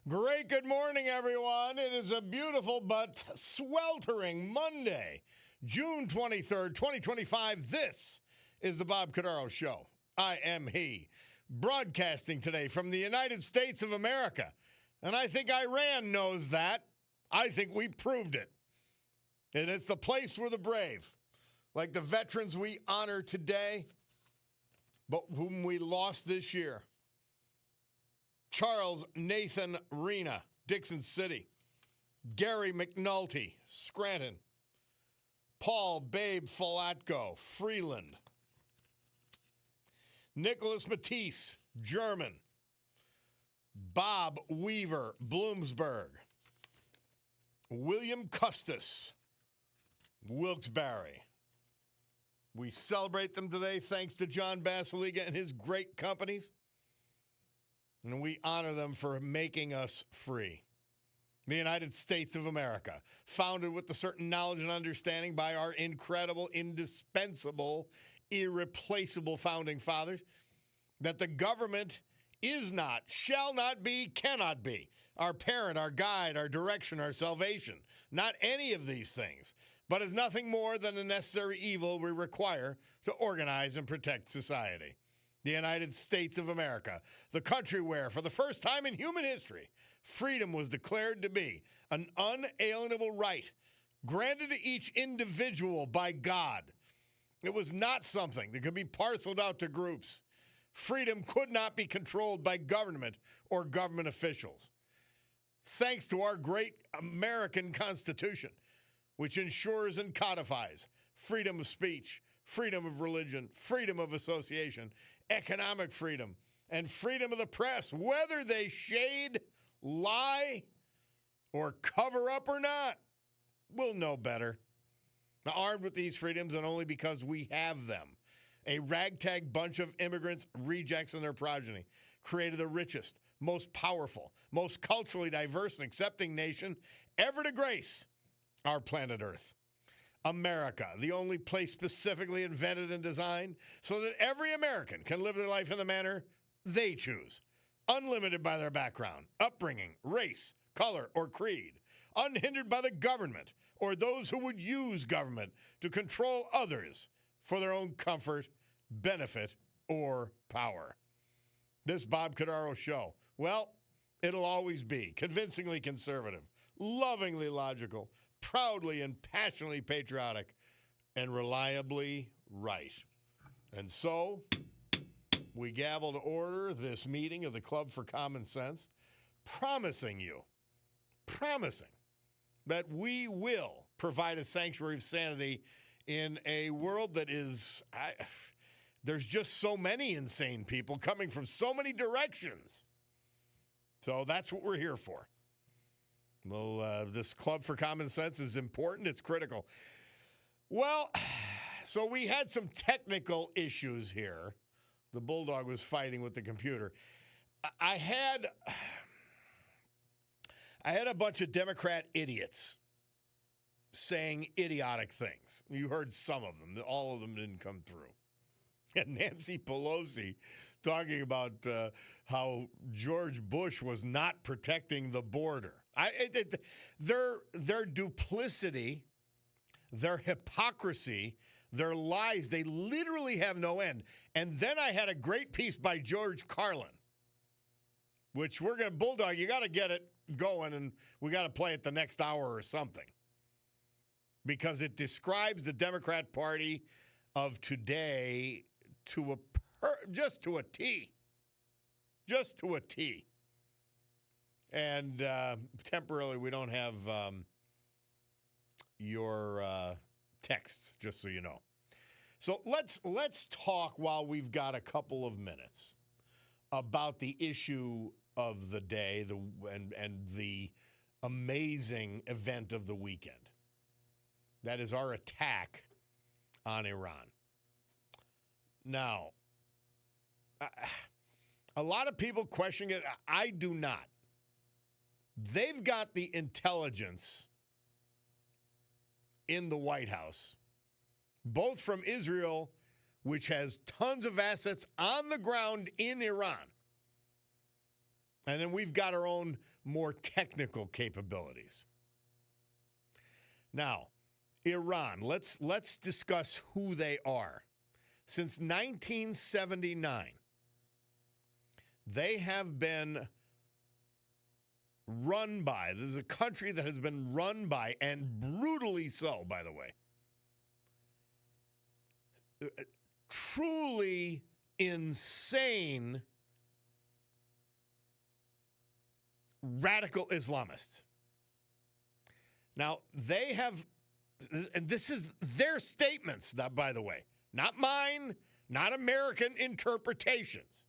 Great good morning, everyone. It is a beautiful but sweltering Monday, June 23rd, 2025. This is the Bob Cordaro Show. I am he, broadcasting today from the United States of America. And I think Iran knows that. I think we proved it. And it's the place for the brave, like the veterans we honor today, but whom we lost this year. Charles Nathan Rena, Dixon City. Gary McNulty, Scranton. Paul Babe Falatko, Freeland. Nicholas Matisse, German. Bob Weaver, Bloomsburg. William Custis, Wilkes-Barre. We celebrate them today thanks to John Basiliga and his great companies. And we honor them for making us free. The United States of America, founded with a certain knowledge and understanding by our incredible, indispensable, irreplaceable founding fathers, that the government is not, shall not be, cannot be our parent, our guide, our direction, our salvation. Not any of these things, but is nothing more than the necessary evil we require to organize and protect society. The United States of America, the country where, for the first time in human history, freedom was declared to be an unalienable right granted to each individual by God. It was not something that could be parceled out to groups. Freedom could not be controlled by government or government officials. Thanks to our great American Constitution, which ensures and codifies freedom of speech, freedom of religion, freedom of association, economic freedom, and freedom of the press, whether they shade, lie, or cover up or not, we'll know better. Now, armed with these freedoms, and only because we have them, a ragtag bunch of immigrants, rejects, and their progeny created the richest, most powerful, most culturally diverse and accepting nation ever to grace our planet Earth. America, the only place specifically invented and designed so that every American can live their life in the manner they choose, unlimited by their background, upbringing, race, color, or creed, unhindered by the government or those who would use government to control others for their own comfort, benefit, or power. This Bob Cordaro Show, well, it'll always be convincingly conservative, lovingly logical, proudly and passionately patriotic, and reliably right. And so, we gavel to order this meeting of the Club for Common Sense, promising that we will provide a sanctuary of sanity in a world that is, there's just so many insane people coming from so many directions. So that's what we're here for. Well, this Club for Common Sense is important. It's critical. Well, so we had some technical issues here. The Bulldog was fighting with the computer. I had a bunch of Democrat idiots saying idiotic things. You heard some of them. All of them didn't come through. And Nancy Pelosi talking about how George Bush was not protecting the border. Their duplicity, their hypocrisy, their lies, they literally have no end. And then I had a great piece by George Carlin, which we're going to, Bulldog, you got to get it going, and we got to play it the next hour or something, because it describes the Democrat Party of today just to a T. Just to a T. And temporarily, we don't have your texts, just so you know. So let's talk while we've got a couple of minutes about the issue of the day, and the amazing event of the weekend. That is our attack on Iran. Now, a lot of people question it. I do not. They've got the intelligence in the White House, both from Israel, which has tons of assets on the ground in Iran, And then we've got our own more technical capabilities. Now, Iran, let's discuss who they are. Since 1979, they have been run by, this is a country that has been run by, and brutally so, by the way, truly insane radical Islamists. Now, they have, and this is their statements, that, by the way, not mine, not American interpretations.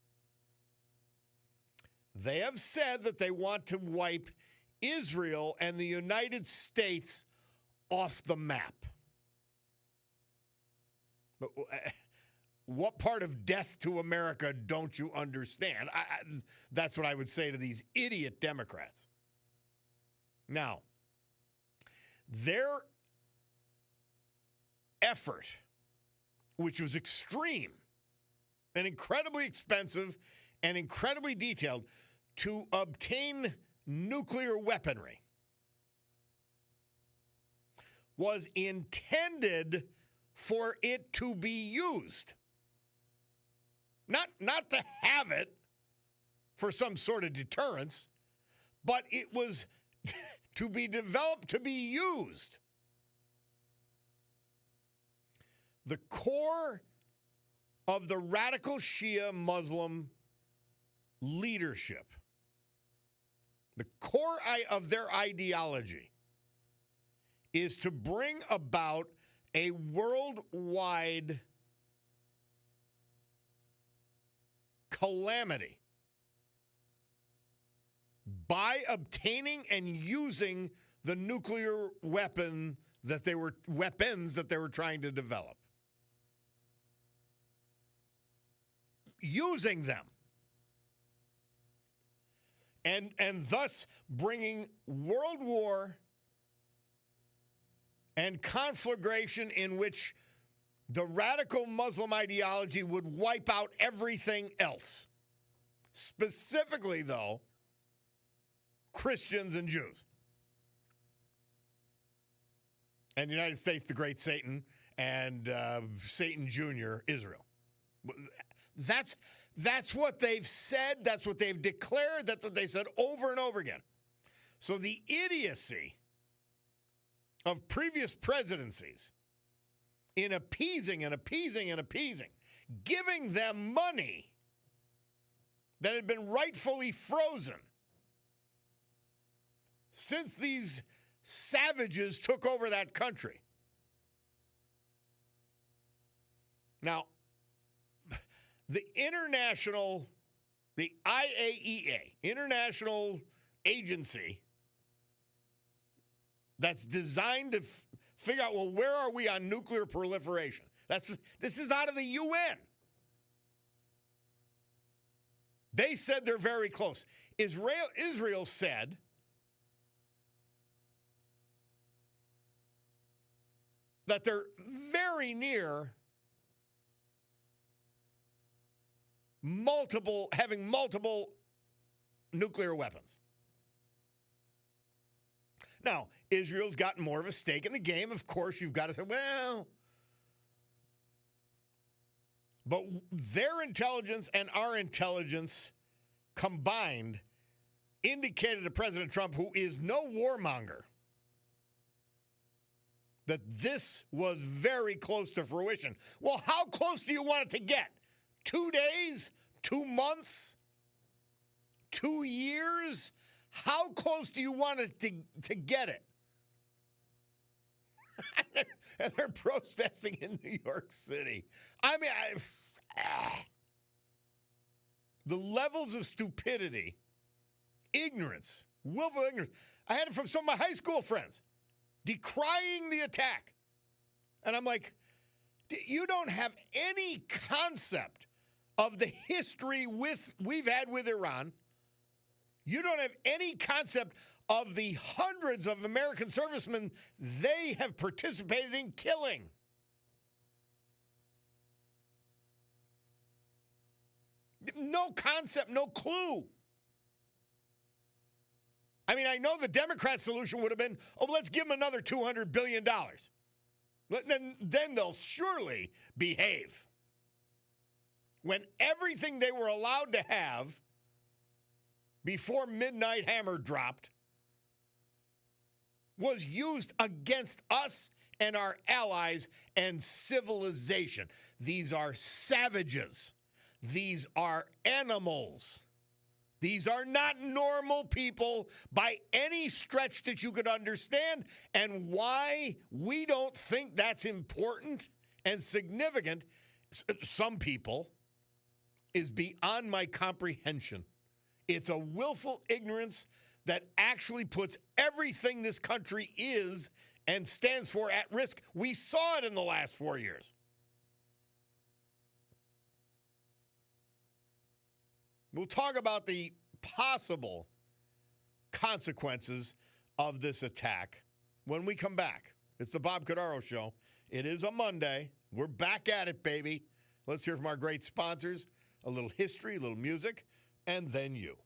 They have said that they want to wipe Israel and the United States off the map. But what part of death to America don't you understand? That's what I would say to these idiot Democrats. Now, their effort, which was extreme and incredibly expensive and incredibly detailed, to obtain nuclear weaponry, was intended for it to be used. Not to have it for some sort of deterrence, but it was to be developed to be used. The core of the radical Shia Muslim leadership, the core of their ideology, is to bring about a worldwide calamity by obtaining and using the nuclear weapons that they were trying to develop. Using them. And thus bringing world war and conflagration in which the radical Muslim ideology would wipe out everything else. Specifically, though, Christians and Jews. And the United States, the great Satan, and Satan Jr., Israel. That's what they've said. That's what they've declared. That's what they said over and over again. So the idiocy of previous presidencies in appeasing, giving them money that had been rightfully frozen since these savages took over that country. Now, the IAEA, international agency that's designed to figure out, well, where are we on nuclear proliferation? This is out of the UN. They said they're very close. Israel said that they're very near having multiple nuclear weapons. Now, Israel's gotten more of a stake in the game. Of course, you've got to say, well, but their intelligence and our intelligence combined indicated to President Trump, who is no warmonger, that this was very close to fruition. Well, how close do you want it to get? 2 days? 2 months? 2 years? How close do you want it to get it? And they're protesting in New York City. I mean, the levels of stupidity, ignorance, willful ignorance. I had it from some of my high school friends decrying the attack. And I'm like, you don't have any concept of the history we've had with Iran. You don't have any concept of the hundreds of American servicemen they have participated in killing. No concept, no clue. I mean, I know the Democrat solution would have been, oh, let's give them another $200 billion. Then they'll surely behave. When everything they were allowed to have before Midnight Hammer dropped was used against us and our allies and civilization. These are savages. These are animals. These are not normal people by any stretch that you could understand. And why we don't think that's important and significant, some people, is beyond my comprehension. It's a willful ignorance that actually puts everything this country is and stands for at risk. We saw it in the last 4 years. We'll talk about the possible consequences of this attack when we come back. It's the Bob Cordaro Show. It is a Monday. We're back at it, baby. Let's hear from our great sponsors. A little history, a little music, and then you.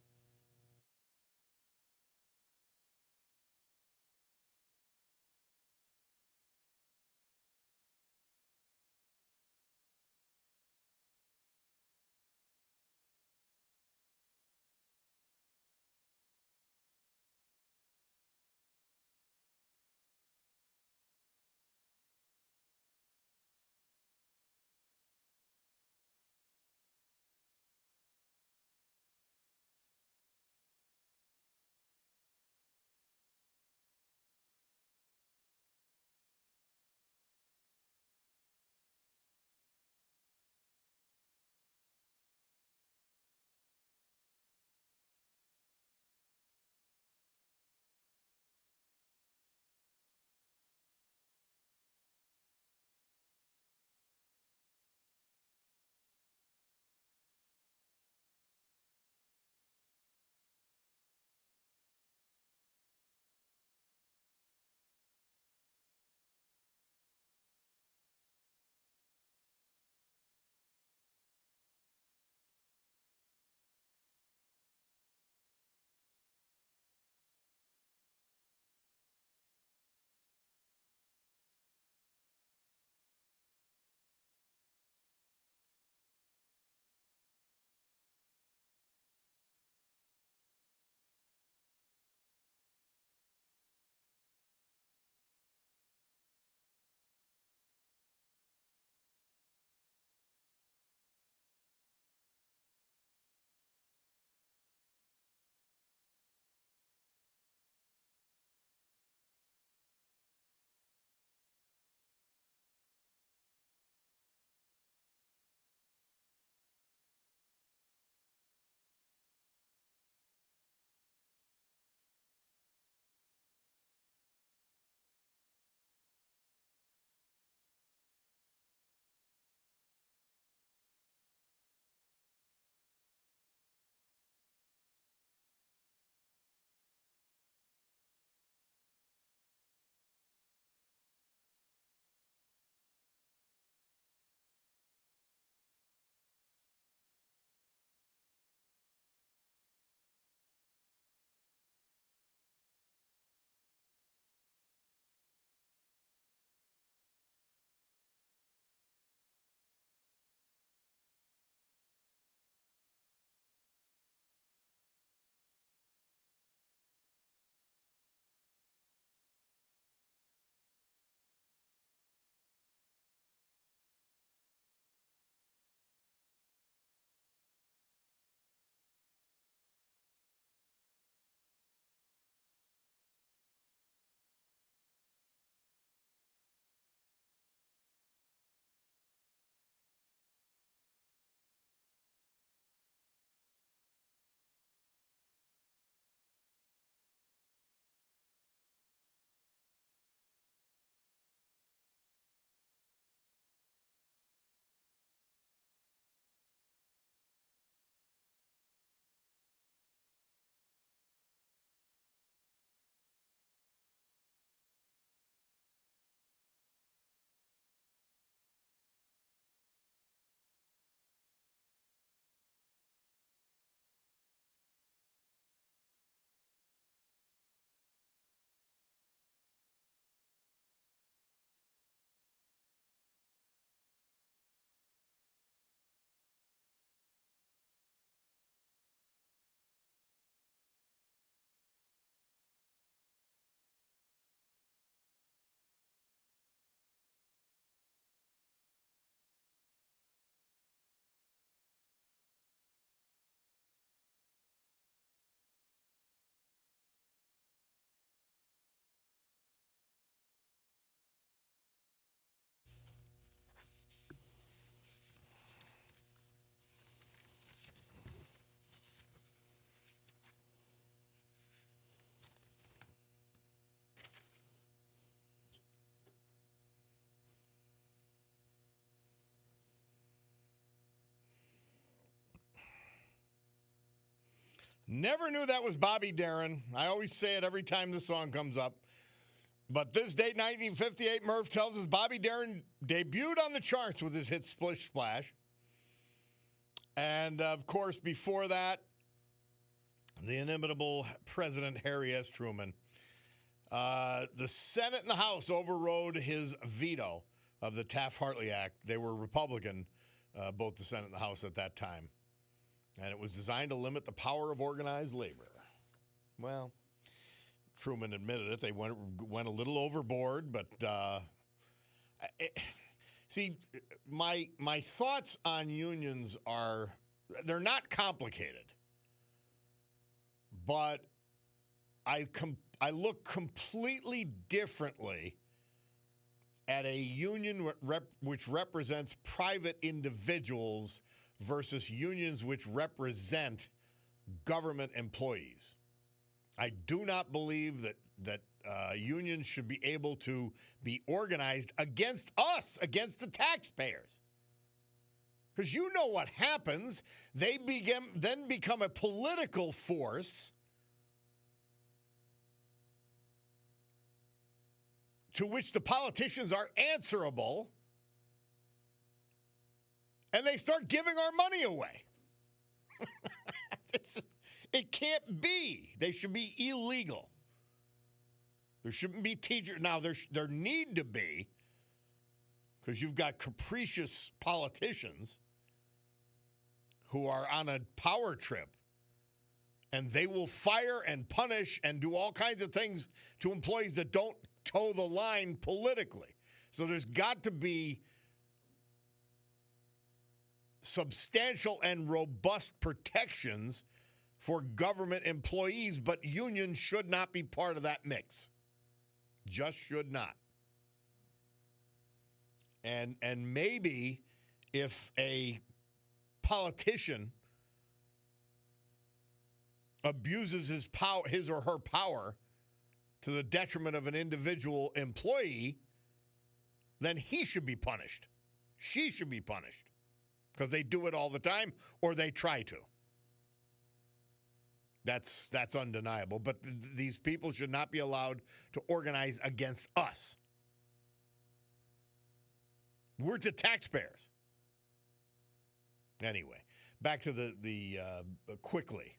Never knew that was Bobby Darin. I always say it every time the song comes up. But this date, 1958, Murph tells us Bobby Darin debuted on the charts with his hit Splish Splash. And, of course, before that, the inimitable President Harry S. Truman. The Senate and the House overrode his veto of the Taft-Hartley Act. They were Republican, both the Senate and the House at that time. And it was designed to limit the power of organized labor. Well, Truman admitted it. They went a little overboard, but see, my thoughts on unions are, they're not complicated, but I look completely differently at a union which represents private individuals versus unions which represent government employees. I do not believe that unions should be able to be organized against us, against the taxpayers. Because you know what happens. They then become a political force to which the politicians are answerable, and they start giving our money away. It can't be. They should be illegal. There shouldn't be teachers. Now, there need to be, because you've got capricious politicians who are on a power trip, and they will fire and punish and do all kinds of things to employees that don't toe the line politically. So there's got to be substantial and robust protections for government employees, but unions should not be part of that mix. Just should not. And maybe if a politician abuses his or her power to the detriment of an individual employee, then he should be punished. She should be punished because they do it all the time, or they try to. That's undeniable. But these people should not be allowed to organize against us. We're the taxpayers. Anyway, back to the quickly,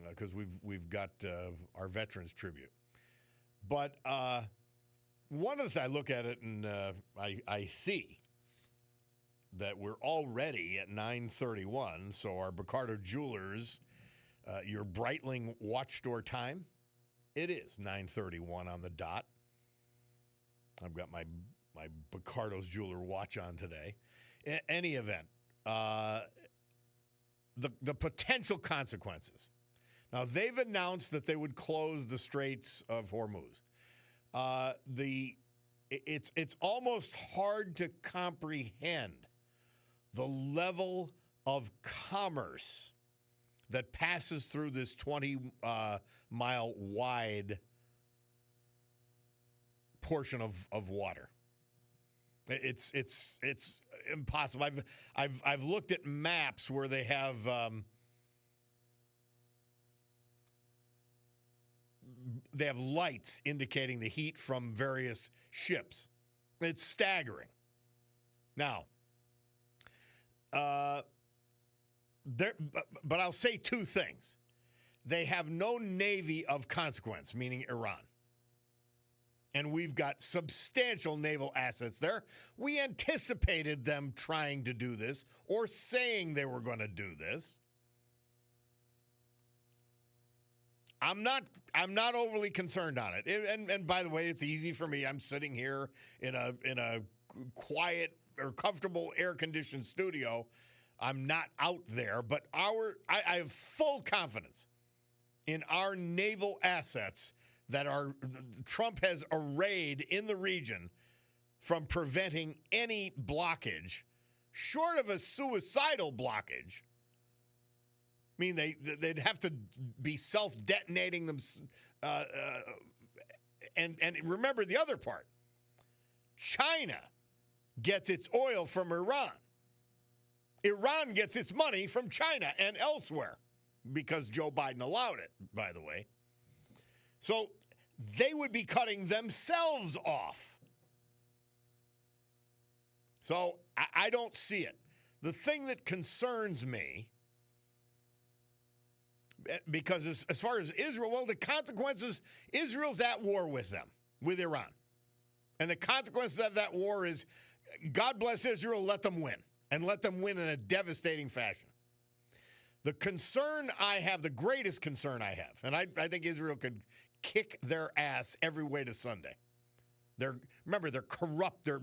because we've got our veterans tribute. But one of the things I look at it and I see that we're already at 9:31. So our Cordaro Jewelers. Your Breitling watch store time, it is 9:31 on the dot. I've got my Bacardo's jeweler watch on today. In any event, the potential consequences. Now, they've announced that they would close the Straits of Hormuz. It's almost hard to comprehend the level of commerce that passes through this 20-mile wide portion of water. It's impossible. I've looked at maps where they have lights indicating the heat from various ships. It's staggering. Now, but I'll say two things. They have no navy of consequence, meaning Iran. And we've got substantial naval assets there. We anticipated them trying to do this or saying they were going to do this. I'm not overly concerned on it. And by the way, it's easy for me. I'm sitting here in a quiet or comfortable air-conditioned studio. I'm not out there, but I have full confidence in our naval assets that Trump has arrayed in the region from preventing any blockage, short of a suicidal blockage. I mean, they'd have to be self-detonating them. And remember the other part. China gets its oil from Iran. Iran gets its money from China and elsewhere. because Joe Biden allowed it, by the way. So they would be cutting themselves off. So I don't see it. The thing that concerns me, because as far as Israel, well, the consequences, Israel's at war with them, with Iran. And the consequences of that war is, God bless Israel, let them win. And let them win in a devastating fashion. The concern I have, the greatest concern I have, and I think Israel could kick their ass every way to Sunday. Remember, they're corrupt, they're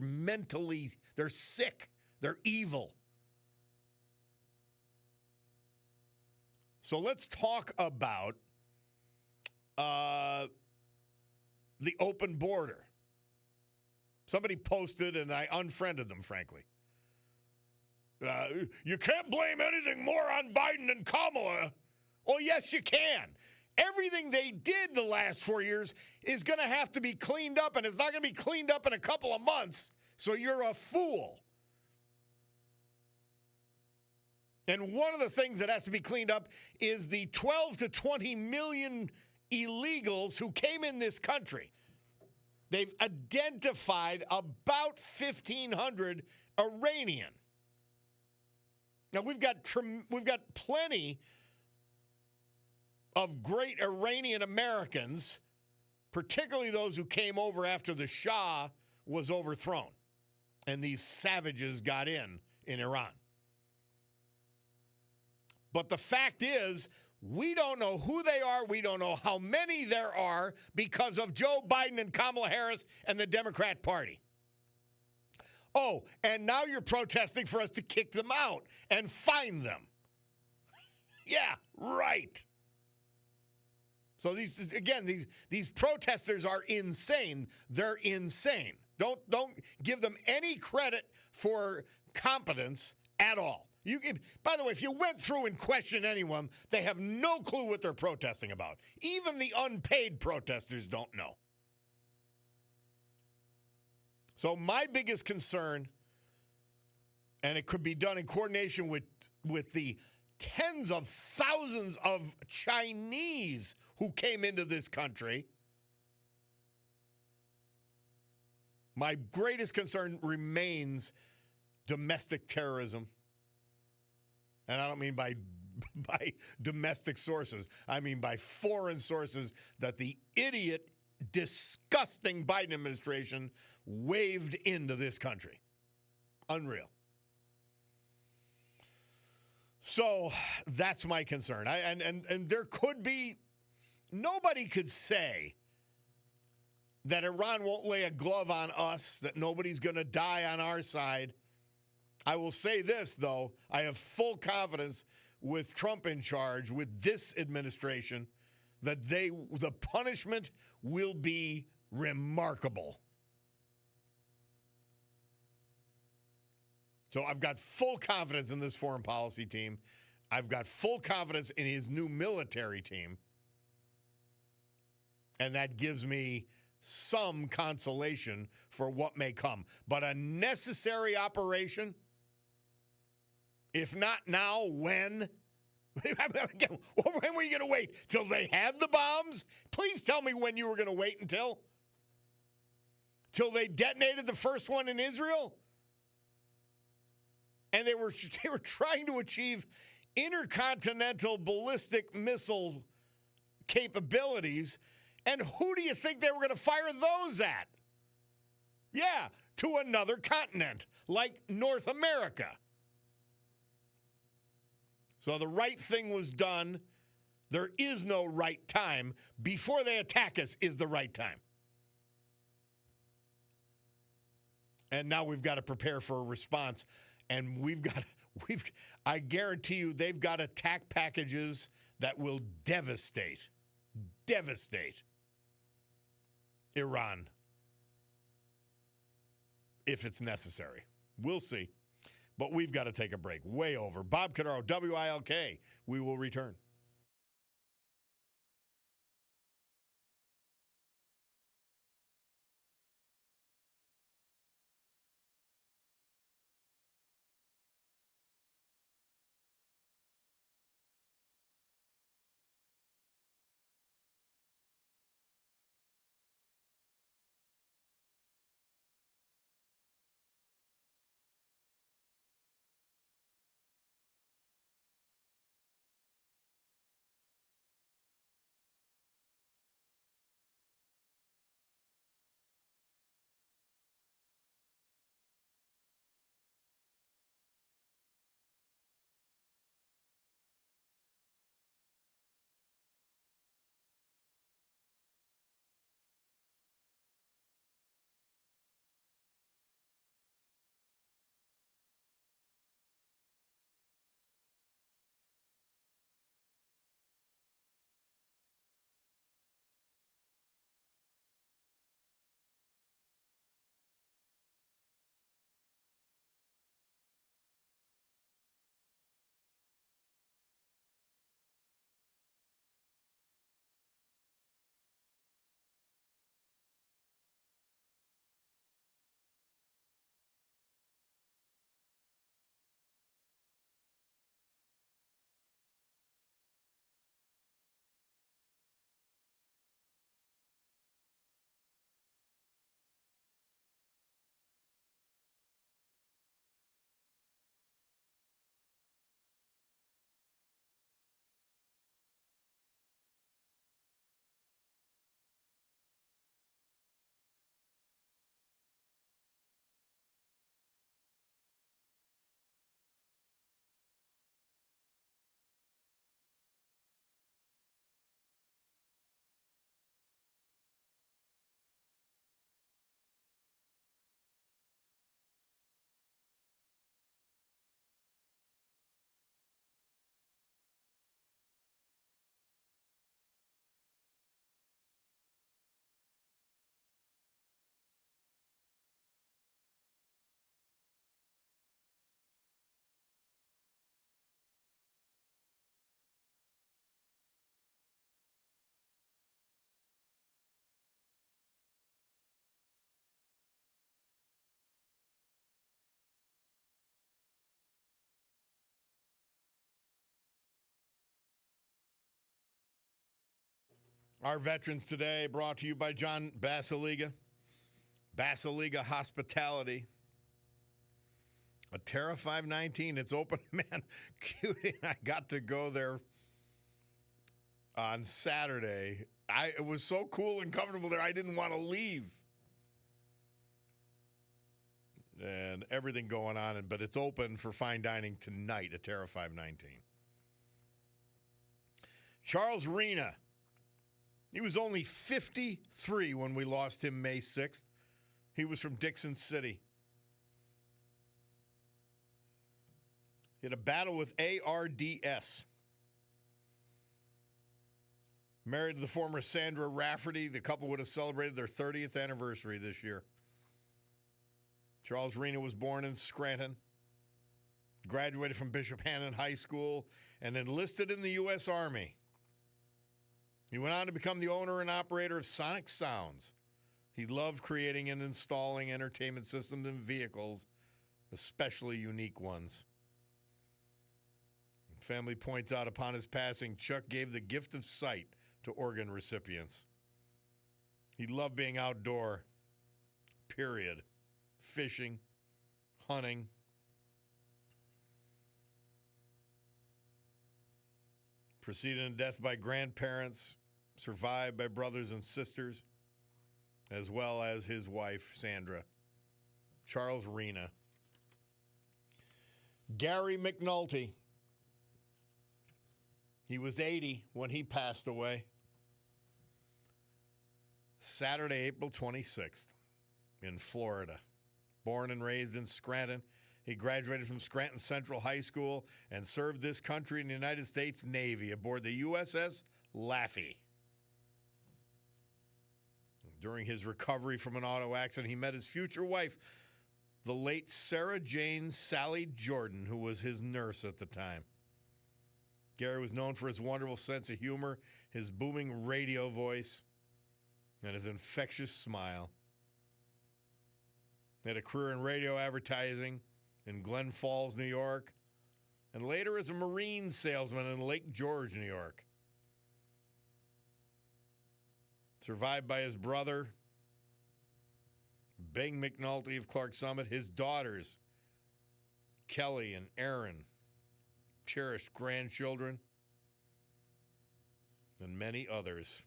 sick, they're evil. So let's talk about the open border. Somebody posted, and I unfriended them, frankly. You can't blame anything more on Biden and Kamala. Oh, yes, you can. Everything they did the last 4 years is going to have to be cleaned up, and it's not going to be cleaned up in a couple of months, so you're a fool. And one of the things that has to be cleaned up is the 12 to 20 million illegals who came in this country. They've identified about 1,500 Iranian. Now, we've got plenty of great Iranian Americans, particularly those who came over after the Shah was overthrown and these savages got in Iran. But the fact is, we don't know who they are. We don't know how many there are because of Joe Biden and Kamala Harris and the Democrat Party. Oh, and now you're protesting for us to kick them out and fine them. Yeah, right. So these protesters are insane. They're insane. Don't give them any credit for competence at all. By the way, if you went through and questioned anyone, they have no clue what they're protesting about. Even the unpaid protesters don't know. So my biggest concern, and it could be done in coordination with the tens of thousands of Chinese who came into this country, my greatest concern remains domestic terrorism. And I don't mean by domestic sources. I mean by foreign sources that the idiot, disgusting Biden administration waved into this country. Unreal. So that's my concern. And there could be, nobody could say that Iran won't lay a glove on us, that nobody's going to die on our side. I will say this, though. I have full confidence with Trump in charge, with this administration, that the punishment will be remarkable. So I've got full confidence in this foreign policy team. I've got full confidence in his new military team. And that gives me some consolation for what may come. But a necessary operation, if not now, when? When were you going to wait? Till they had the bombs? Please tell me when you were going to wait until. Till they detonated the first one in Israel? And they were trying to achieve intercontinental ballistic missile capabilities. And who do you think they were going to fire those at? Yeah, to another continent, like North America. So the right thing was done. There is no right time. Before they attack us is the right time. And now we've got to prepare for a response. And I guarantee you, they've got attack packages that will devastate Iran if it's necessary. We'll see. But we've got to take a break. Way over. Bob Cordaro, WILK. We will return. Our Veterans Today brought to you by John Basiliga. Basiliga Hospitality. A Terra 519. It's open, man. Cutie and I got to go there on Saturday. It was so cool and comfortable there, I didn't want to leave. And everything going on, but it's open for fine dining tonight at Terra 519. Charles Rena. He was only 53 when we lost him May 6th. He was from Dixon City. He had a battle with ARDS. Married to the former Sandra Rafferty. The couple would have celebrated their 30th anniversary this year. Charles Rena was born in Scranton. Graduated from Bishop Hannon High School and enlisted in the U.S. Army. He went on to become the owner and operator of Sonic Sounds. He loved creating and installing entertainment systems and vehicles, especially unique ones. Family points out upon his passing, Chuck gave the gift of sight to organ recipients. He loved being outdoor, period. Fishing, hunting. Preceded in death by grandparents, survived by brothers and sisters, as well as his wife, Sandra. Charles Rena. Gary McNulty. He was 80 when he passed away. Saturday, April 26th in Florida. Born and raised in Scranton, he graduated from Scranton Central High School and served this country in the United States Navy aboard the USS Laffey. During his recovery from an auto accident, he met his future wife, the late Sarah Jane Sally Jordan, who was his nurse at the time. Gary was known for his wonderful sense of humor, his booming radio voice, and his infectious smile. He had a career in radio advertising in Glen Falls, New York, and later as a marine salesman in Lake George, New York. Survived by his brother, Bing McNulty of Clark Summit, his daughters, Kelly and Aaron, cherished grandchildren, and many others.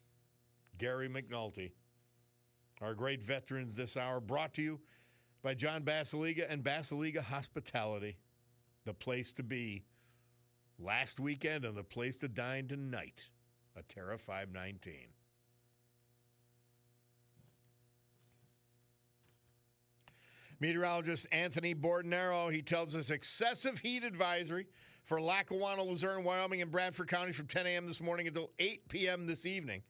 Gary McNulty. Our great veterans this hour brought to you by John Basiliga and Basiliga Hospitality. The place to be last weekend and the place to dine tonight. A Terra 519. Meteorologist Anthony Bordenaro, he tells us excessive heat advisory for Lackawanna, Luzerne, Wyoming, and Bradford counties from 10 a.m. this morning until 8 p.m. this evening.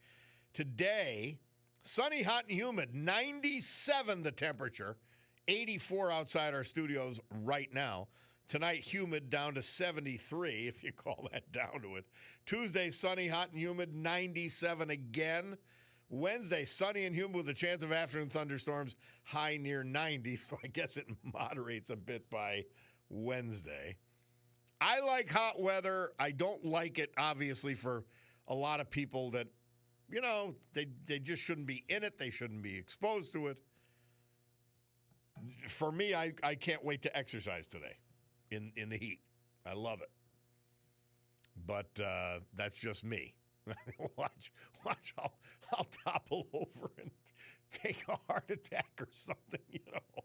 Today, sunny, hot, and humid, 97 the temperature, 84 outside our studios right now. Tonight, humid down to 73, if you call that down to it. Tuesday, sunny, hot, and humid, 97 again. Wednesday, sunny and humid with a chance of afternoon thunderstorms, high near 90, so I guess it moderates a bit by Wednesday. I like hot weather. I don't like it, obviously, for a lot of people that, you know, they just shouldn't be in it. They shouldn't be exposed to it. For me, I can't wait to exercise today in the heat. I love it. But that's just me. watch, I'll topple over and take a heart attack or something, you know.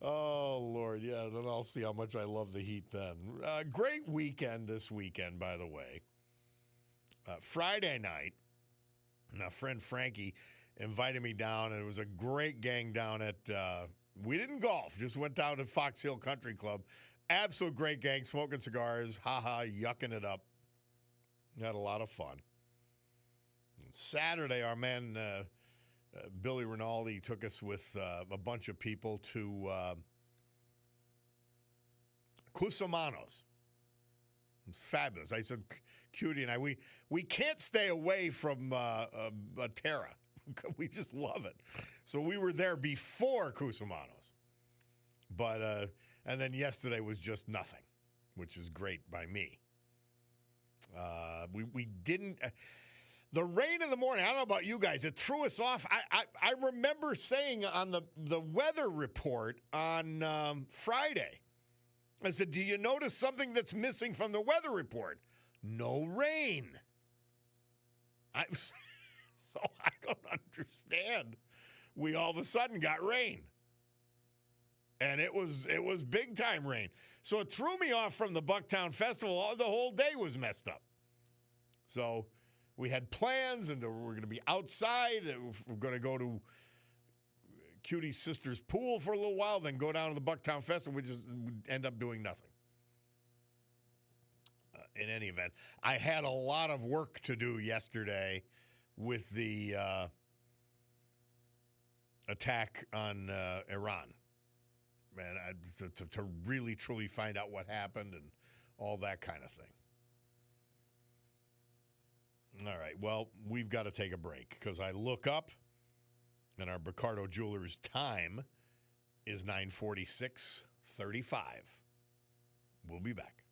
Oh, Lord, yeah, then I'll see how much I love the heat then. Great weekend this weekend, by the way. Friday night, my friend Frankie invited me down, and it was a great gang down at, we didn't golf, just went down to Fox Hill Country Club. Absolute great gang, smoking cigars, yucking it up. Had a lot of fun. Saturday, our man Billy Rinaldi took us with a bunch of people to Cusimano's. It's fabulous. I said, Cutie and I, we can't stay away from Terra. We just love it. So we were there before Cusimano's. But, and then yesterday was just nothing, which is great by me. We didn't... The rain in the morning, I don't know about you guys, it threw us off. I remember saying on the weather report on Friday, I said, do you notice something that's missing from the weather report? No rain. So I don't understand. We all of a sudden got rain. And it was big time rain. So it threw me off from the Bucktown Festival. The whole day was messed up. So we had plans, and we're going to be outside. We're going to go to Cutie's sister's pool for a little while, then go down to the Bucktown Festival. We just end up doing nothing. In any event, I had a lot of work to do yesterday with the attack on Iran. Man, to really, truly find out what happened and all that kind of thing. All right, well, we've got to take a break because I look up and our Cordaro Jewelers time is 9:46:35. We'll be back.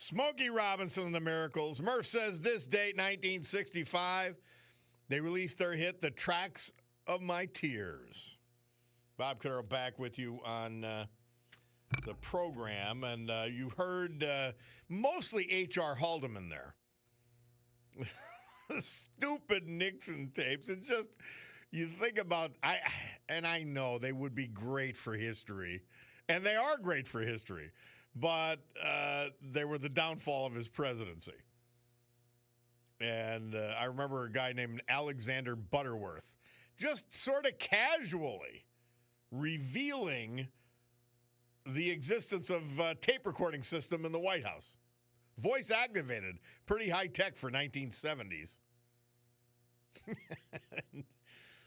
Smokey Robinson and the Miracles. Murph says this date, 1965, they released their hit, The Tracks of My Tears. Bob Cordaro back with you on the program, and you heard mostly H.R. Haldeman there. Stupid Nixon tapes. It's just, you think about, I know they would be great for history, and they are great for history, but they were the downfall of his presidency. And I remember a guy named Alexander Butterworth just sort of casually revealing the existence of a tape recording system in the White House. Voice activated, pretty high tech for 1970s.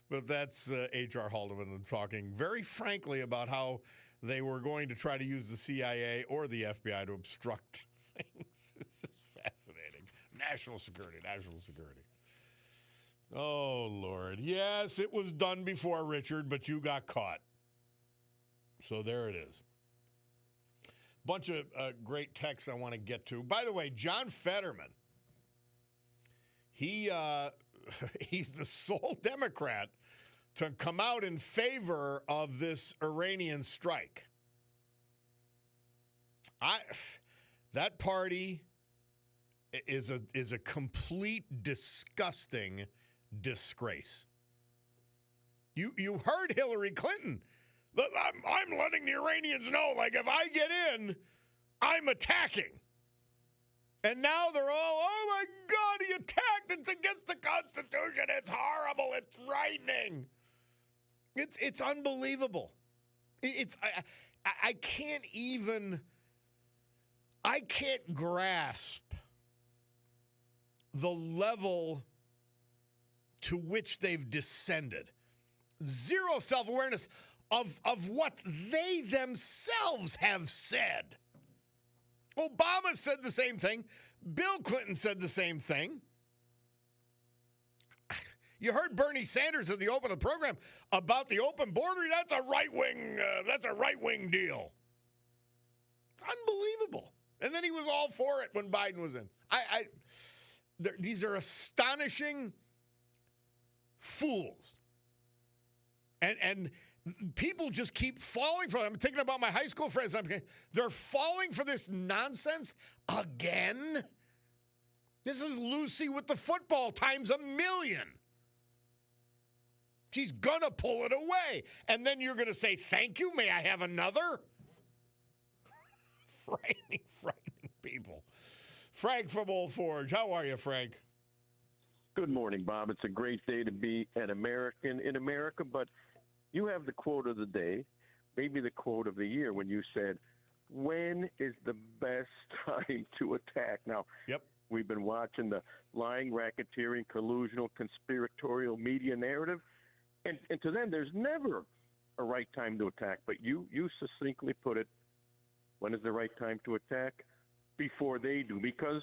But that's H.R. Haldeman talking very frankly about how they were going to try to use the CIA or the FBI to obstruct things. This is fascinating. National security. Oh, Lord. Yes, it was done before, Richard, but you got caught. So there it is. Bunch of great texts I want to get to. By the way, John Fetterman, he's the sole Democrat to come out in favor of this Iranian strike. That party is a complete disgusting disgrace. You heard Hillary Clinton. I'm letting the Iranians know, like, if I get in, I'm attacking. And now they're all, oh, my God, he attacked. It's against the Constitution. It's horrible. It's frightening. It's unbelievable. I can't grasp the level to which they've descended. Zero self-awareness of what they themselves have said. Obama said the same thing. Bill Clinton said the same thing. You heard Bernie Sanders at the open of the program about the open border. That's a right-wing deal. It's unbelievable. And then he was all for it when Biden was in. These are astonishing fools. And people just keep falling for them. I'm thinking about my high school friends. They're falling for this nonsense again. This is Lucy with the football times a million. She's going to pull it away. And then you're going to say, thank you. May I have another? Frightening people. Frank from Old Forge. How are you, Frank? Good morning, Bob. It's a great day to be an American in America, but you have the quote of the day, maybe the quote of the year, when you said, when is the best time to attack? Now, yep. We've been watching the lying, racketeering, collusional, conspiratorial media narrative, and to them, there's never a right time to attack. But you succinctly put it, when is the right time to attack? Before they do, because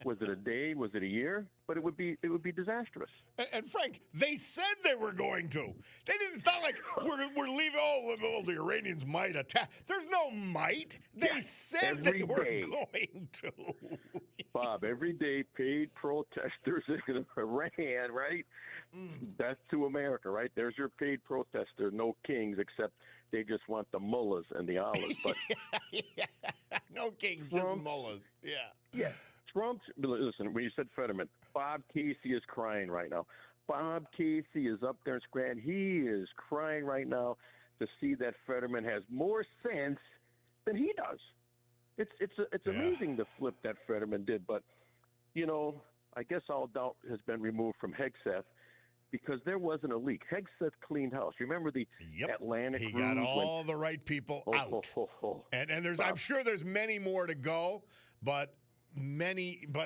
was it a day? Was it a year? But it would be disastrous. And Frank, they said they were going to. They didn't. It's not like we're leaving. Oh, the Iranians might attack. There's no might. They said they were going to. Bob, every day paid protesters in Iran, right? That's to America, right? There's your paid protester. No kings, except they just want the mullahs and the olives. But yeah. No kings, just mullahs. Yeah. Trump, listen, when you said Fetterman, Bob Casey is crying right now. Bob Casey is up there in Scranton. He is crying right now to see that Fetterman has more sense than he does. It's amazing the flip that Fetterman did. But, I guess all doubt has been removed from Hegseth, because there wasn't a leak. Hegseth cleaned house. Remember the Atlantic He cruise got all the right people out. And there's, I'm sure there's many more to go, but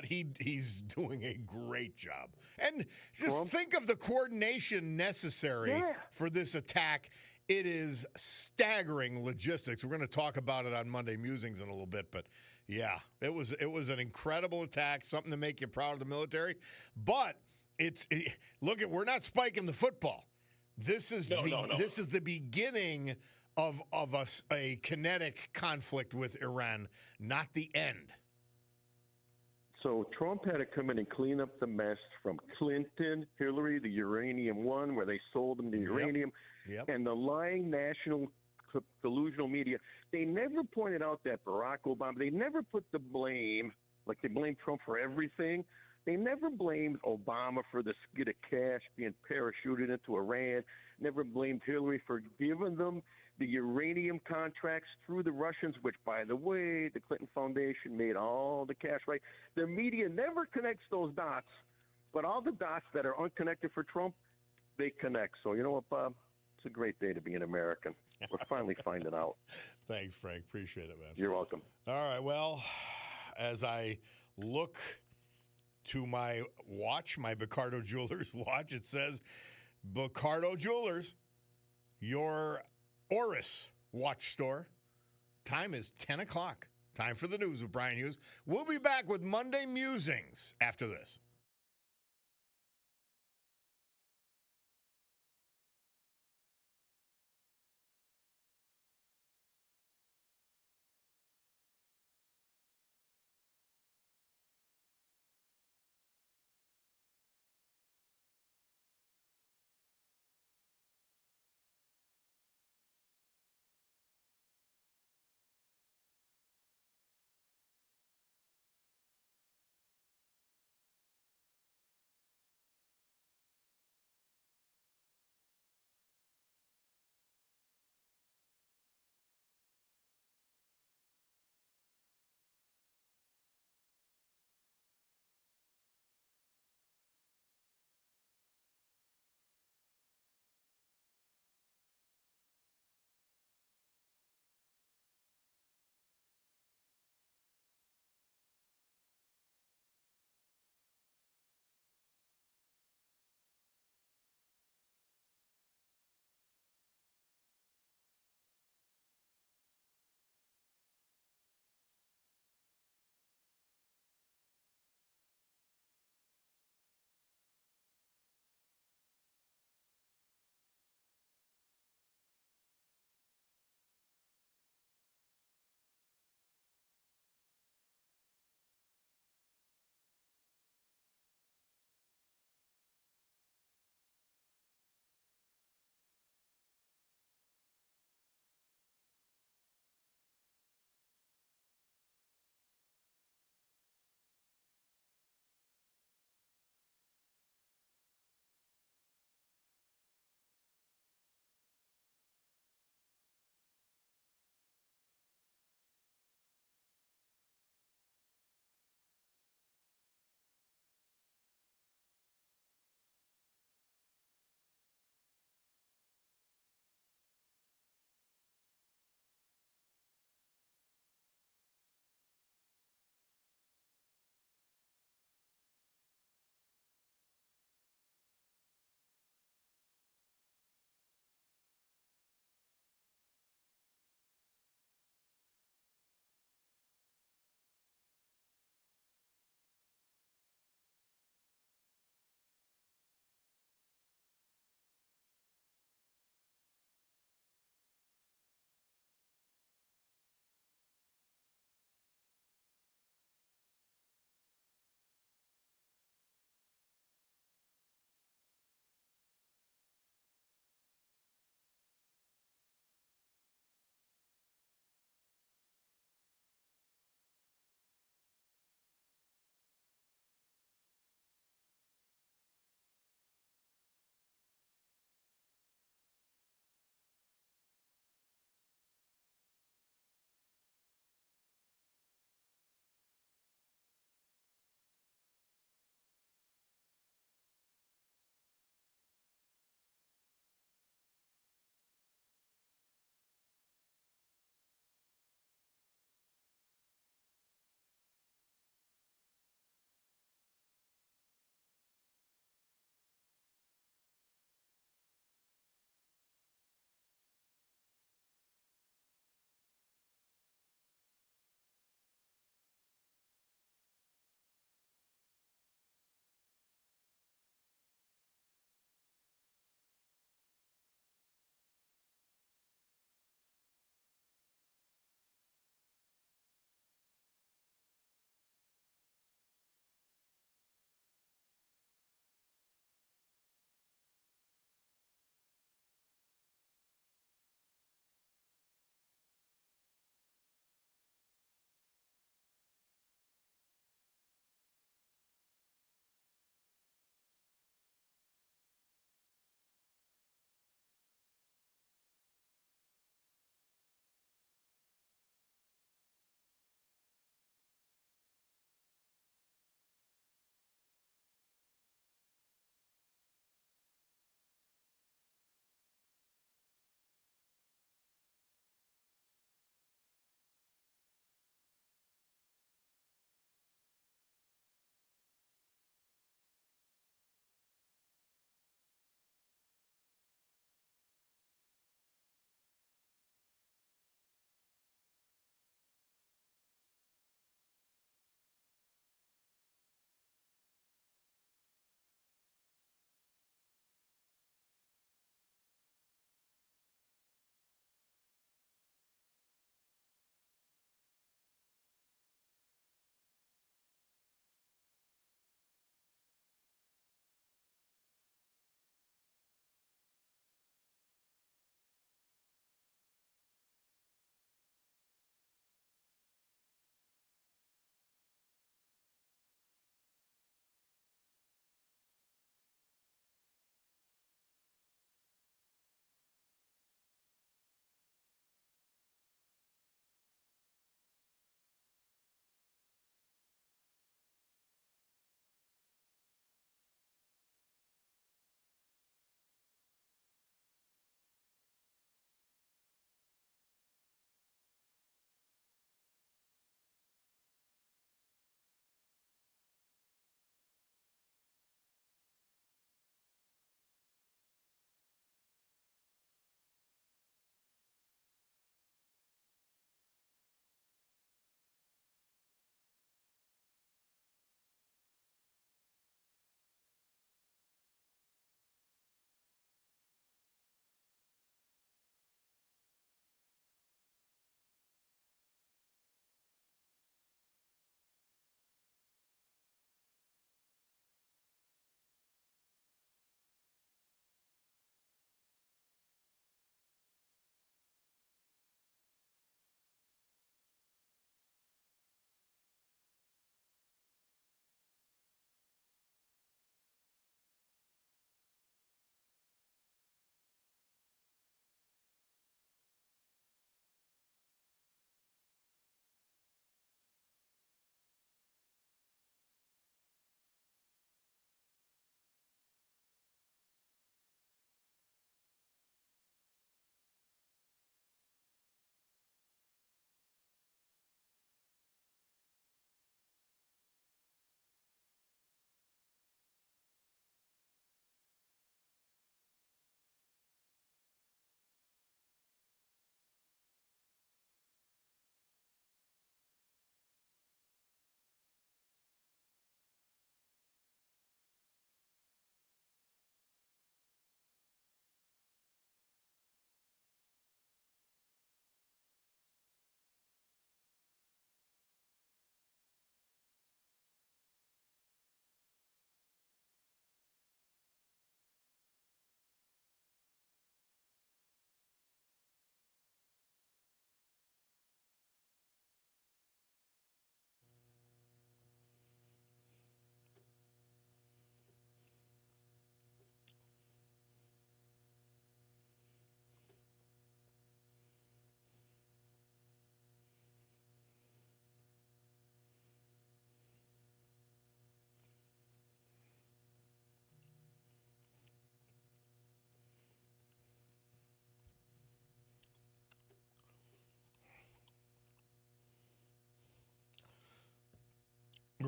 he's doing a great job. And just think of the coordination necessary for this attack. It is staggering logistics. We're going to talk about it on Monday Musings in a little bit, but yeah, it was an incredible attack, something to make you proud of the military. But we're not spiking the football. This is this is the beginning of a kinetic conflict with Iran, not the end. So Trump had to come in and clean up the mess from Clinton, Hillary, the uranium one, where they sold them the uranium, Yep. and the lying national delusional media. They never pointed out that Barack Obama, they never put the blame, like they blame Trump for everything. They never blamed Obama for the skid of cash being parachuted into Iran, never blamed Hillary for giving them the uranium contracts through the Russians, which, by the way, the Clinton Foundation made all the cash right. The media never connects those dots, but all the dots that are unconnected for Trump, they connect. So you know what, Bob? It's a great day to be an American. We're finally finding out. Thanks, Frank. Appreciate it, man. You're welcome. All right. Well, as I look to my watch, my Bicardo Jewelers watch, it says Bicardo Jewelers, your Oris watch store. Time is 10 o'clock. Time for the news with Brian Hughes. We'll be back with Monday Musings after this.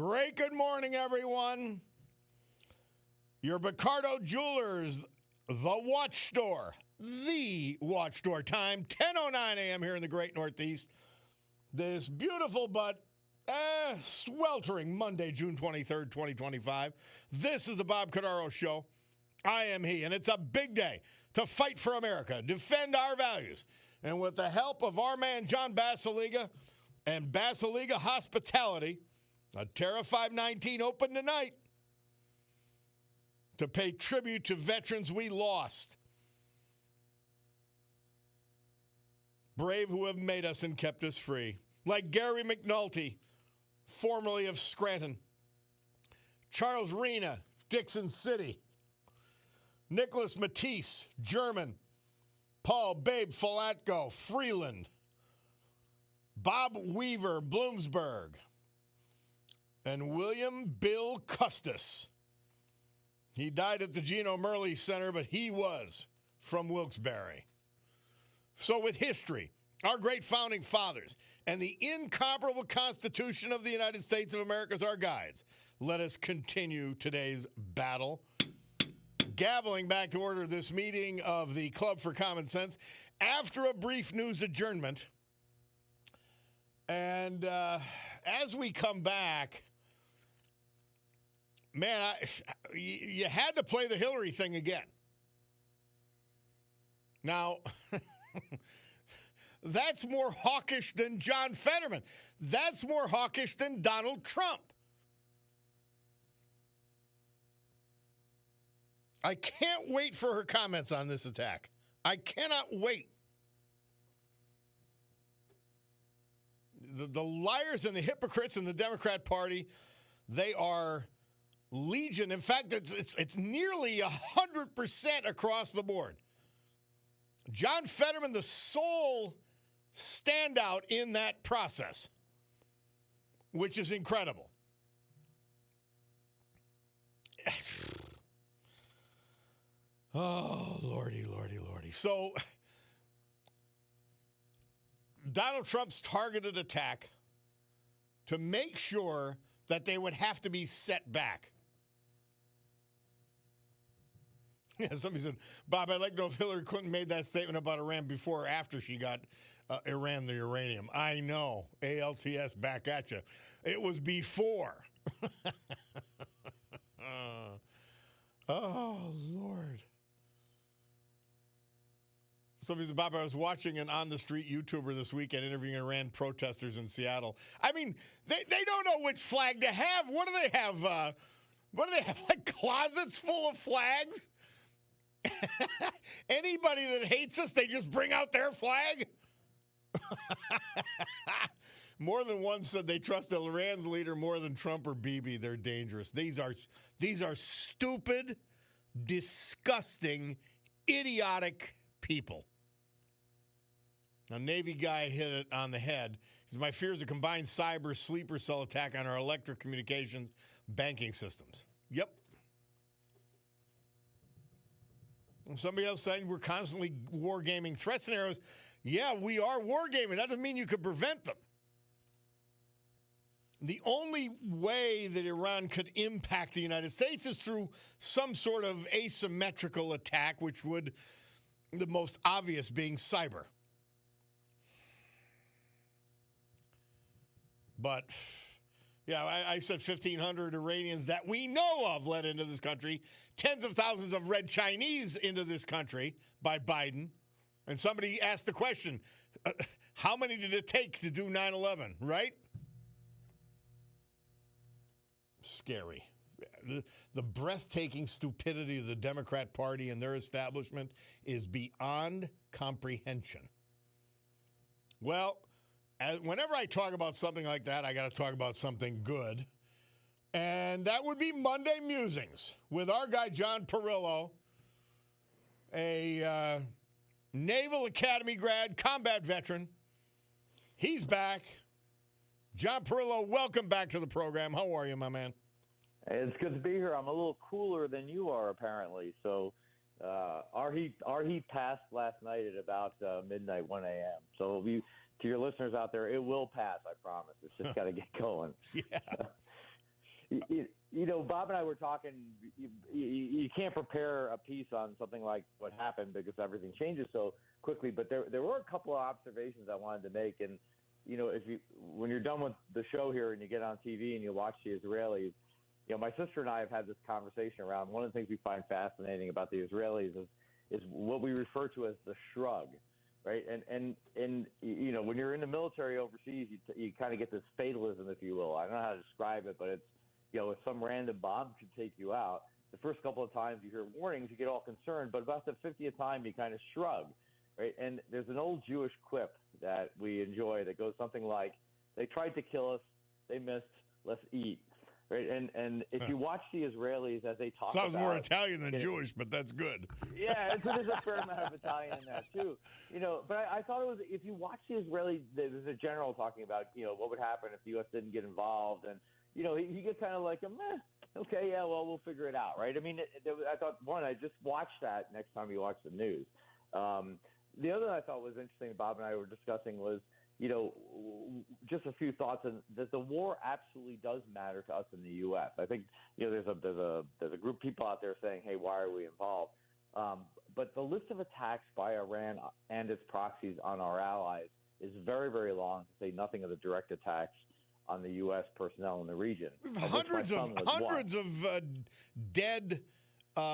Great good morning, everyone. Your Cordaro Jewelers, the watch store. The watch store time, 10:09 a.m. here in the great Northeast. This beautiful but sweltering Monday, June 23rd, 2025. This is the Bob Cordaro Show. I am he, and it's a big day to fight for America, defend our values. And with the help of our man, John Basiliga, and Basiliga Hospitality, a Terra 519 open tonight to pay tribute to veterans we lost. Brave who have made us and kept us free. Like Gary McNulty, formerly of Scranton. Charles Rena, Dixon City. Nicholas Matisse, German. Paul Babe Falatko, Freeland. Bob Weaver, Bloomsburg. And William Bill Custis. He died at the Geno Murley Center, but he was from Wilkes-Barre. So with history, our great founding fathers, and the incomparable Constitution of the United States of America as our guides, let us continue today's battle. Gaveling back to order this meeting of the Club for Common Sense after a brief news adjournment. And as we come back, man, you had to play the Hillary thing again. Now, that's more hawkish than John Fetterman. That's more hawkish than Donald Trump. I can't wait for her comments on this attack. I cannot wait. The liars and the hypocrites in the Democrat Party, they are legion. In fact, it's nearly 100% across the board. John Fetterman, the sole standout in that process, which is incredible. Oh, Lordy, Lordy, Lordy. So, Donald Trump's targeted attack to make sure that they would have to be set back. Yeah, somebody said, Bob, I'd like to know if Hillary Clinton made that statement about Iran before or after she got Iran the uranium. I know. ALTS back at you. It was before. Oh, Lord. Somebody said, Bob, I was watching an on-the-street YouTuber this weekend interviewing Iran protesters in Seattle. I mean, they don't know which flag to have. What do they have? Like closets full of flags? Anybody that hates us, they just bring out their flag? More than one said they trust Iran's leader more than Trump or Bibi. They're dangerous. These are stupid, disgusting, idiotic people. Now, Navy guy hit it on the head. He says, my fear is a combined cyber sleeper cell attack on our electric communications banking systems. Yep. And somebody else saying we're constantly wargaming threat scenarios. Yeah, we are wargaming. That doesn't mean you could prevent them. The only way that Iran could impact the United States is through some sort of asymmetrical attack, which would, the most obvious being cyber. But, yeah, I said 1,500 Iranians that we know of led into this country, tens of thousands of red Chinese into this country by Biden. And somebody asked the question, how many did it take to do 9/11, right? Scary. The breathtaking stupidity of the Democrat Party and their establishment is beyond comprehension. Well, whenever I talk about something like that, I got to talk about something good. And that would be Monday Musings with our guy, John Perillo, a Naval Academy grad, combat veteran. He's back. John Perillo, welcome back to the program. How are you, my man? It's good to be here. I'm a little cooler than you are, apparently. So our heat passed last night at about midnight, 1 a.m. So to your listeners out there, it will pass, I promise. It's just got to get going. Yeah. Bob and I were talking. You can't prepare a piece on something like what happened because everything changes so quickly. But there were a couple of observations I wanted to make. And when you're done with the show here and you get on TV and you watch the Israelis, my sister and I have had this conversation around. One of the things we find fascinating about the Israelis is what we refer to as the shrug. Right. And when you're in the military overseas, you kind of get this fatalism, if you will. I don't know how to describe it, but it's, if some random bomb could take you out, the first couple of times you hear warnings, you get all concerned. But about the 50th time, you kind of shrug. Right. And there's an old Jewish quip that we enjoy that goes something like, they tried to kill us. They missed. Let's eat. Right. And if you watch the Israelis as they talk sounds about, more Italian than Jewish, but that's good. Yeah, there's a fair amount of Italian in that too. But I thought it was, if you watch the Israeli, there's a general talking about, what would happen if the U.S. didn't get involved, and he gets kind of like, okay, yeah, well, we'll figure it out, right? I mean, I thought, I just watched that next time you watch the news. The other I thought was interesting, Bob and I were discussing was, just a few thoughts, and that the war absolutely does matter to us in the U.S. I think there's a group of people out there saying, hey, why are we involved? But the list of attacks by Iran and its proxies on our allies is very, very long, to say nothing of the direct attacks on the U.S. personnel in the region. Hundreds of dead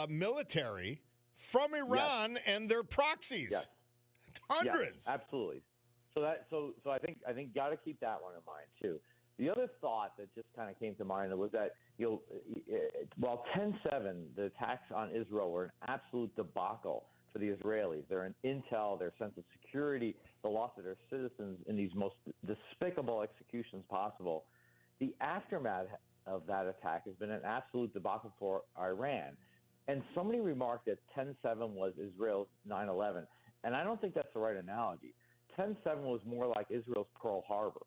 military from Iran and their proxies. Yes. Hundreds. Yes, absolutely. So I think got to keep that one in mind too. The other thought that just kind of came to mind was that while 10/7, the attacks on Israel were an absolute debacle for the Israelis. Their intel, their sense of security, the loss of their citizens in these most despicable executions possible. The aftermath of that attack has been an absolute debacle for Iran. And somebody remarked that 10/7 was Israel's 9/11, and I don't think that's the right analogy. 10/7 was more like Israel's Pearl Harbor.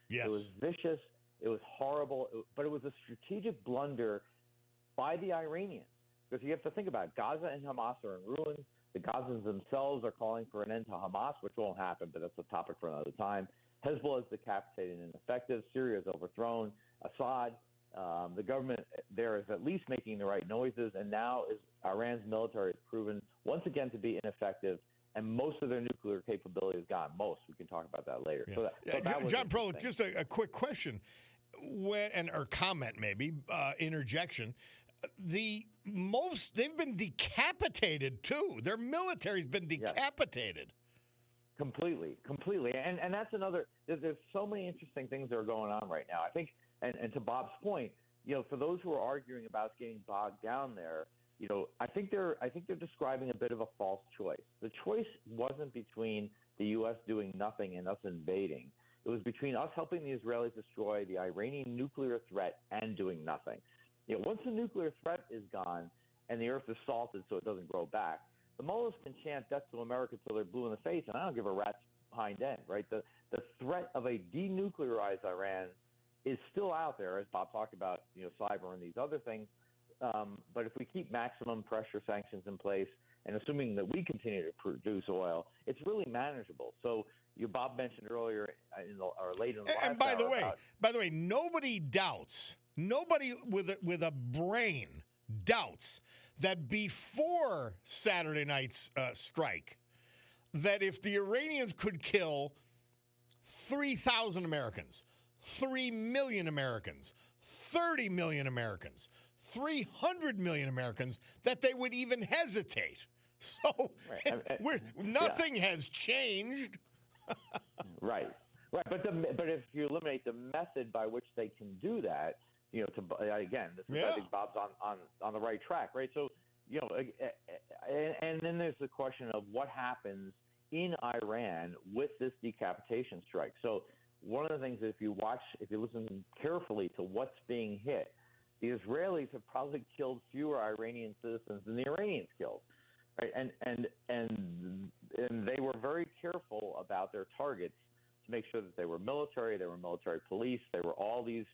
Yes. It was vicious. It was horrible. But it was a strategic blunder by the Iranians. Because you have to think about it. Gaza and Hamas are in ruins. The Gazans themselves are calling for an end to Hamas, which won't happen, but that's a topic for another time. Hezbollah is decapitated and ineffective. Syria is overthrown. Assad, the government there is at least making the right noises. And now Iran's military has proven once again to be ineffective. And most of their nuclear capability is gone. Most. We can talk about that later. Yeah. So John Prolick, just a quick question, or comment maybe, interjection. They've been decapitated too. Their military's been decapitated. Yes. Completely. And that's another. There's so many interesting things that are going on right now. I think, and to Bob's point, for those who are arguing about getting bogged down there. I think they're describing a bit of a false choice. The choice wasn't between the U.S. doing nothing and us invading. It was between us helping the Israelis destroy the Iranian nuclear threat and doing nothing. Once the nuclear threat is gone and the earth is salted so it doesn't grow back, the mullahs can chant death to America till they're blue in the face, and I don't give a rat's hind end, right? The threat of a denuclearized Iran is still out there, as Bob talked about, cyber and these other things. But if we keep maximum pressure sanctions in place, and assuming that we continue to produce oil, it's really manageable. So Bob mentioned earlier late in the last and by hour the way, nobody with a brain doubts that before Saturday night's strike, that if the Iranians could kill 3,000 Americans, 3 million Americans, 30 million Americans, 300 million Americans, that they would even hesitate. So nothing has changed. Right. But if you eliminate the method by which they can do that, I think Bob's on the right track, right? So, and then there's the question of what happens in Iran with this decapitation strike. So one of the things, if you listen carefully to what's being hit, the Israelis have probably killed fewer Iranian citizens than the Iranians killed, right? And they were very careful about their targets to make sure that they were military police, they were all these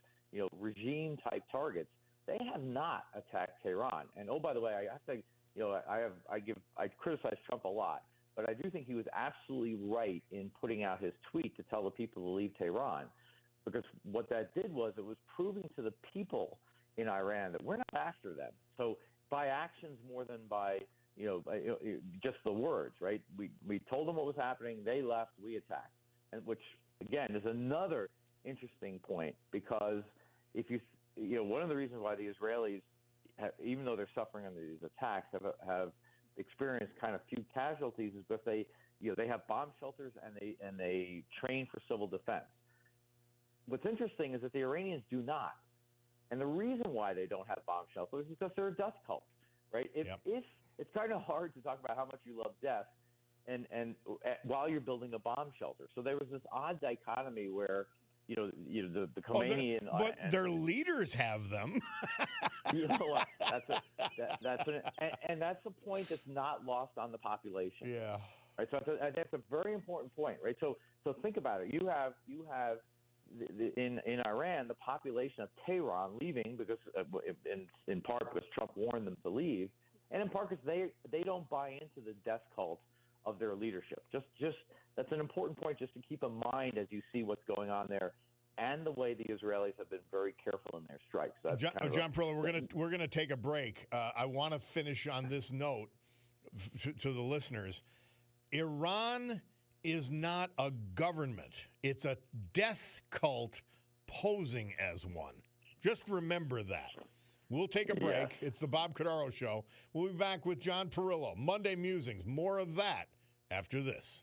regime type targets. They have not attacked Tehran. And oh, by the way, I think I criticize Trump a lot, but I do think he was absolutely right in putting out his tweet to tell the people to leave Tehran, because what that did was it was proving to the people in Iran that we're not after them. So by actions more than by just the words, right? We told them what was happening. They left. We attacked, and which again is another interesting point because if one of the reasons why the Israelis, even though they're suffering under these attacks, have experienced kind of few casualties is because they have bomb shelters and they train for civil defense. What's interesting is that the Iranians do not. And the reason why they don't have bomb shelters is because they're a death cult, right? If it's kind of hard to talk about how much you love death and while you're building a bomb shelter. So there was this odd dichotomy where the Khomeini but their leaders have them. You know what? That's a point that's not lost on the population. Yeah. Right. So that's a very important point, right? So think about it. You have in Iran the population of Tehran leaving because in part because Trump warned them to leave, and in part because they don't buy into the death cult of their leadership. Just that's an important point just to keep in mind as you see what's going on there, and the way the Israelis have been very careful in their strikes. So John Perillo, we're gonna take a break. I want to finish on this note to the listeners. Iran is not a government. It's a death cult posing as one. Just remember that. We'll take a break. It's the Bob Cordaro Show. We'll be back with John Perillo. Monday Musings. More of that after this.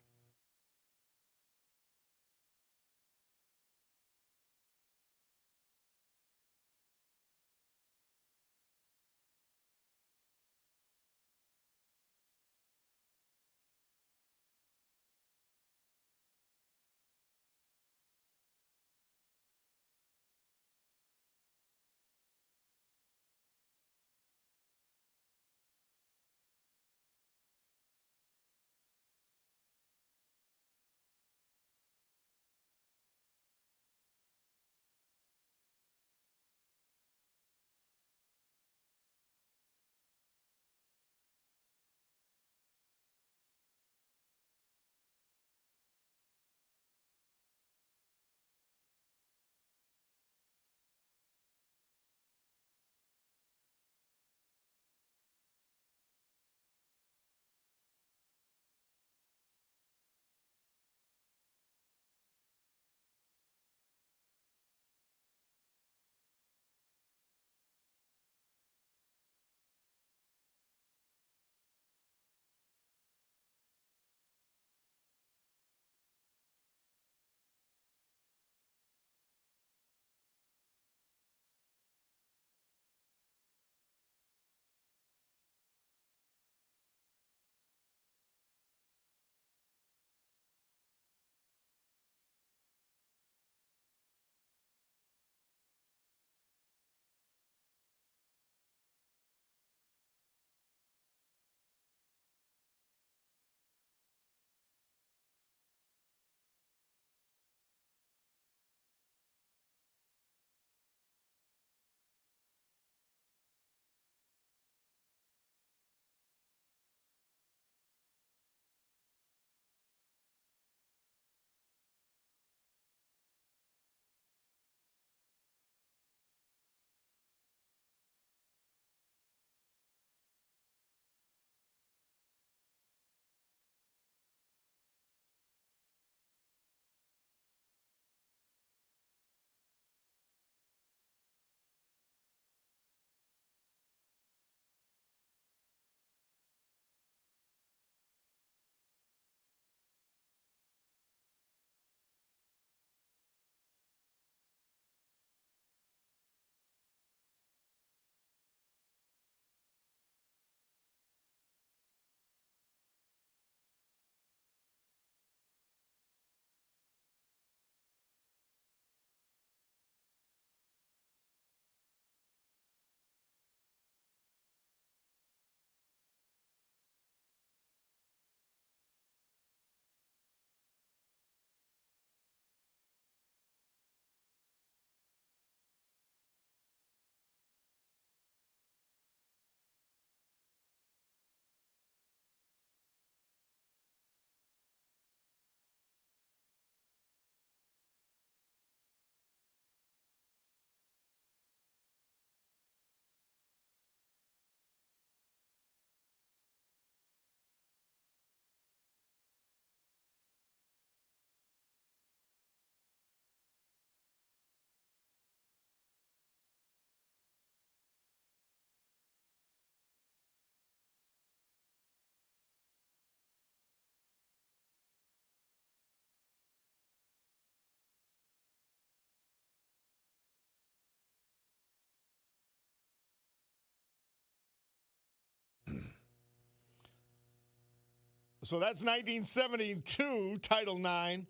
So that's 1972, Title IX.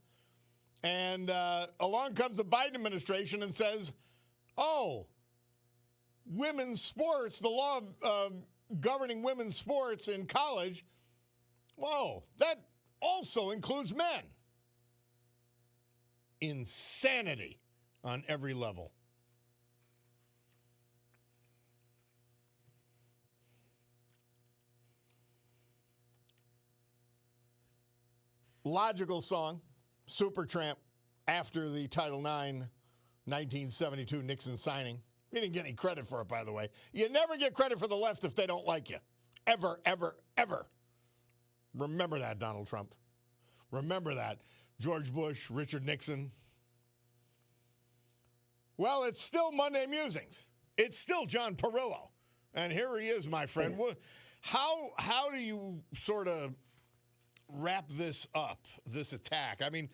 And along comes the Biden administration and says, oh, women's sports, the law governing women's sports in college, whoa, that also includes men. Insanity on every level. Logical song, Supertramp, after the Title IX 1972 Nixon signing. He didn't get any credit for it, by the way. You never get credit for the left if they don't like you. Ever, ever, ever. Remember that, Donald Trump. Remember that. George Bush, Richard Nixon. Well, it's still Monday Musings. It's still John Perillo. And here he is, my friend. How do you sort of wrap this up, this attack? I mean,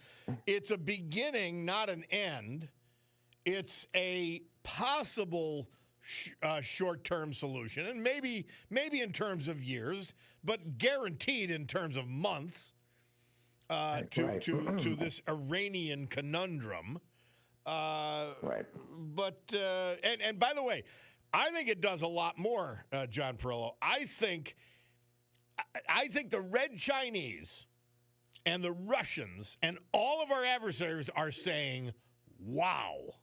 it's a beginning, not an end. It's a possible short-term solution, and maybe in terms of years, but guaranteed in terms of months to this Iranian conundrum. Right. But and by the way, I think it does a lot more, John Perillo. I think the Red Chinese and the Russians and all of our adversaries are saying, "Wow."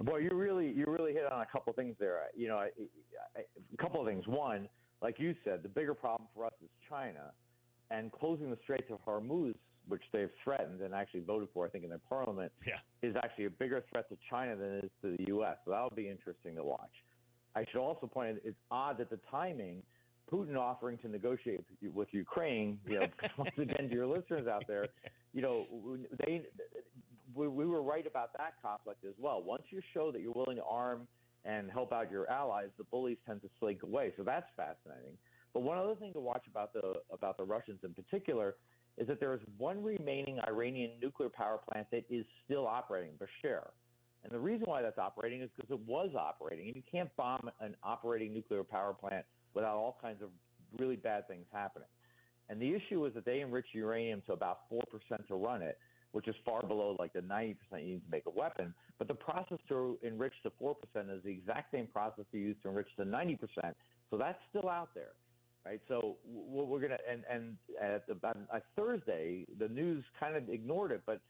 Well, you really hit on a couple of things there. A couple of things. One, like you said, the bigger problem for us is China, and closing the Straits of Hormuz, which they've threatened and actually voted for, I think, in their parliament, is actually a bigger threat to China than it is to the U.S. So that'll be interesting to watch. I should also point out it's odd that the timing, Putin offering to negotiate with Ukraine, once again to your listeners out there, we were right about that conflict as well. Once you show that you're willing to arm and help out your allies, the bullies tend to slink away. So that's fascinating. But one other thing to watch about the Russians in particular is that there is one remaining Iranian nuclear power plant that is still operating, Bushehr. And the reason why that's operating is because it was operating. And you can't bomb an operating nuclear power plant without all kinds of really bad things happening. And the issue is that they enrich uranium to about 4% to run it, which is far below like the 90% you need to make a weapon. But the process to enrich to 4% is the exact same process you use to enrich to 90%. So that's still out there. Right, so we're going to, and at about Thursday, the news kind of ignored it, but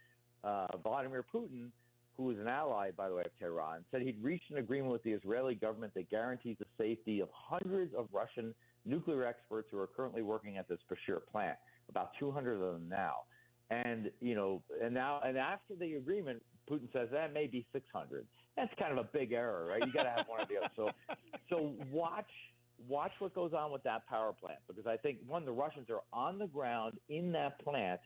Vladimir Putin, who is an ally, by the way, of Tehran, said he'd reached an agreement with the Israeli government that guarantees the safety of hundreds of Russian nuclear experts who are currently working at this Bushehr plant, about 200 of them now. And, and after the agreement, Putin says that may be 600. That's kind of a big error, right? You got to have one or the other. So watch what goes on with that power plant, because I think, one, the Russians are on the ground in that plant,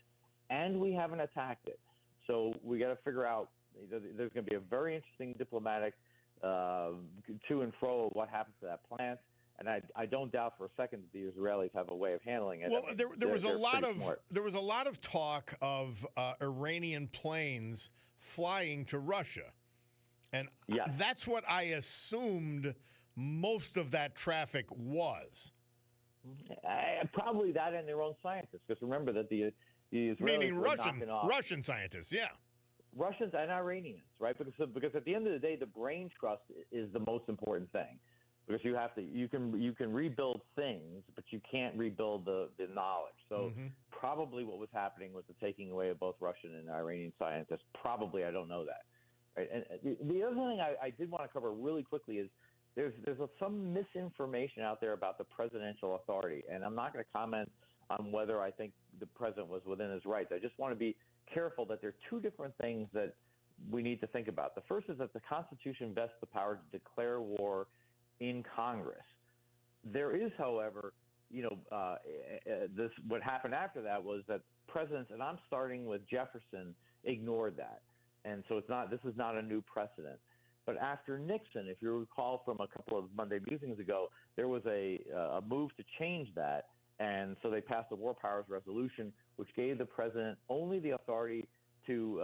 and we haven't attacked it. So we got to figure out, there's going to be a very interesting diplomatic to and fro of what happens to that plant. And I don't doubt for a second that the Israelis have a way of handling it. Well, there was a lot of talk of Iranian planes flying to Russia, and that's what I assumed most of that traffic was. Probably that and their own scientists, because remember that the Israelis meaning were knocking off Russian scientists, Russians and Iranians, right? Because at the end of the day, the brain trust is the most important thing. Because you can rebuild things, but you can't rebuild the knowledge. So probably what was happening was the taking away of both Russian and Iranian scientists. Probably, I don't know that. Right? And the other thing I did want to cover really quickly is there's some misinformation out there about the presidential authority, and I'm not going to comment on whether I think the president was within his rights. I just want to be careful that there are two different things that we need to think about. The first is that the Constitution vests the power to declare war in Congress. There is, however, what happened after that was that presidents, and I'm starting with Jefferson, ignored that, and so this is not a new precedent. But after Nixon, if you recall from a couple of Monday Musings ago, there was a move to change that, and so they passed the War Powers Resolution, which gave the president only the authority to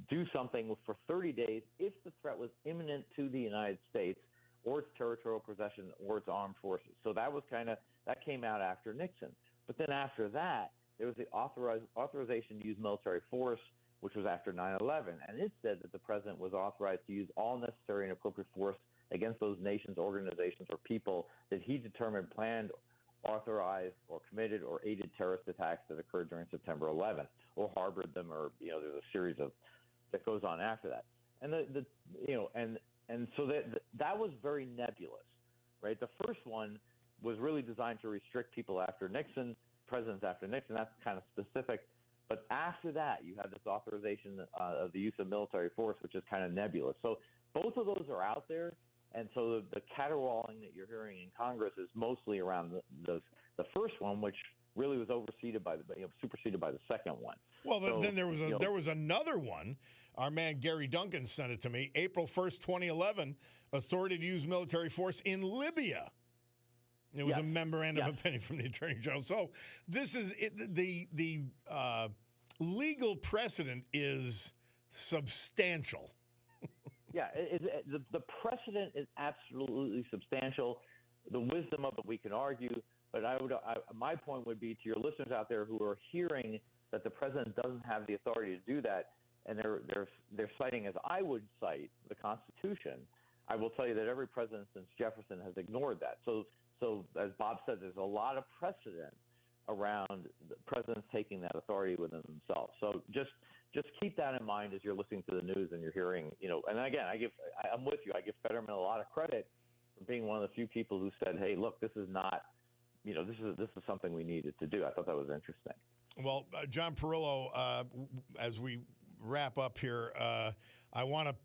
do something for 30 days if the threat was imminent to the United States or its territorial possession or its armed forces. So that came out after Nixon. But then after that, there was the authorization to use military force, which was after 9/11, and it said that the president was authorized to use all necessary and appropriate force against those nations, organizations, or people that he determined planned, authorized, or committed or aided terrorist attacks that occurred during September 11th, or harbored them, or there's a series of that goes on after that. And so that was very nebulous, right? The first one was really designed to restrict people after Nixon, presidents after Nixon. That's kind of specific. But after that, you have this authorization of the use of military force, which is kind of nebulous. So both of those are out there. And so the caterwauling that you're hearing in Congress is mostly around the first one, which really was superseded by the second one. Well, then there was another one. Our man Gary Duncan sent it to me. April 1st, 2011, authority to use military force in Libya. It was a memorandum of opinion from the Attorney General. So this is the legal precedent is substantial. Yeah, the precedent is absolutely substantial. The wisdom of it we can argue, but my point would be to your listeners out there who are hearing that the president doesn't have the authority to do that, and they're citing, as I would cite, the Constitution. I will tell you that every president since Jefferson has ignored that. So as Bob said, there's a lot of precedent around the presidents taking that authority within themselves. So just keep that in mind as you're listening to the news and you're hearing, and again, I'm with you. I give Fetterman a lot of credit for being one of the few people who said, hey, look, this is not, this is something we needed to do. I thought that was interesting. Well, John Perillo, as we wrap up here, I want to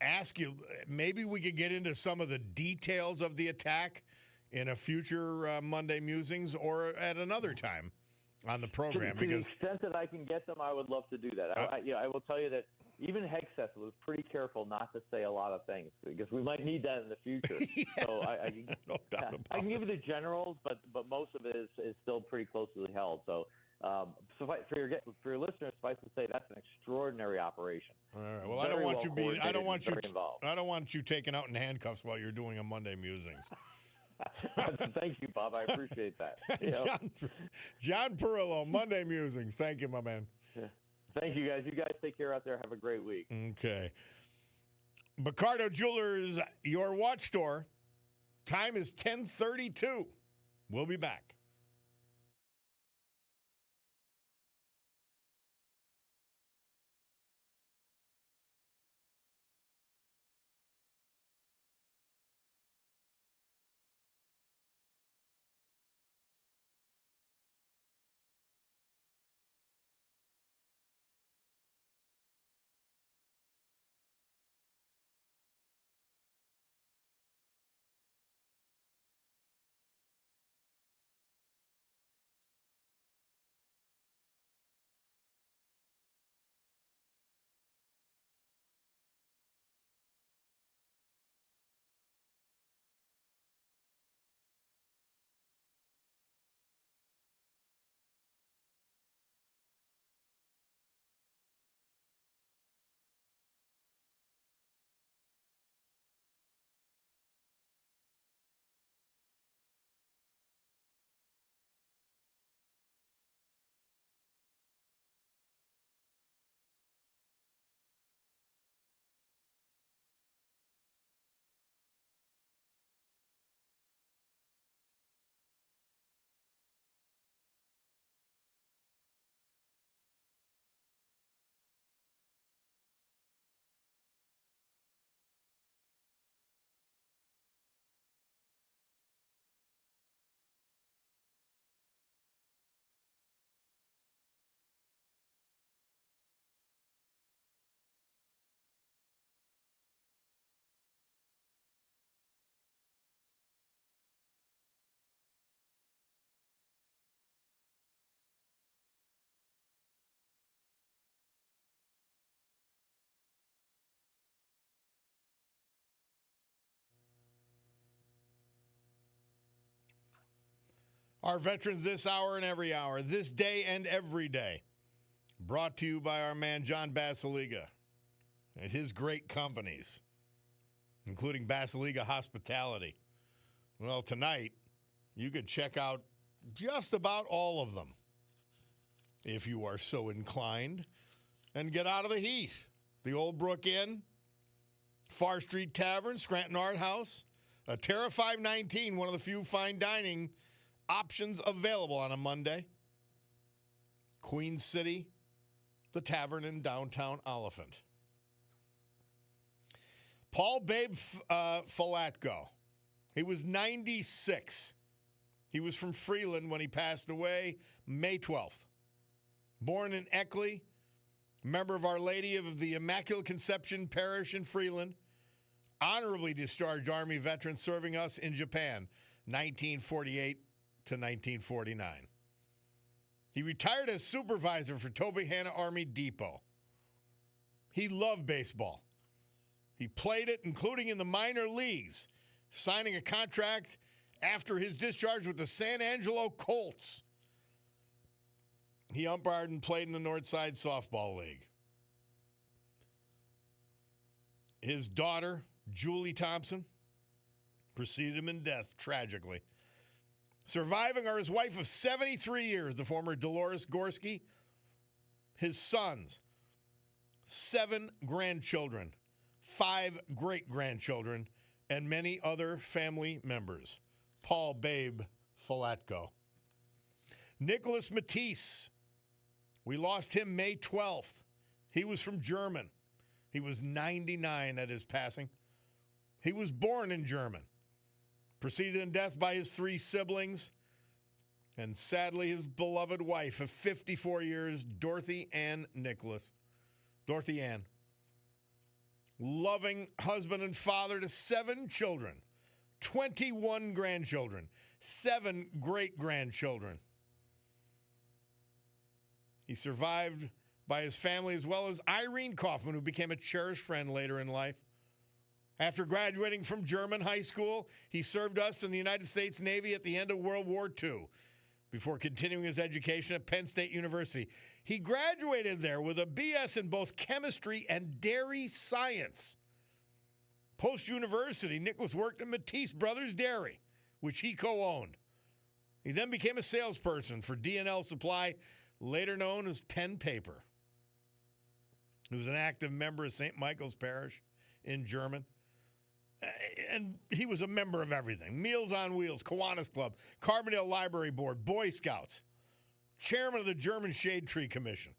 ask you, maybe we could get into some of the details of the attack in a future Monday Musings or at another time on the program. To the extent that I can get them, I would love to do that. I will tell you that even Hegseth was pretty careful not to say a lot of things because we might need that in the future. Yeah, so I can give you the generals, but most of it is still pretty closely held. So for your listeners, suffice to say that's an extraordinary operation. All right. Well, I don't want you taken out in handcuffs while you're doing a Monday Musings. Thank you, Bob. I appreciate that. John Perillo, Monday Musings. Thank you, my man. Yeah. Thank you, guys. You guys take care out there. Have a great week. Okay. Cordaro Jewelers, your watch store. Time is 10:32. We'll be back. Our veterans this hour and every hour, this day and every day. Brought to you by our man John Basiliga and his great companies. including Basiliga Hospitality. Well, tonight, you could check out just about all of them, if you are so inclined, and get out of the heat. The Old Brook Inn, Far Street Tavern, Scranton Art House, a Terra 519, one of the few fine dining options available on a Monday. Queen City, the Tavern in downtown Oliphant. Paul Babe Falatko. He was 96. He was from Freeland when he passed away May 12th. Born in Eckley, member of Our Lady of the Immaculate Conception Parish in Freeland, honorably discharged Army veteran serving us in Japan, 1948 to 1949. He retired as supervisor for Tobyhanna Army Depot. He loved baseball. He played it, including in the minor leagues, signing a contract after his discharge with the San Angelo Colts. He umpired and played in the Northside Softball League. His daughter, Julie Thompson, preceded him in death, tragically. Surviving are his wife of 73 years, the former Dolores Gorski, his sons, 7 grandchildren, 5 great-grandchildren, and many other family members. Paul Babe Falatko. Nicholas Matisse. We lost him May 12th. He was from German. He was 99 at his passing. He was born in German. Preceded in death by his 3 siblings. And sadly, his beloved wife of 54 years, Dorothy Ann Nicholas. Dorothy Ann. Loving husband and father to 7 children, 21 grandchildren, 7 great-grandchildren. He survived by his family as well as Irene Kaufman, who became a cherished friend later in life. After graduating from German high school, he served us in the United States Navy at the end of World War II before continuing his education at Penn State University. He graduated there with a BS in both chemistry and dairy science. Post-university, Nicholas worked at Matisse Brothers Dairy, which he co-owned. He then became a salesperson for D&L Supply, later known as Penn Paper. He was an active member of St. Michael's Parish in German. And he was a member of everything. Meals on Wheels, Kiwanis Club, Carbondale Library Board, Boy Scouts, chairman of the German Shade Tree Commission.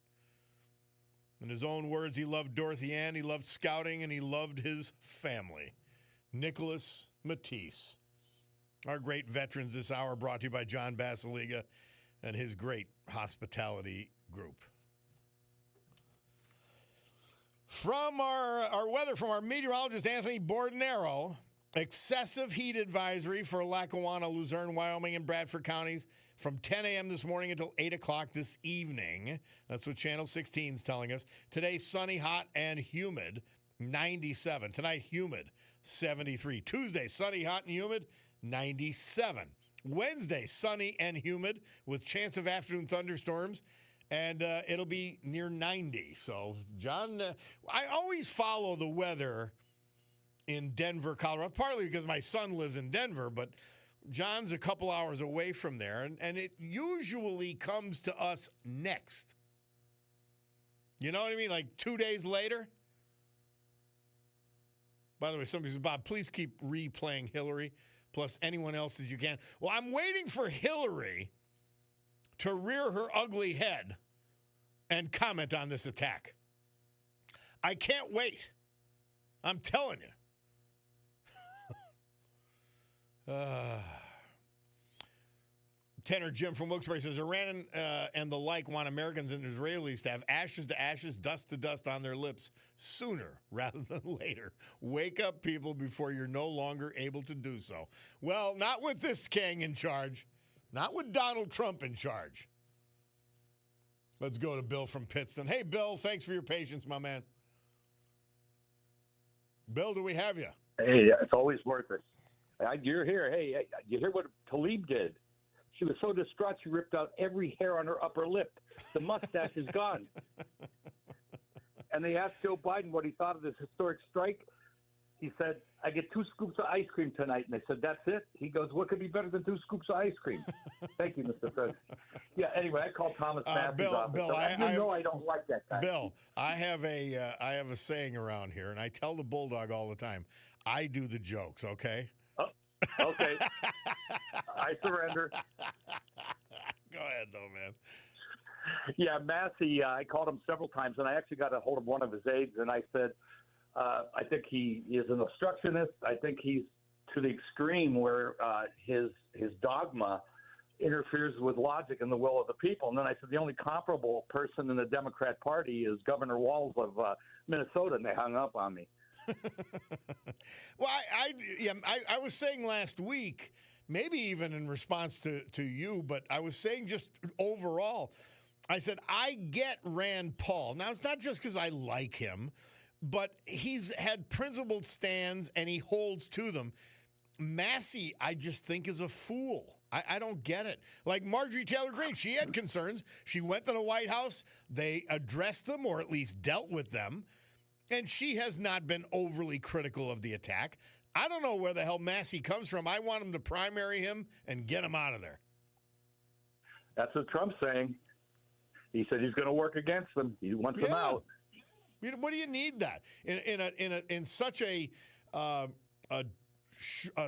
In his own words, he loved Dorothy Ann, he loved scouting, and he loved his family. Nicholas Matisse. Our great veterans this hour brought to you by John Basiliga and his great hospitality group. From our weather, from our meteorologist, Anthony Bordenero, excessive heat advisory for Lackawanna, Luzerne, Wyoming, and Bradford counties from 10 a.m. this morning until 8 o'clock this evening. That's what Channel 16 is telling us. Today, sunny, hot, and humid, 97. Tonight, humid, 73. Tuesday, sunny, hot, and humid, 97. Wednesday, sunny and humid with chance of afternoon thunderstorms. And it'll be near 90. So, John, I always follow the weather in Denver, Colorado, partly because my son lives in Denver, but John's a couple hours away from there, and it usually comes to us next. You know what I mean? Like 2 days later. By the way, somebody says, Bob, please keep replaying Hillary, plus anyone else that you can. Well, I'm waiting for Hillary to rear her ugly head and comment on this attack. I can't wait. I'm telling you. Tanner Jim from Wilkes-Barre says, Iran and the like want Americans and Israelis to have ashes to ashes, dust to dust on their lips sooner rather than later. Wake up, people, before you're no longer able to do so. Well, not with this king in charge. Not with Donald Trump in charge. Let's go to Bill from Pittston. Hey, Bill, thanks for your patience, my man. Bill, do we have you? Hey, it's always worth it. You're here. Hey, you hear what Talib did? She was so distraught she ripped out every hair on her upper lip. The mustache is gone. And they asked Joe Biden what he thought of this historic strike. He said, I get 2 scoops of ice cream tonight. And I said, that's it? He goes, what could be better than 2 scoops of ice cream? Thank you, Mr. President. Yeah, anyway, I called Thomas Massey's office. Bill, I don't like that guy. Bill, I have a saying around here, and I tell the Bulldog all the time, I do the jokes, okay? Oh, okay. I surrender. Go ahead, though, man. Yeah, Massey, I called him several times, and I actually got a hold of one of his aides, and I said, I think he is an obstructionist. I think he's to the extreme where his dogma interferes with logic and the will of the people. And then I said, the only comparable person in the Democrat Party is Governor Walz of Minnesota, and they hung up on me. Well, I was saying last week, maybe even in response to you, but I was saying just overall, I said, I get Rand Paul. Now, it's not just because I like him, but he's had principled stands and he holds to them. Massey, I just think, is a fool. I don't get it. Like Marjorie Taylor Greene, she had concerns. She went to the White House. They addressed them or at least dealt with them. And she has not been overly critical of the attack. I don't know where the hell Massey comes from. I want him to primary him and get him out of there. That's what Trump's saying. He said he's going to work against them. He wants them out. What do you need that in such a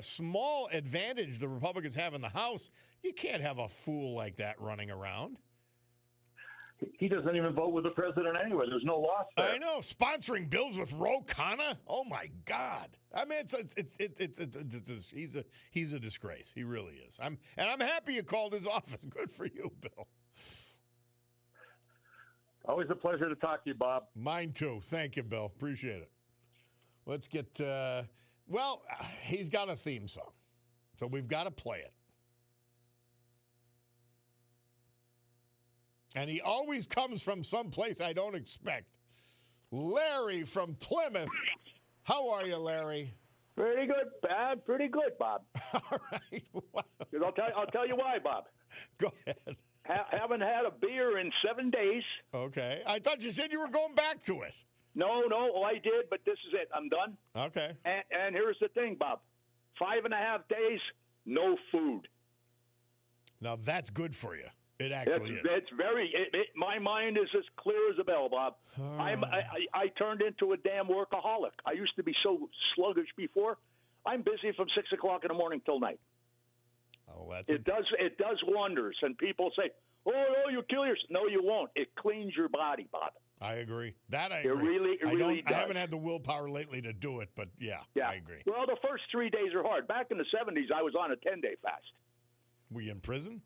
small advantage the Republicans have in the House? You can't have a fool like that running around. He doesn't even vote with the president anyway. There's no loss there. I know, sponsoring bills with Ro Khanna. Oh my God! I mean, he's a disgrace. He really is. I'm happy you called his office. Good for you, Bill. Always a pleasure to talk to you, Bob. Mine too. Thank you, Bill. Appreciate it. Let's get, he's got a theme song, so we've got to play it. And he always comes from someplace I don't expect. Larry from Plymouth. How are you, Larry? Pretty good, Bob. Pretty good, Bob. All right. Wow. I'll tell you why, Bob. Go ahead. Haven't had a beer in 7 days. Okay. I thought you said you were going back to it. No, I did, but this is it. I'm done. Okay. And here's the thing, Bob. 5.5 days, no food. Now, that's good for you. It actually is. It's very. My mind is as clear as a bell, Bob. I turned into a damn workaholic. I used to be so sluggish before. I'm busy from 6 o'clock in the morning till night. Oh, that's it does wonders, and people say, "Oh, you kill yourself." No, you won't. It cleans your body, Bob. I agree. That I agree. It really does. I haven't had the willpower lately to do it, but yeah, I agree. Well, the first 3 days are hard. Back in the 70s, I was on a 10-day fast. Were you in prison?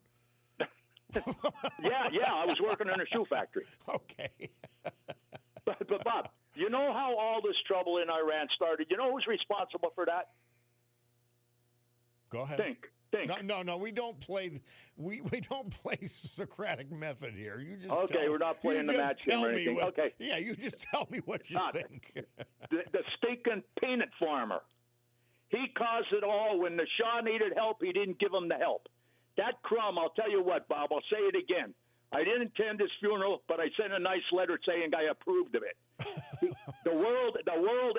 Yeah, I was working in a shoe factory. Okay. But Bob, you know how all this trouble in Iran started? You know who's responsible for that? Go ahead. Think. No, we don't play. We don't play Socratic method here. You just we're not playing the match game or anything. Okay. Yeah, you just tell me what you think. The stinking peanut farmer. He caused it all. When the Shah needed help, he didn't give him the help. That crumb, I'll tell you what, Bob, I'll say it again. I didn't attend his funeral, but I sent a nice letter saying I approved of it. The world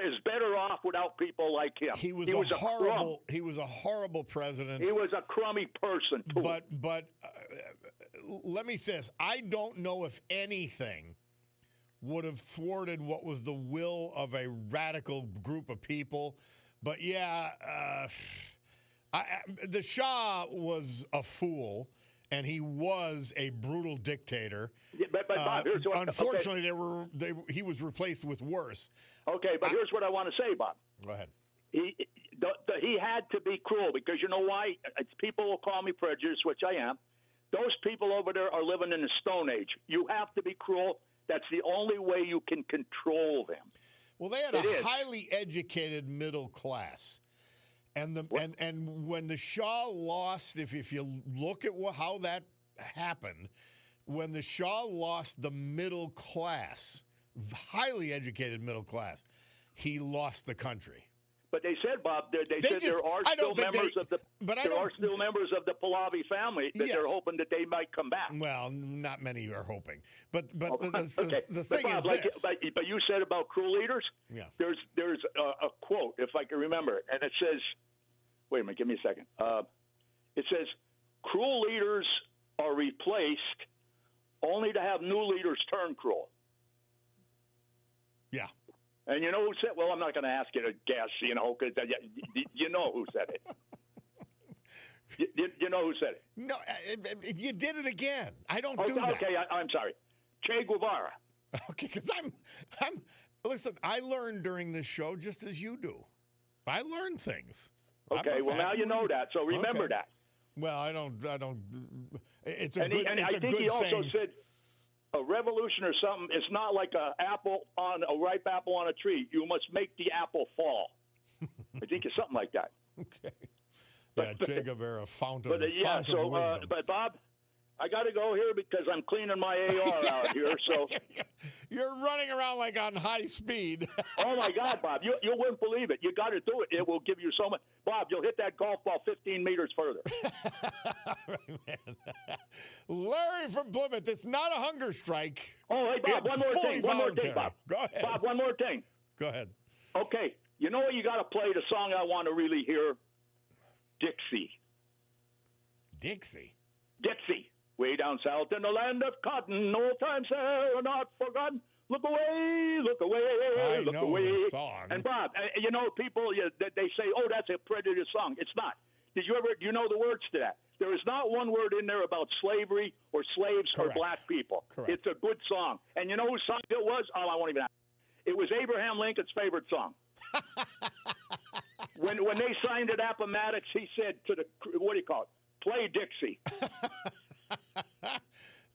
is better off without people like him. He was a horrible president. He was a crummy person, too. But let me say this. I don't know if anything would have thwarted what was the will of a radical group of people. But, yeah, the Shah was a fool, and he was a brutal dictator. Yeah, but Bob, here's what, unfortunately, he was replaced with worse. Okay, but here's what I want to say, Bob. Go ahead. He had to be cruel because you know why? People will call me prejudiced, which I am. Those people over there are living in the Stone Age. You have to be cruel. That's the only way you can control them. Well, they had a highly educated middle class. And when the Shah lost, if you look at how that happened, when the Shah lost the middle class, highly educated middle class, he lost the country. But they said, Bob, they They said just- there are I still don't think members they- of the but I there don't- are still members of the Pahlavi family that Yes. they're hoping that they might come back. Well, not many are hoping. But Okay. the But thing Bob, is like, this. but you said about cruel leaders. Yeah. There's a quote, if I can remember it, and it says, wait a minute, give me a second. It says, cruel leaders are replaced only to have new leaders turn cruel. Yeah. And you know who said? Well, I'm not going to ask you to guess, because you know who said it. You know who said it? No, you did it again. I don't do that. Okay, I'm sorry. Che Guevara. Okay, because listen, I learned during this show just as you do. I learn things. Okay, well, now you know that, so remember Okay. that. Well, I don't. It's a And good. I It's a think good he also saying. said a revolution or something. It's not like a ripe apple on a tree. You must make the apple fall. I think it's something like that. Okay. Yeah, Che Guevara, fountain, But fountain of wisdom. but Bob, I got to go here because I'm cleaning my AR out here. So, You're running around like on high speed. oh my God, Bob, you wouldn't believe it. You got to do it. It will give you so much. Bob, you'll hit that golf ball 15 meters further. Right, man. Larry from Plymouth, it's not a hunger strike. Oh, hey, Bob, It's one more fully thing. One more thing, voluntary. Bob. Go ahead. Bob, one more thing. Go ahead. Okay, you know what? You got to play the song I want to really hear. Dixie. Dixie. Dixie. Way down south in the land of cotton, old times are not forgotten. Look away, look away, I look know away. the song. And Bob, people, they say, "Oh, that's a prejudice song." It's not. Do you know the words to that? There is not one word in there about slavery or slaves Correct. or black people. Correct. It's a good song. And you know whose song it was? Oh, I won't even ask. It was Abraham Lincoln's favorite song. When they signed at Appomattox, he said to what do you call it? Play Dixie.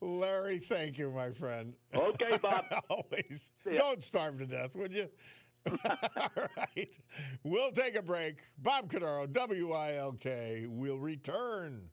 Larry, thank you, my friend. Okay, Bob. Always. See ya. Don't starve to death, would you? All right. We'll take a break. Bob Cordaro, WILK. We'll return.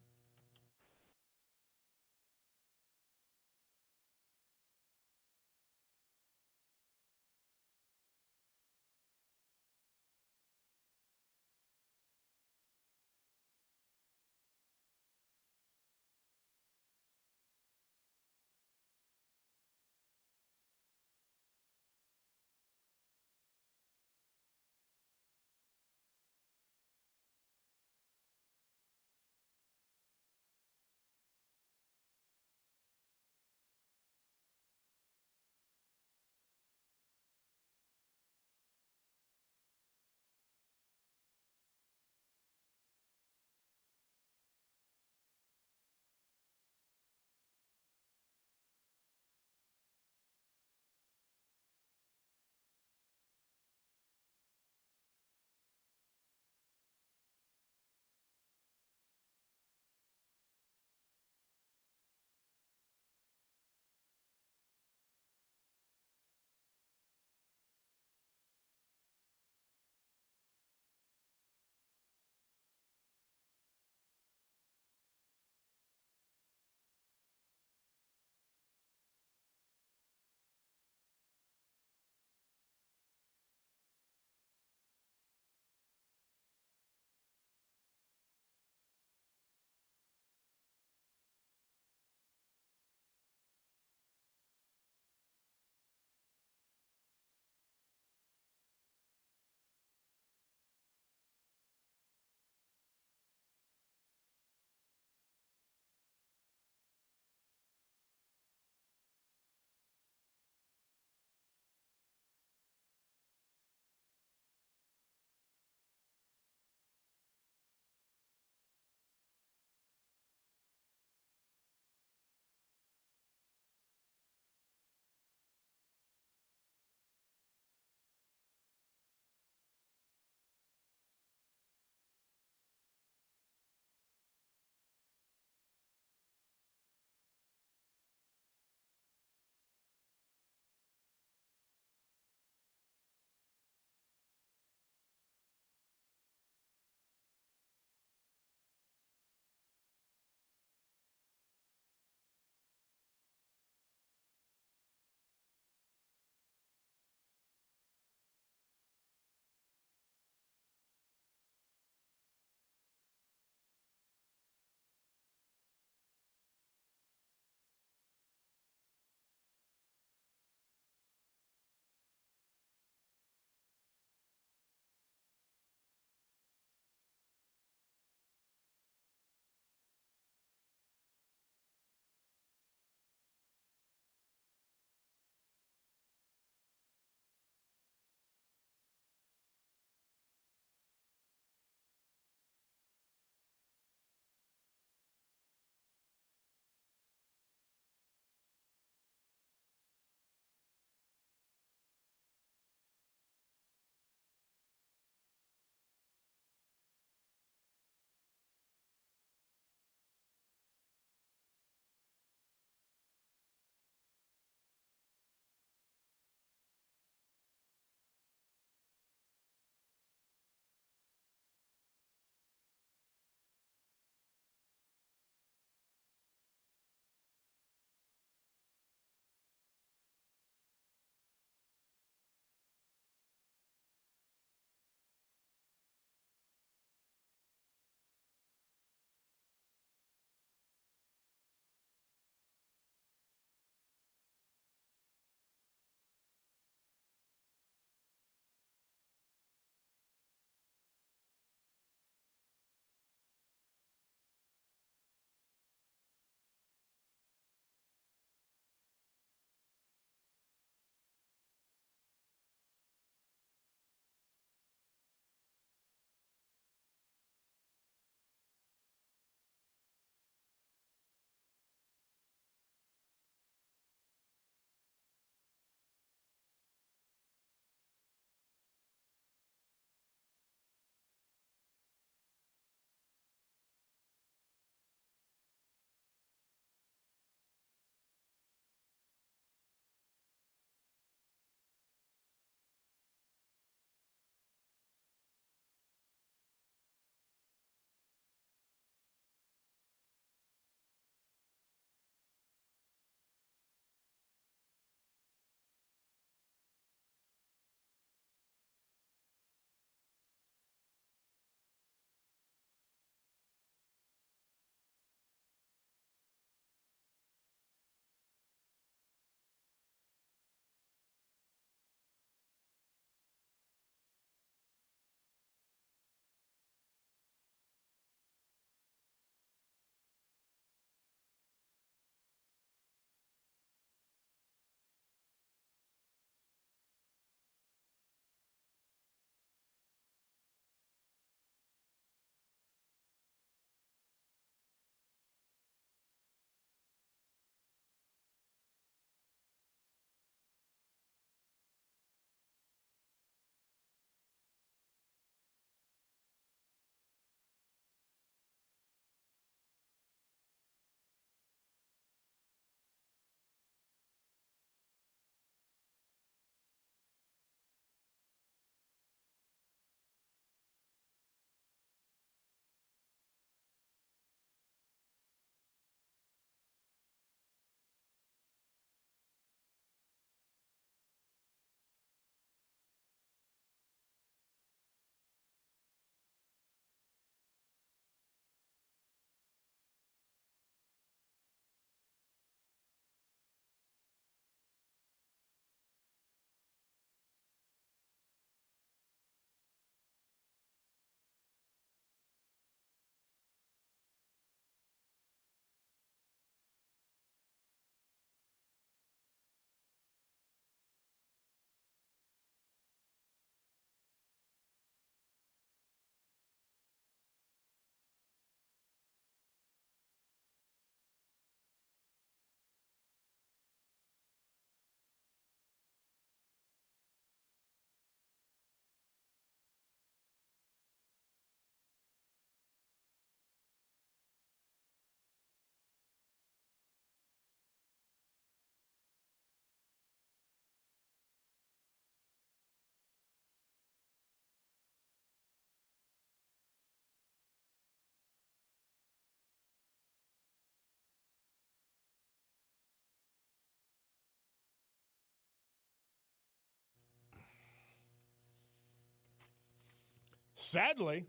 sadly,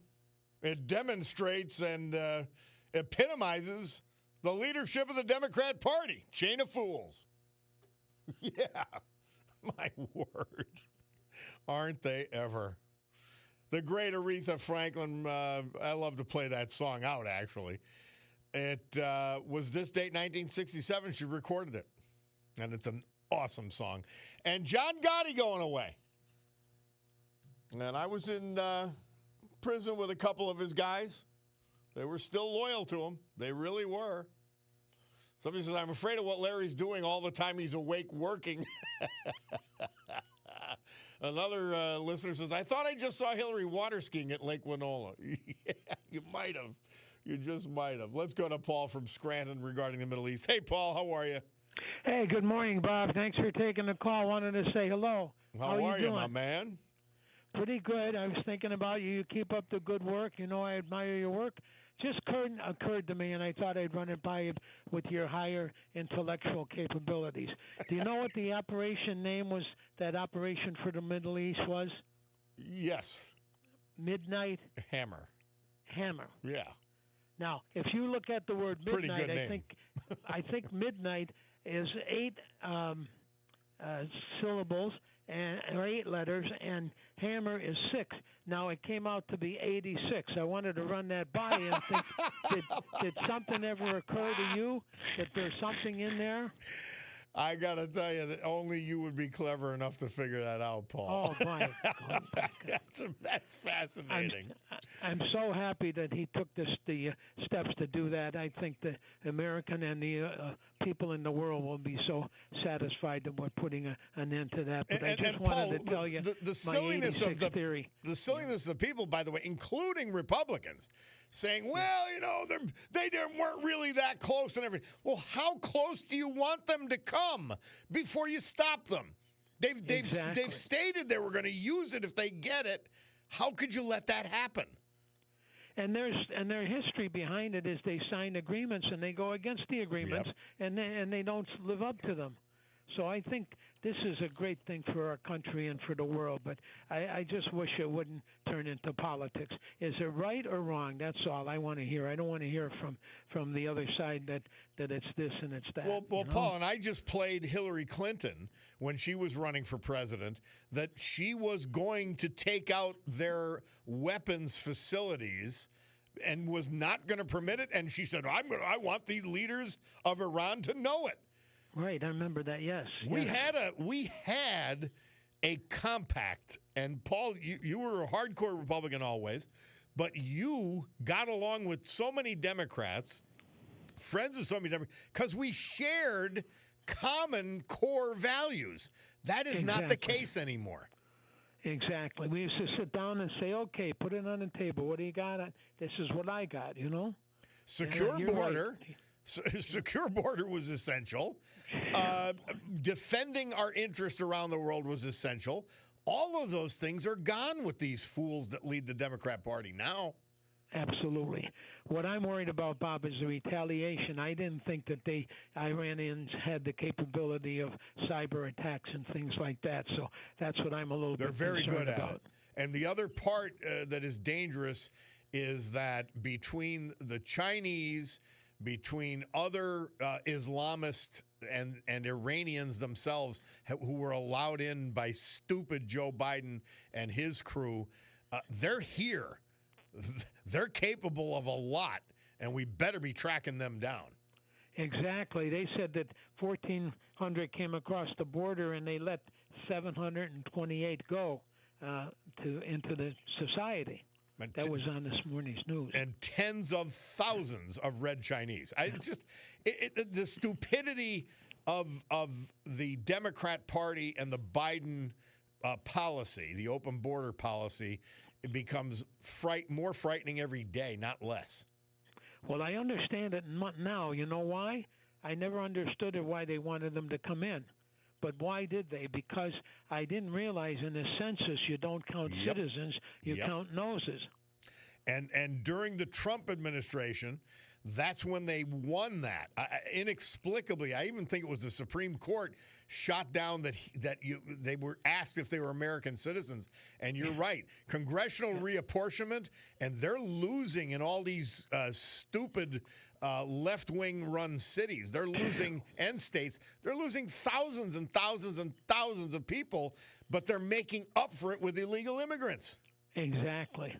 it demonstrates and epitomizes the leadership of the Democrat Party. Chain of fools. Yeah, my word. Aren't they ever? The great Aretha Franklin, I love to play that song out, actually. It was this date, 1967, she recorded it. And it's an awesome song. And John Gotti going away. And I was in prison with a couple of his guys. They were still loyal to him. They really were. Somebody says, I'm afraid of what Larry's doing all the time he's awake working. Another listener says, I thought I just saw Hillary water skiing at Lake Winola. Yeah, you might have. You just might have. Let's go to Paul from Scranton regarding the Middle East. Hey, Paul, how are you? Hey, good morning, Bob. Thanks for taking the call. Wanted to say hello. How are you, my man? Pretty good. I was thinking about you. You keep up the good work. You know I admire your work. Just occurred to me, and I thought I'd run it by you with your higher intellectual capabilities. Do you know what the operation name was, that operation for the Middle East was? Yes. Midnight Hammer. Yeah. Now, if you look at the word midnight, pretty good name. I think midnight is 8 syllables or 8 letters, and hammer is 6. Now, it came out to be 86. I wanted to run that by you and think, did something ever occur to you that there's something in there? I got to tell you that only you would be clever enough to figure that out, Paul. Oh, my God. That's fascinating. I'm so happy that he took the steps to do that. I think the American and the people in the world will be so satisfied that we're putting an end to that. But I just wanted to tell you the silliness of the theory. The silliness of the people, by the way, including Republicans, saying, well, you know, they weren't really that close and everything. Well, how close do you want them to come before you stop them? They've stated they were going to use it if they get it. How could you let that happen? And their history behind it is they sign agreements and they go against the agreements, and they don't live up to them. So I think this is a great thing for our country and for the world, but I just wish it wouldn't turn into politics. Is it right or wrong? That's all I want to hear. I don't want to hear from the other side that it's this and it's that. Well, you know? Paul, and I just played Hillary Clinton when she was running for president, that she was going to take out their weapons facilities and was not going to permit it. And she said, I want the leaders of Iran to know it. Right, I remember that. Yes, we had a compact, and Paul, you were a hardcore Republican always, but you got along with so many Democrats, friends of so many Democrats, because we shared common core values. That is not the case anymore. Exactly. We used to sit down and say, "Okay, put it on the table. What do you got? This is what I got." You know, secure border. Right. Secure border was essential. Defending our interests around the world was essential. All of those things are gone with these fools that lead the Democrat Party now. Absolutely. What I'm worried about, Bob, is the retaliation. I didn't think that the Iranians had the capability of cyber attacks and things like that. So that's what I'm a little bit concerned about. They're very good at it. And the other part that is dangerous is that between the Chinese, between other Islamists and Iranians themselves who were allowed in by stupid Joe Biden and his crew, they're here. They're capable of a lot, and we better be tracking them down. Exactly. They said that 1,400 came across the border, and they let 728 go into the society. That was on this morning's news. And tens of thousands of red Chinese. It's just the stupidity of the Democrat Party and the Biden policy, the open border policy, it becomes more frightening every day, not less. Well, I understand it now. You know why? I never understood it, why they wanted them to come in. But why did they? Because I didn't realize in the census you don't count citizens, you count noses. And during the Trump administration, That's when they won that. Inexplicably, I even think it was the Supreme Court shot down they were asked if they were American citizens. And you're right, congressional reapportionment, and they're losing in all these stupid left-wing run cities. They're losing and states. They're losing thousands and thousands and thousands of people, but they're making up for it with illegal immigrants. Exactly.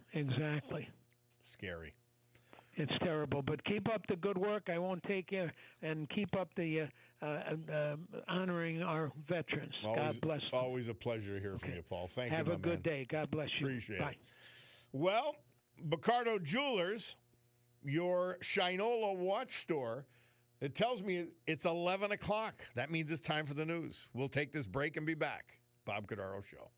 Scary. It's terrible, but keep up the good work. I won't take you, and keep up the honoring our veterans. God bless them. Always a pleasure to hear from you, Paul. Thank you, Have a good day. God bless you. Appreciate Bye. it. Well, Bacardo Jewelers, your Shinola watch store, it tells me it's 11 o'clock. That means it's time for the news. We'll take this break and be back. Bob Cordaro Show.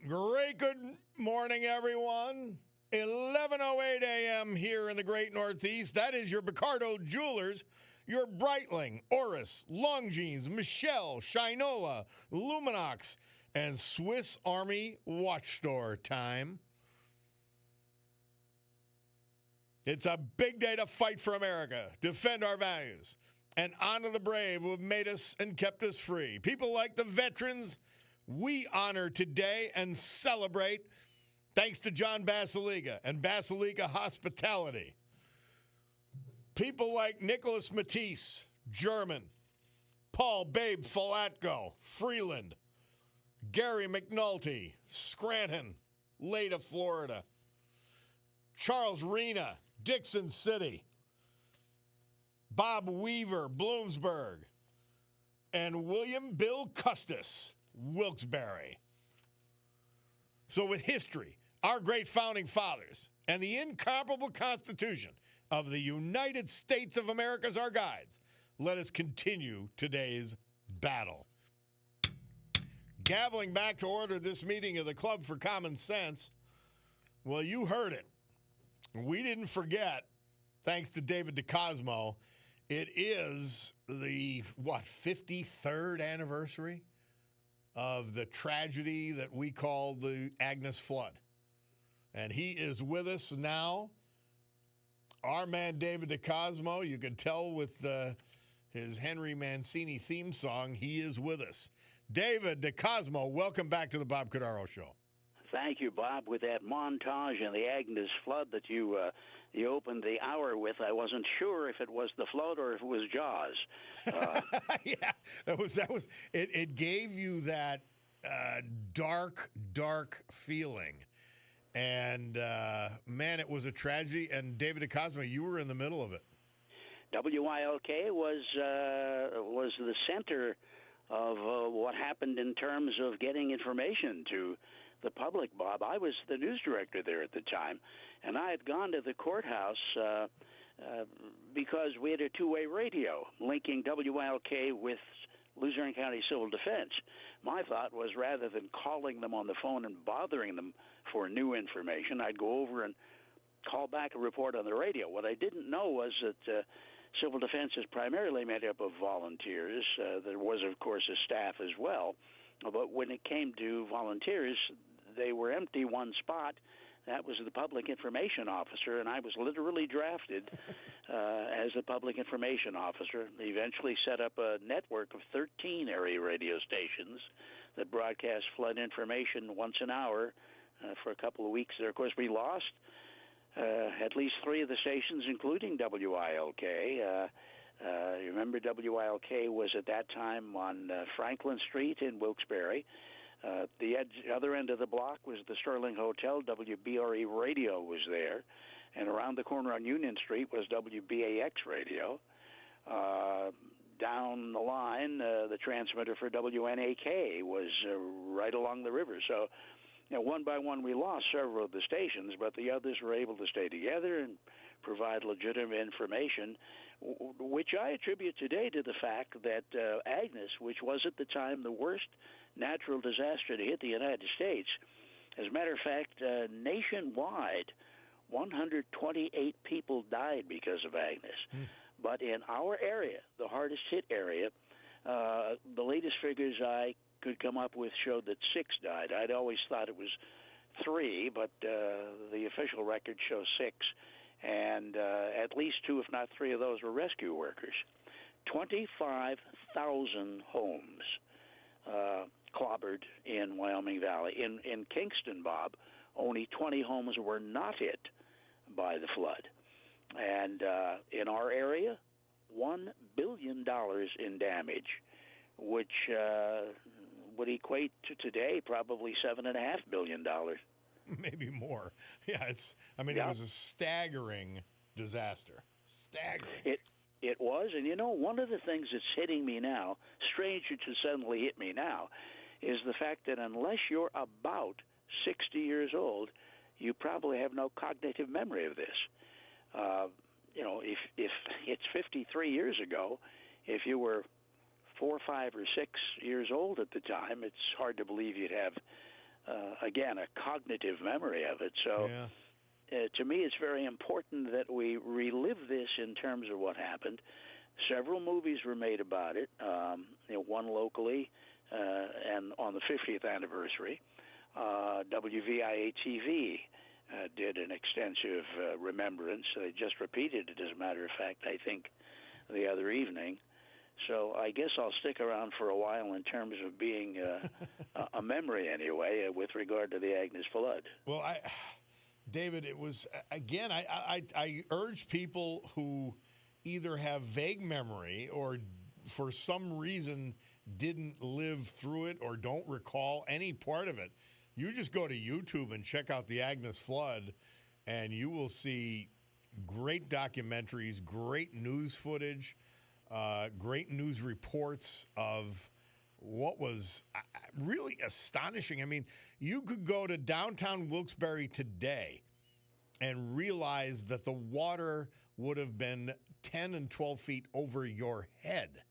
Great good morning, everyone. 11:08 a.m. here in the great Northeast. That is your Cordaro Jewelers, your Breitling, Oris, Longines, Michelle, Shinola, Luminox, and Swiss Army Watch Store time. It's a big day to fight for America, defend our values, and honor the brave who have made us and kept us free. People like the veterans we honor today and celebrate thanks to John Basiliga and Basiliga Hospitality. People like Nicholas Matisse, German, Paul Babe Falatko, Freeland, Gary McNulty, Scranton, Leda, Florida, Charles Rena, Dixon City, Bob Weaver, Bloomsburg, and William Bill Custis, Wilkes-Barre. So with history, our great founding fathers, and the incomparable Constitution of the United States of America as our guides, let us continue today's battle. Gaveling back to order this meeting of the Club for Common Sense, well, you heard it. We didn't forget, thanks to David DeCosmo, it is the, 53rd anniversary of the tragedy that we call the Agnes flood. And he is with us now. Our man, David DeCosmo, you can tell with his Henry Mancini theme song, he is with us. David DeCosmo, welcome back to the Bob Cordaro Show. Thank you, Bob. With that montage and the Agnes flood that you opened the hour with, I wasn't sure if it was the flood or if it was Jaws. Yeah, that was. It gave you that dark feeling, and man, it was a tragedy. And David DeCosmo, you were in the middle of it. WILK was the center of what happened in terms of getting information to the public, Bob. I was the news director there at the time, and I had gone to the courthouse because we had a two-way radio linking WILK with Luzerne County Civil Defense. My thought was, rather than calling them on the phone and bothering them for new information, I'd go over and call back a report on the radio. What I didn't know was that Civil Defense is primarily made up of volunteers. There was, of course, a staff as well. But when it came to volunteers, they were empty one spot. That was the public information officer, and I was literally drafted as the public information officer. They eventually set up a network of 13 area radio stations that broadcast flood information once an hour for a couple of weeks there. Of course, we lost at least three of the stations, including WILK. You remember WILK was at that time on Franklin Street in Wilkes-Barre. The other end of the block was the Sterling Hotel. WBRE Radio was there. And around the corner on Union Street was WBAX Radio. Down the line, the transmitter for WNAK was right along the river. So, one by one, we lost several of the stations, but the others were able to stay together and provide legitimate information, which I attribute today to the fact that Agnes, which was at the time the worst natural disaster to hit the United States, as a matter of fact, nationwide, 128 people died because of Agnes. But in our area, the hardest hit area, the latest figures I could come up with showed that 6 died. I'd always thought it was 3, but the official record shows 6. And at least 2, if not 3 of those were rescue workers. 25,000 homes clobbered in Wyoming Valley. In Kingston, Bob, only 20 homes were not hit by the flood. And in our area, $1 billion in damage, which would equate to today probably $7.5 billion. Maybe more. Yeah, it was a staggering disaster. Staggering. It was, and one of the things that's hitting me now, strange it should suddenly hit me now, is the fact that unless you're about 60 years old, you probably have no cognitive memory of this. If it's 53 years ago, if you were 4, 5, or 6 years old at the time, it's hard to believe you'd have again, a cognitive memory of it. So to me, it's very important that we relive this in terms of what happened. Several movies were made about it, one locally and on the 50th anniversary. WVIA-TV did an extensive remembrance. They just repeated it, as a matter of fact, I think, the other evening. So I guess I'll stick around for a while in terms of being a memory, anyway, with regard to the Agnes flood. Well, David, it was, again, I urge people who either have vague memory or for some reason didn't live through it or don't recall any part of it. You just go to YouTube and check out the Agnes flood, and you will see great documentaries, great news footage, great news reports of what was really astonishing. I mean, you could go to downtown Wilkes-Barre today and realize that the water would have been 10 and 12 feet over your head.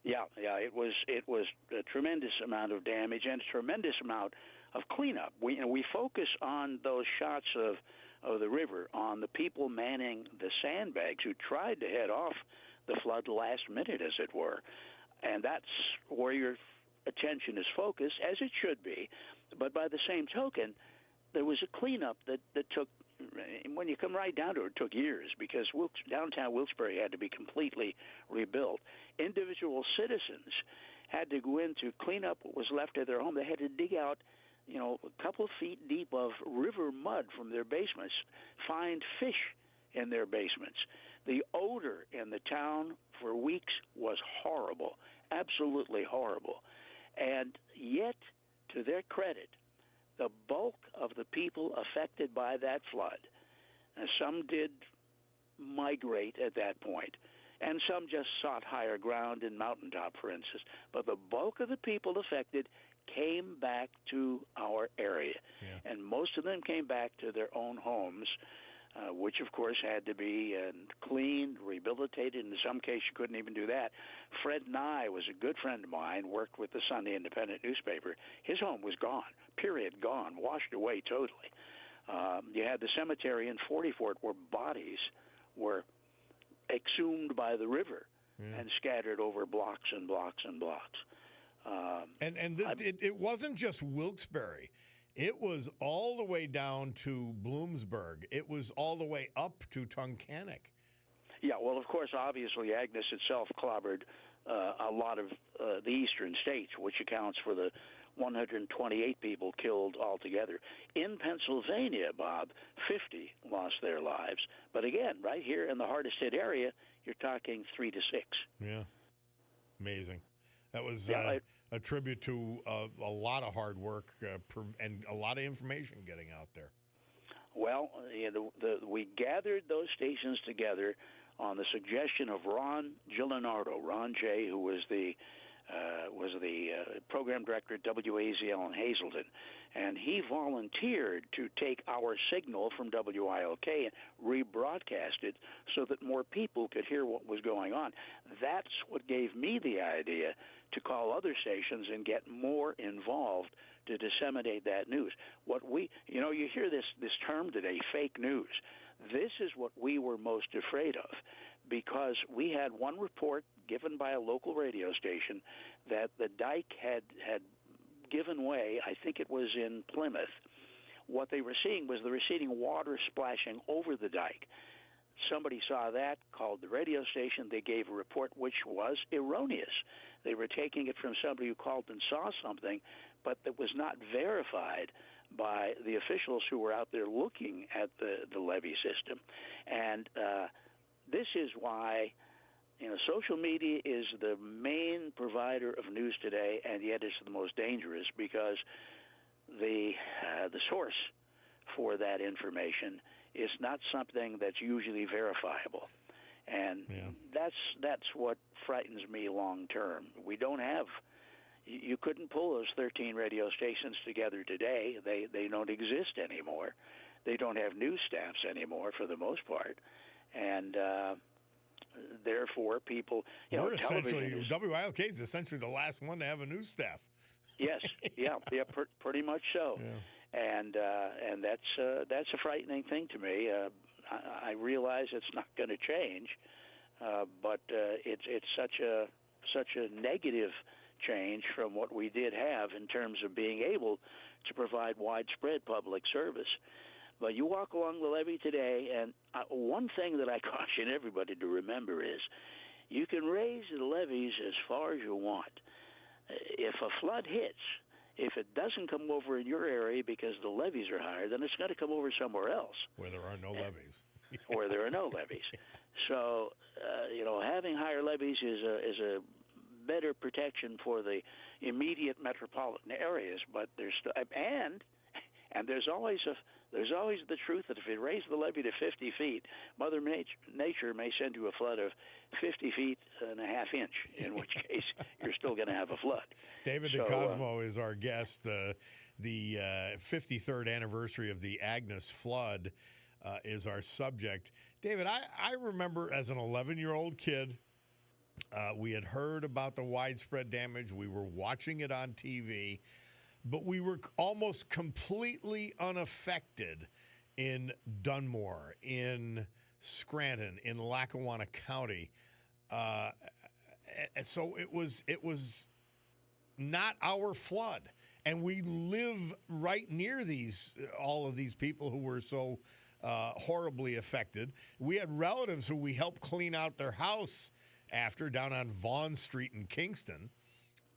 Yeah, it was a tremendous amount of damage and a tremendous amount of cleanup. We focus on those shots of the river, on the people manning the sandbags who tried to head off the flood last minute, as it were, and that's where your attention is focused, as it should be. But by the same token, there was a cleanup that took, when you come right down to it, took years, because downtown Wilkes-Barre had to be completely rebuilt. Individual citizens had to go in to clean up what was left of their home. They had to dig out, a couple of feet deep of river mud from their basements, find fish in their basements. The odor in the town for weeks was horrible, absolutely horrible. And yet, to their credit, the bulk of the people affected by that flood, some did migrate at that point, and some just sought higher ground in mountaintop, for instance. But the bulk of the people affected came back to our area, and most of them came back to their own homes, which, of course, had to be cleaned, rehabilitated. In some cases, you couldn't even do that. Fred Nye was a good friend of mine, worked with the Sunday Independent newspaper. His home was gone, period, gone, washed away totally. You had the cemetery in 40 Fort where bodies were exhumed by the river and scattered over blocks and blocks and blocks. It wasn't just Wilkes-Barre. It was all the way down to Bloomsburg. It was all the way up to Tunkhannock. Yeah, well, of course, obviously, Agnes itself clobbered a lot of the eastern states, which accounts for the 128 people killed altogether. In Pennsylvania, Bob, 50 lost their lives. But again, right here in the hardest hit area, you're talking 3 to 6. Yeah, amazing. That was a tribute to a lot of hard work and a lot of information getting out there. Well, we gathered those stations together on the suggestion of Ron Gilinardo, Ron J., who was the program director at WAZL in Hazelton, and he volunteered to take our signal from WILK and rebroadcast it so that more people could hear what was going on. That's what gave me the idea to call other stations and get more involved to disseminate that news. You hear this term today, fake news. This is what we were most afraid of, because we had one report given by a local radio station that the dike had given way. I think it was in Plymouth. What they were seeing was the receding water splashing over the dike. Somebody saw that, called the radio station. They gave a report which was erroneous. They were taking it from somebody who called and saw something, but that was not verified by the officials who were out there looking at the levee system. And this is why social media is the main provider of news today, and yet it's the most dangerous, because the source for that information is not something that's usually verifiable. And that's what frightens me long term. We don't have, you couldn't pull those 13 radio stations together today. They don't exist anymore. They don't have news staffs anymore for the most part. And therefore, people, we're essentially, WILK is essentially the last one to have a news staff. Yes, yeah, pretty much so. Yeah. And that's a frightening thing to me. I realize it's not going to change, but it's such a negative change from what we did have in terms of being able to provide widespread public service. But you walk along the levee today, and one thing that I caution everybody to remember is you can raise the levees as far as you want. If a flood hits, if it doesn't come over in your area because the levees are higher, then it's going to come over somewhere else. Where there are no levees. Where there are no levees. So, having higher levees is a better protection for the immediate metropolitan areas. But there's always the truth that if you raise the levee to 50 feet, Mother Nature may send you a flood of 50 feet and a half inch, in which case you're still going to have a flood. David DeCosmo is our guest. The 53rd anniversary of the Agnes flood is our subject. David, I remember as an 11-year-old kid, we had heard about the widespread damage. We were watching it on TV. But we were almost completely unaffected in Dunmore, in Scranton, in Lackawanna County. So it was not our flood. And we live right near all of these people who were so horribly affected. We had relatives who we helped clean out their house after down on Vaughan Street in Kingston.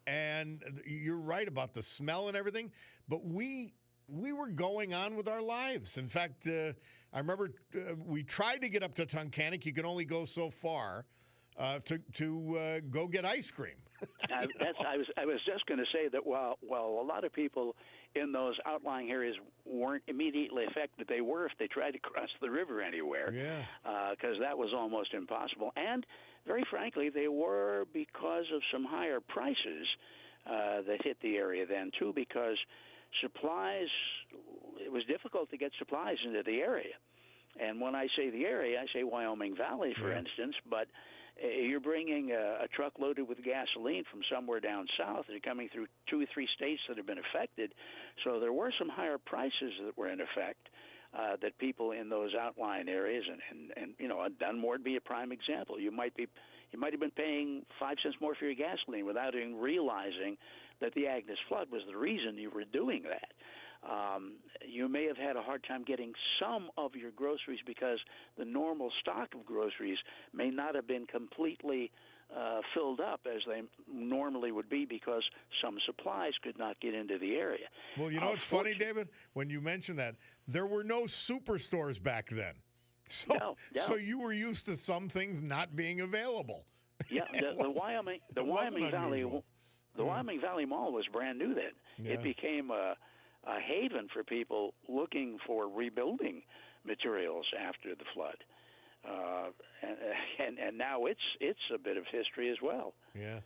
And you're right about the smell and everything, but we were going on with our lives. In fact, I remember we tried to get up to Tunkhannock. You can only go so far to go get ice cream. I was just going to say that while a lot of people in those outlying areas weren't immediately affected, they were if they tried to cross the river anywhere. Yeah. Because that was almost impossible. And very frankly, they were because of some higher prices that hit the area then, too, because supplies, it was difficult to get supplies into the area. And when I say the area, I say Wyoming Valley, for instance, but you're bringing a truck loaded with gasoline from somewhere down south. They're coming through 2 or 3 states that have been affected. So there were some higher prices that were in effect that people in those outlying areas, and Dunmore would be a prime example. You might have been paying 5 cents more for your gasoline without even realizing that the Agnes flood was the reason you were doing that. You may have had a hard time getting some of your groceries because the normal stock of groceries may not have been completely filled up as they normally would be because some supplies could not get into the area. Well, it's funny, David, when you mention that, there were no superstores back then. So you were used to some things not being available. Yeah, the Wyoming Valley, the Wyoming Valley Mall was brand new then. Yeah. It became a haven for people looking for rebuilding materials after the flood, and now it's a bit of history as well. Yeah,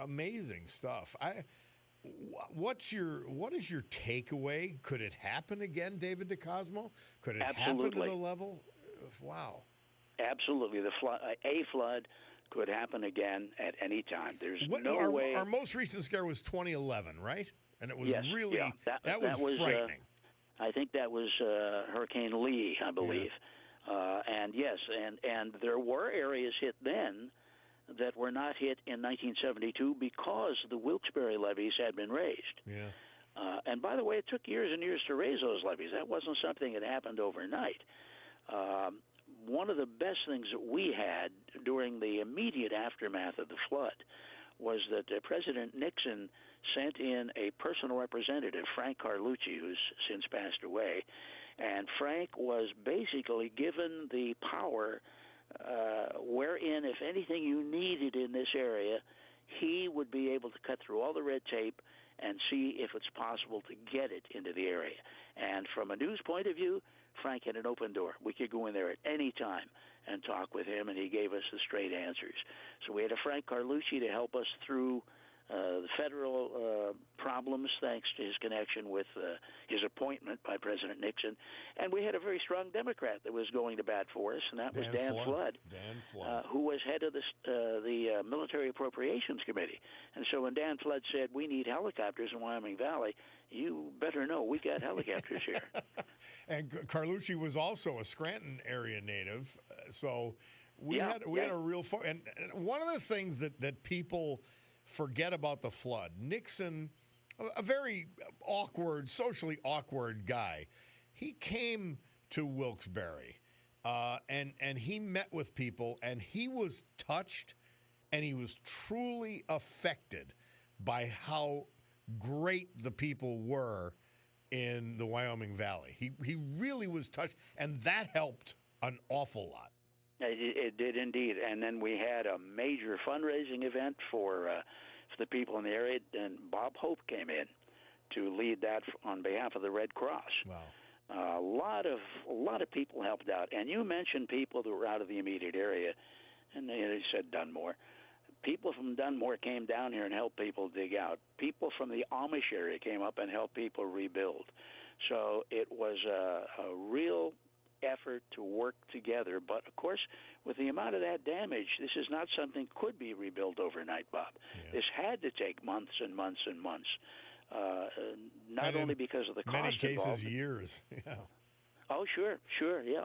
amazing stuff. What is your takeaway? Could it happen again, David DeCosmo? Could it happen to the level? Wow. Absolutely, a flood could happen again at any time. There's no way. Our most recent scare was 2011, right? And it was that was frightening. I think that was Hurricane Lee, I believe. Yeah. And there were areas hit then that were not hit in 1972 because the Wilkes-Barre levees had been raised. Yeah. And by the way, it took years and years to raise those levees. That wasn't something that happened overnight. One of the best things that we had during the immediate aftermath of the flood was that President Nixon sent in a personal representative, Frank Carlucci, who's since passed away. And Frank was basically given the power wherein, if anything you needed in this area, he would be able to cut through all the red tape and see if it's possible to get it into the area. And from a news point of view, Frank had an open door. We could go in there at any time and talk with him, and he gave us the straight answers. So we had a Frank Carlucci to help us through the federal problems, thanks to his connection with his appointment by President Nixon. And we had a very strong Democrat that was going to bat for us, and that was Dan Flood. Dan Flood. Who was head of the Military Appropriations Committee. And so when Dan Flood said, we need helicopters in Wyoming Valley, you better know we got helicopters here. And Carlucci was also a Scranton area native, so we had a real fun. And one of the things that people forget about the flood, Nixon, a very awkward, socially awkward guy, he came to Wilkes-Barre and he met with people, and he was touched and he was truly affected by how great the people were in the Wyoming Valley. He really was touched, and that helped an awful lot. It did indeed. And then we had a major fundraising event for the people in the area, and Bob Hope came in to lead that on behalf of the Red Cross. Wow. A lot of people helped out. And you mentioned people that were out of the immediate area, and they said Dunmore. People from Dunmore came down here and helped people dig out. People from the Amish area came up and helped people rebuild. So it was a real effort to work together. But, of course, with the amount of that damage, this is not something could be rebuilt overnight, Bob. Yeah. This had to take months and months and months, not only because of the cost involved. Many cases, involved. Years. Yeah. Oh, sure, yeah.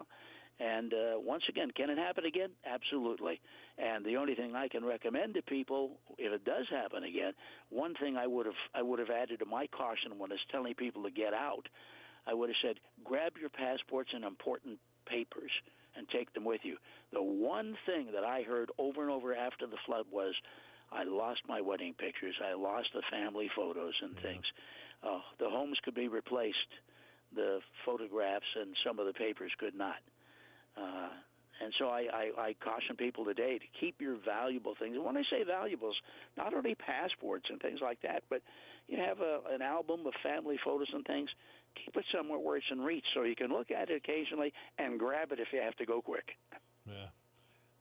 And once again, can it happen again? Absolutely. And the only thing I can recommend to people, if it does happen again, one thing I would have added to my caution when I was telling people to get out, I would have said, grab your passports and important papers and take them with you. The one thing that I heard over and over after the flood was, I lost my wedding pictures, I lost the family photos and things. The homes could be replaced, the photographs and some of the papers could not. And so I caution people today to keep your valuable things. And when I say valuables, not only passports and things like that, but you have an album of family photos and things, keep it somewhere where it's in reach so you can look at it occasionally and grab it if you have to go quick. Yeah.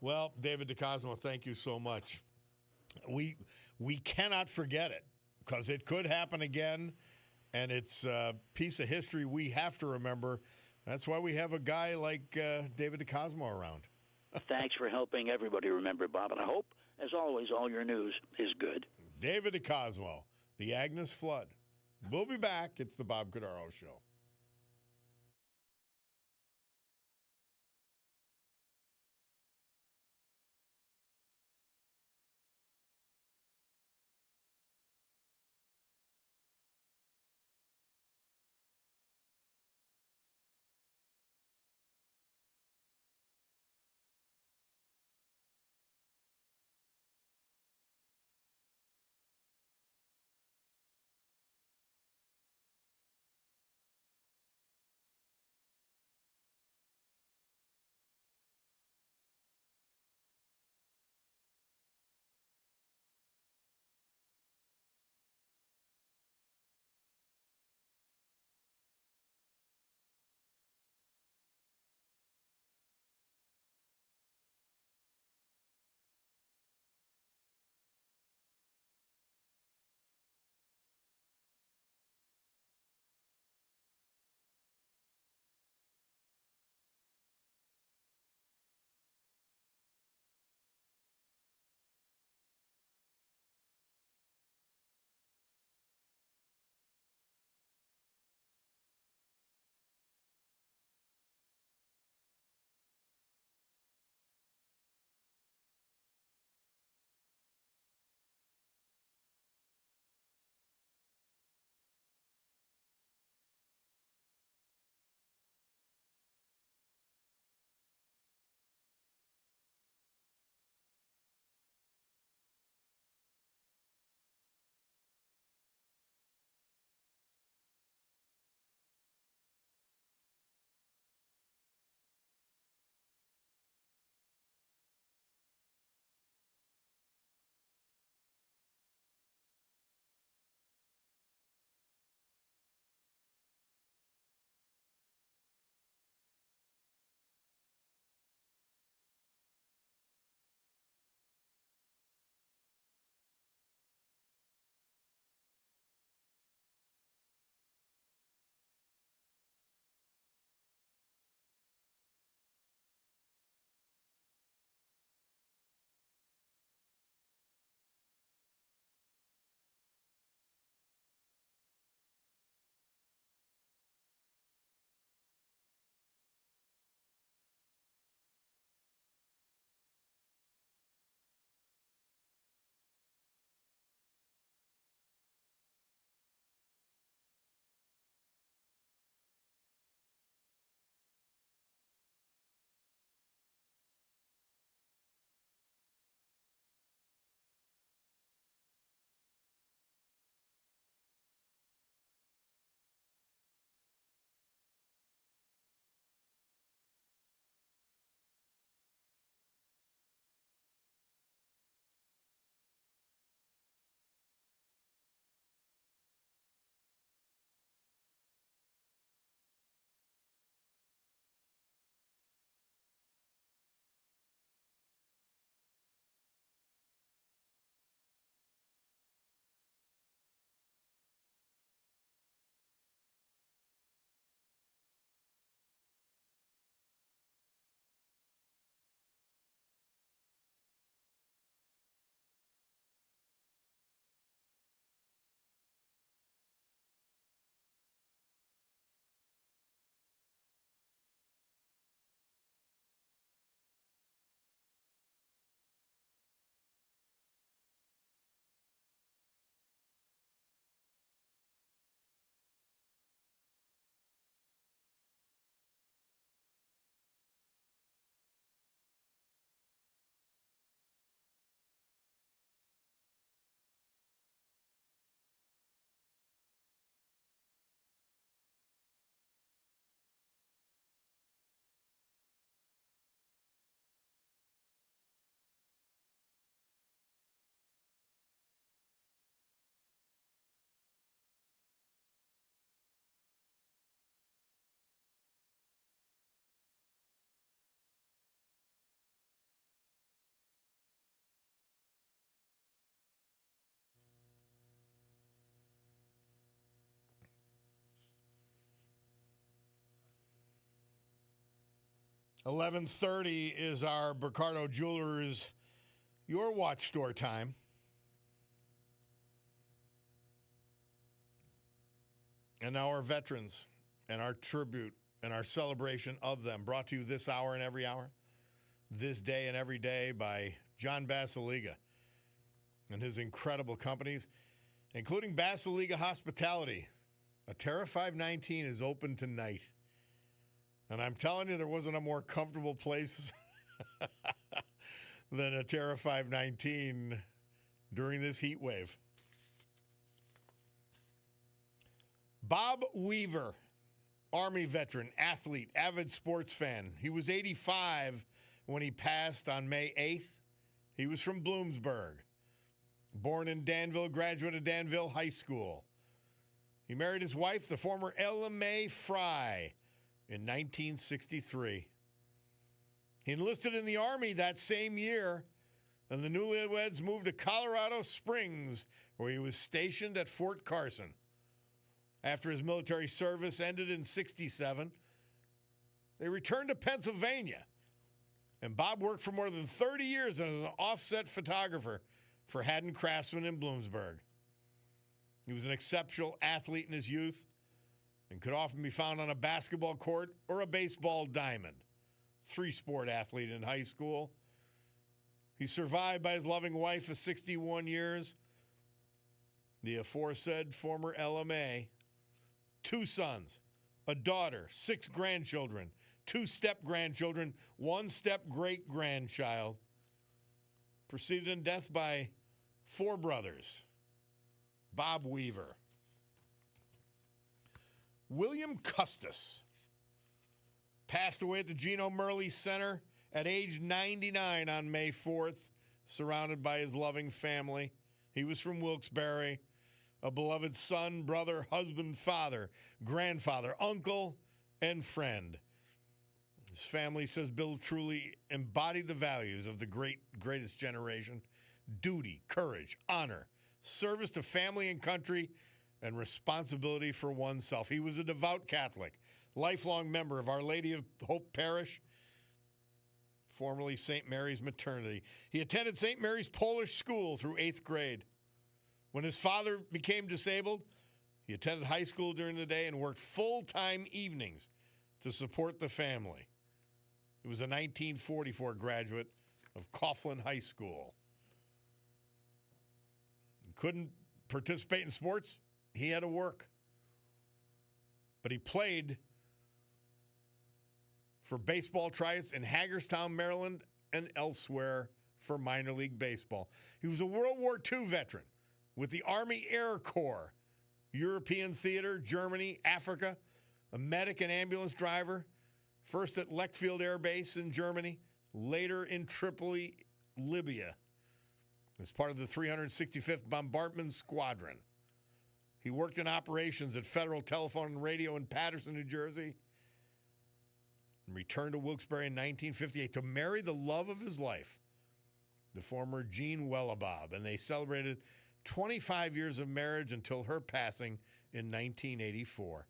Well, David DeCosmo, thank you so much. We cannot forget it because it could happen again, and it's a piece of history we have to remember. That's why we have a guy like David DeCosmo around. Thanks for helping everybody remember, Bob. And I hope, as always, all your news is good. David DeCosmo, the Agnes Flood. We'll be back. It's the Bob Cordaro Show. 11:30 is our Cordaro Jewelers Your Watch Store time. And now our veterans and our tribute and our celebration of them, brought to you this hour and every hour, this day and every day by John Basiliga and his incredible companies, including Basiliga Hospitality. A Terra 519 is open tonight. And I'm telling you, there wasn't a more comfortable place than a Terra 519 during this heat wave. Bob Weaver, Army veteran, athlete, avid sports fan. He was 85 when he passed on May 8th. He was from Bloomsburg. Born in Danville, graduate of Danville High School. He married his wife, the former Ella Mae Fry, in 1963. He enlisted in the Army that same year, and the newlyweds moved to Colorado Springs, where he was stationed at Fort Carson. After his military service ended in 1967, they returned to Pennsylvania, and Bob worked for more than 30 years as an offset photographer for Haddon Craftsman in Bloomsburg. He was an exceptional athlete in his youth and could often be found on a basketball court or a baseball diamond. Three-sport athlete in high school. He's survived by his loving wife of 61 years, the aforesaid former LMA, 2 sons, a daughter, 6 grandchildren, 2 step-grandchildren, 1 step-great-grandchild. Preceded in death by 4 brothers. Bob Weaver. William Custis passed away at the Geno Murley Center at age 99 on May 4th, surrounded by his loving family. He was from Wilkes-Barre, a beloved son, brother, husband, father, grandfather, uncle, and friend. His family says Bill truly embodied the values of the greatest generation: duty, courage, honor, service to family and country, and responsibility for oneself. He was a devout Catholic, lifelong member of Our Lady of Hope Parish, formerly St. Mary's Maternity. He attended St. Mary's Polish School through 8th grade. When his father became disabled, he attended high school during the day and worked full-time evenings to support the family. He was a 1944 graduate of Coughlin High School. He couldn't participate in sports. He had to work. But he played for baseball tryouts in Hagerstown, Maryland, and elsewhere for minor league baseball. He was a World War II veteran with the Army Air Corps, European theater, Germany, Africa, a medic and ambulance driver, first at Leckfield Air Base in Germany, later in Tripoli, Libya, as part of the 365th Bombardment Squadron. He worked in operations at Federal Telephone and Radio in Paterson, New Jersey, and returned to Wilkes-Barre in 1958 to marry the love of his life, the former Jean Wellabob, and they celebrated 25 years of marriage until her passing in 1984.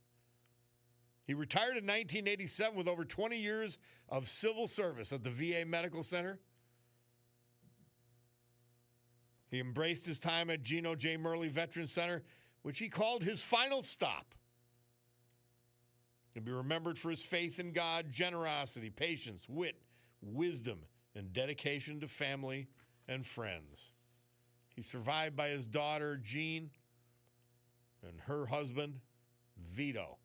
He retired in 1987 with over 20 years of civil service at the VA Medical Center. He embraced his time at Geno J. Murley Veterans Center, which he called his final stop. He'll be remembered for his faith in God, generosity, patience, wit, wisdom, and dedication to family and friends. He's survived by his daughter, Jean, and her husband, Vito.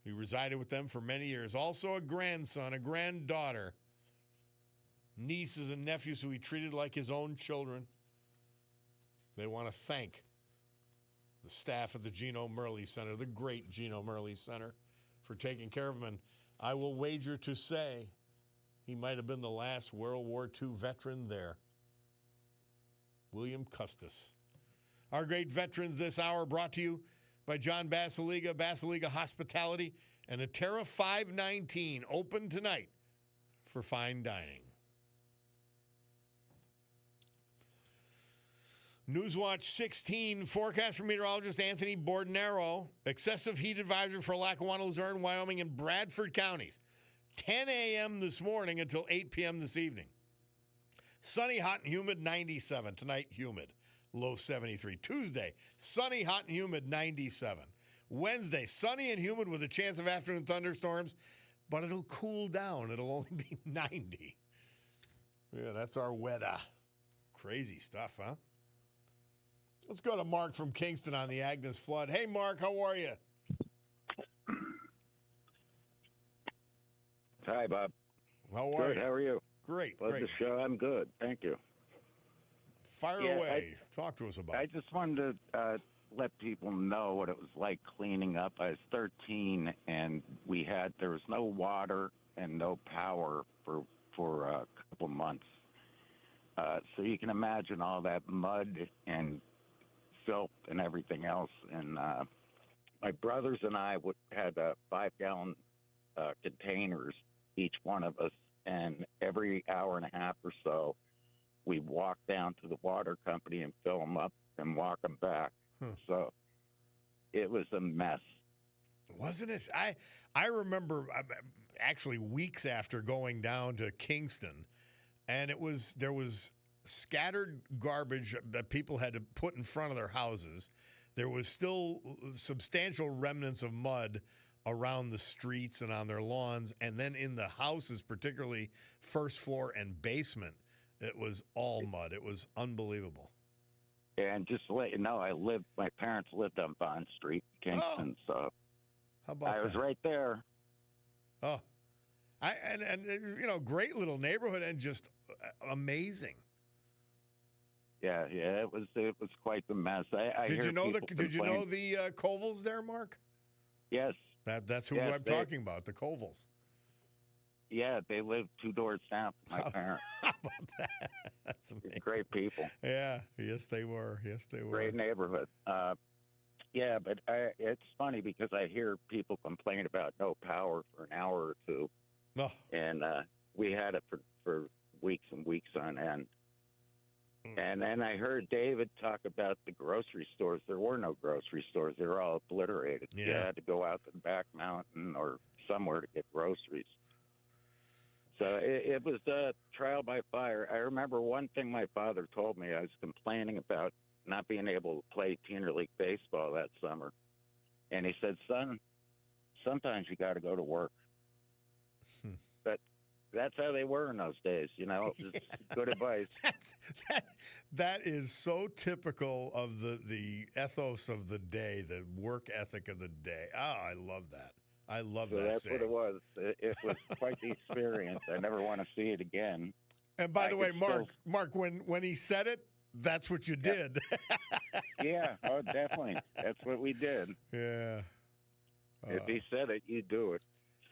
He resided with them for many years. Also a grandson, a granddaughter, nieces and nephews who he treated like his own children. They want to thank the staff at the Geno Murley Center, the great Geno Murley Center, for taking care of him. And I will wager to say he might have been the last World War II veteran there. William Custis. Our great veterans this hour brought to you by John Basiliga, Basiliga Hospitality, and a Terra 519 open tonight for fine dining. Newswatch 16 forecast from meteorologist Anthony Bordenaro. Excessive heat advisory for Lackawanna, Luzerne, Wyoming, and Bradford counties. 10 a.m. this morning until 8 p.m. this evening. Sunny, hot, and humid, 97. Tonight, humid, low 73. Tuesday, sunny, hot, and humid, 97. Wednesday, sunny and humid with a chance of afternoon thunderstorms, but it'll cool down. It'll only be 90. Yeah, that's our weather. Crazy stuff, huh? Let's go to Mark from Kingston on the Agnes flood. Hey, Mark, how are you? Hi, Bob. How are Good. you? How are you? Great. Love the show. I'm good. Thank you. Fire away. Talk to us about I it. just wanted to let people know what it was like cleaning up. I was 13, and there was no water and no power for a couple months. So you can imagine all that mud and filth and everything else. And my brothers and I had 5-gallon containers, each one of us, and every hour and a half or so, we walk down to the water company and fill them up and walk them back. So it was a mess. Wasn't it? I remember actually weeks after going down to Kingston, and there was scattered garbage that people had to put in front of their houses. There was still substantial remnants of mud around the streets and on their lawns, and then in the houses, particularly first floor and basement, it was all mud. It was unbelievable. And just to let you know, my parents lived on Bond Street, Kingston, so how about I was that? right there. Oh, and great little neighborhood and just amazing. Yeah, it was quite the mess. Did you know the complain. Covels there, Mark? Yes. That's who I'm talking about, the Covels. Yeah, they lived 2 doors down from my parents. How about that? That's amazing. Great people. Yeah, yes they were. Great neighborhood. Yeah, but it's funny because I hear people complain about no power for an hour or two. Oh. And we had it for weeks and weeks on end. And then I heard David talk about the grocery stores. There were no grocery stores. They were all obliterated. Yeah. You had to go out to the back mountain or somewhere to get groceries. So it was a trial by fire. I remember one thing my father told me. I was complaining about not being able to play Junior League baseball that summer. And he said, son, sometimes you got to go to work. But that's how they were in those days, Good advice. That is so typical of the ethos of the day, the work ethic of the day. Oh, I love that. I love that. That's saying. what it was. It was quite the experience. I never want to see it again. And by the way, Mark, when he said it, that's what you did. Yeah, oh, definitely. That's what we did. Yeah. If he said it, you do it.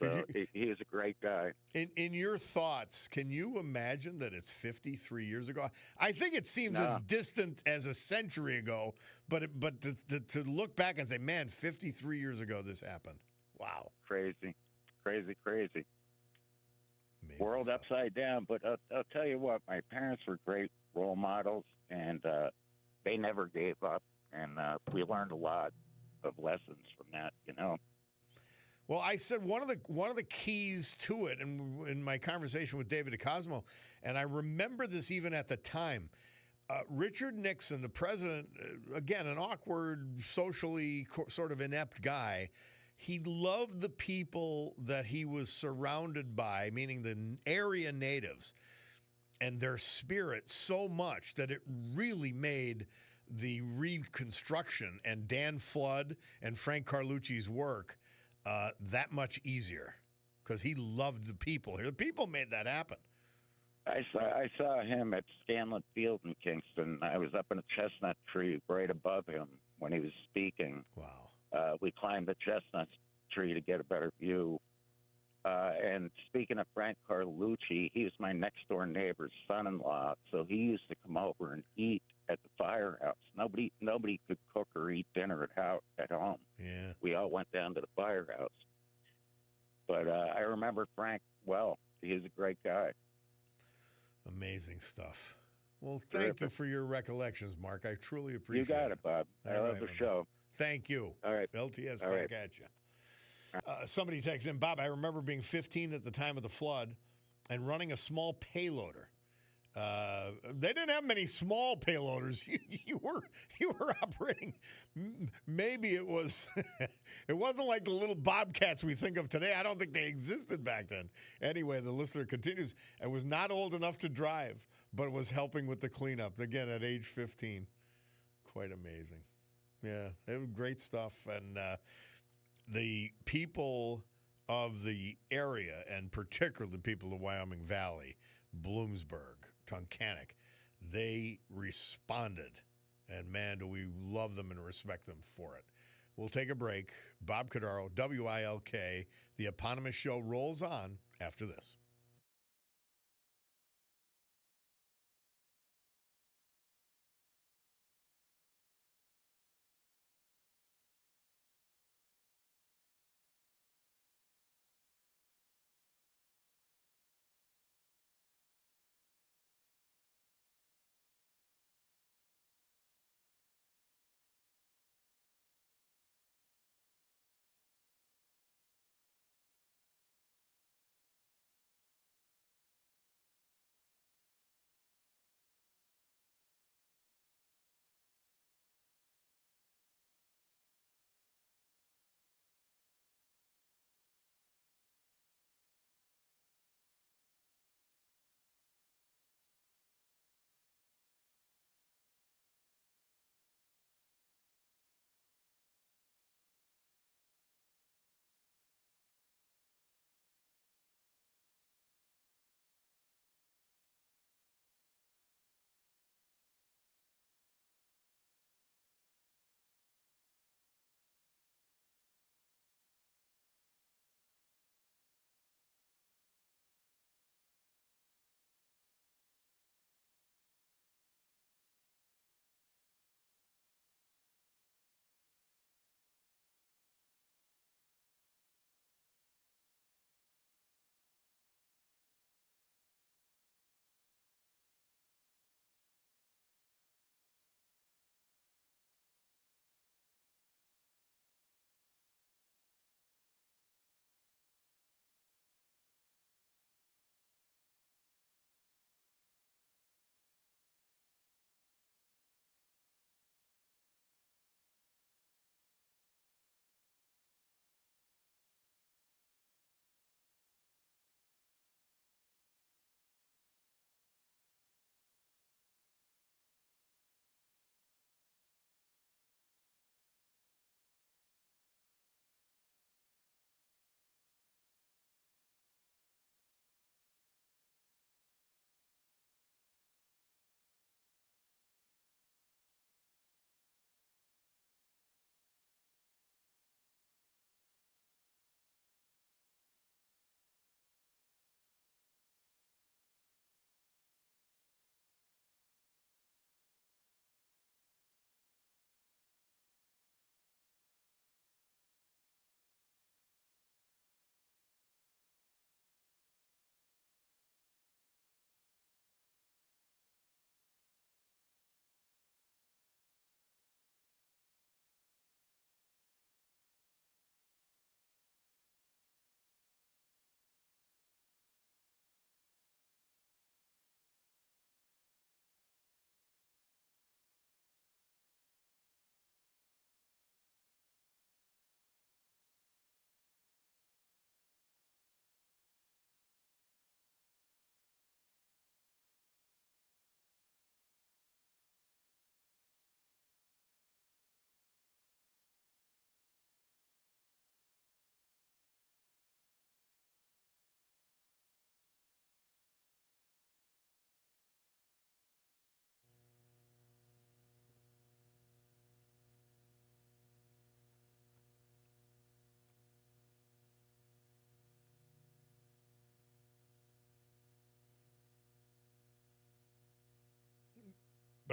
So he is a great guy. In your thoughts, can you imagine that it's 53 years ago? I think it seems as distant as a century ago, but to look back and say, man, 53 years ago this happened. Wow. Crazy. Amazing World stuff. upside down. But I'll tell you what, my parents were great role models, and they never gave up. And we learned a lot of lessons from that, Well, I said one of the keys to it, and in my conversation with David DeCosmo, and I remember this even at the time, Richard Nixon, the president, again, an awkward, socially sort of inept guy, he loved the people that he was surrounded by, meaning the area natives, and their spirit so much that it really made the Reconstruction and Dan Flood and Frank Carlucci's work that much easier because he loved the people here. The people made that happen. I saw him at Scanlon Field in Kingston. I was up in a chestnut tree right above him when he was speaking. Wow. We climbed the chestnut tree to get a better view. And speaking of Frank Carlucci, he was my next door neighbor's son-in-law. So he used to come over and eat at the firehouse. Nobody could cook or eat dinner at home. Yeah. We all went down to the firehouse. But I remember Frank well. He was a great guy. Amazing stuff. Well, thank you for your recollections, Mark. I truly appreciate it. You got it, Bob. I love the show. Thank you. All right. LTS All back right. at you. Somebody texts in, Bob, I remember being 15 at the time of the flood and running a small payloader. They didn't have many small payloaders. You were operating. Maybe it was. It wasn't like the little Bobcats we think of today. I don't think they existed back then. Anyway, the listener continues. I was not old enough to drive, but was helping with the cleanup. Again, at age 15, quite amazing. Yeah, it was great stuff, and the people of the area, and particularly the people of Wyoming Valley, Bloomsburg, Tunkhannock, they responded. And, man, do we love them and respect them for it. We'll take a break. Bob Cordaro, WILK, the eponymous show rolls on after this.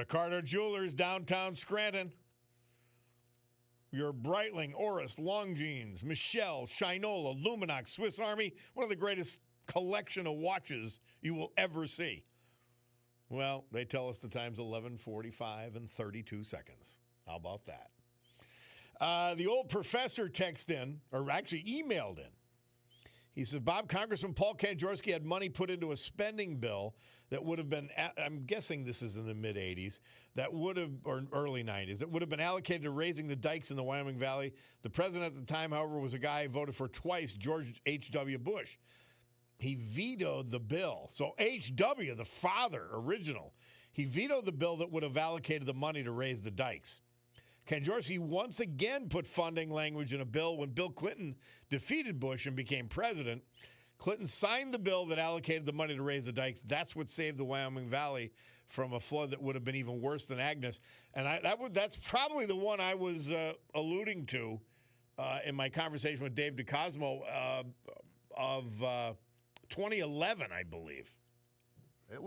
Cordaro Jewelers, downtown Scranton. Your Breitling, Oris, Longines, Michelle, Shinola, Luminox, Swiss Army, one of the greatest collection of watches you will ever see. Well, they tell us the time's 11:45 and 32 seconds. How about that? The old professor texted in, or actually emailed in. He said, Bob, Congressman Paul Kanjorski had money put into a spending bill that would have been, I'm guessing this is in the mid-'80s, that would have, or early 90s, that would have been allocated to raising the dikes in the Wyoming Valley. The president at the time, however, was a guy I voted for twice, George H.W. Bush. He vetoed the bill. So H.W., the father, original, he vetoed the bill that would have allocated the money to raise the dikes. Kanjorski once again put funding language in a bill when Bill Clinton defeated Bush and became president. Clinton signed the bill that allocated the money to raise the dikes. That's what saved the Wyoming Valley from a flood that would have been even worse than Agnes. And that's probably the one I was alluding to in my conversation with Dave DeCosmo of 2011, I believe. It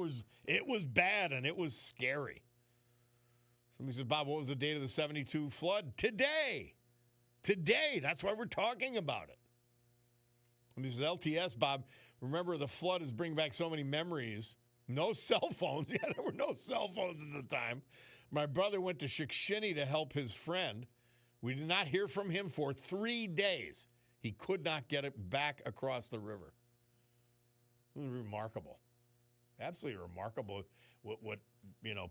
was bad and it was scary. Somebody says, Bob, what was the date of the 72 flood? Today. That's why we're talking about it. This is LTS, Bob. Remember, the flood is bringing back so many memories. No cell phones. Yeah, there were no cell phones at the time. My brother went to Shikshini to help his friend. We did not hear from him for 3 days. He could not get it back across the river. It was remarkable. Absolutely remarkable what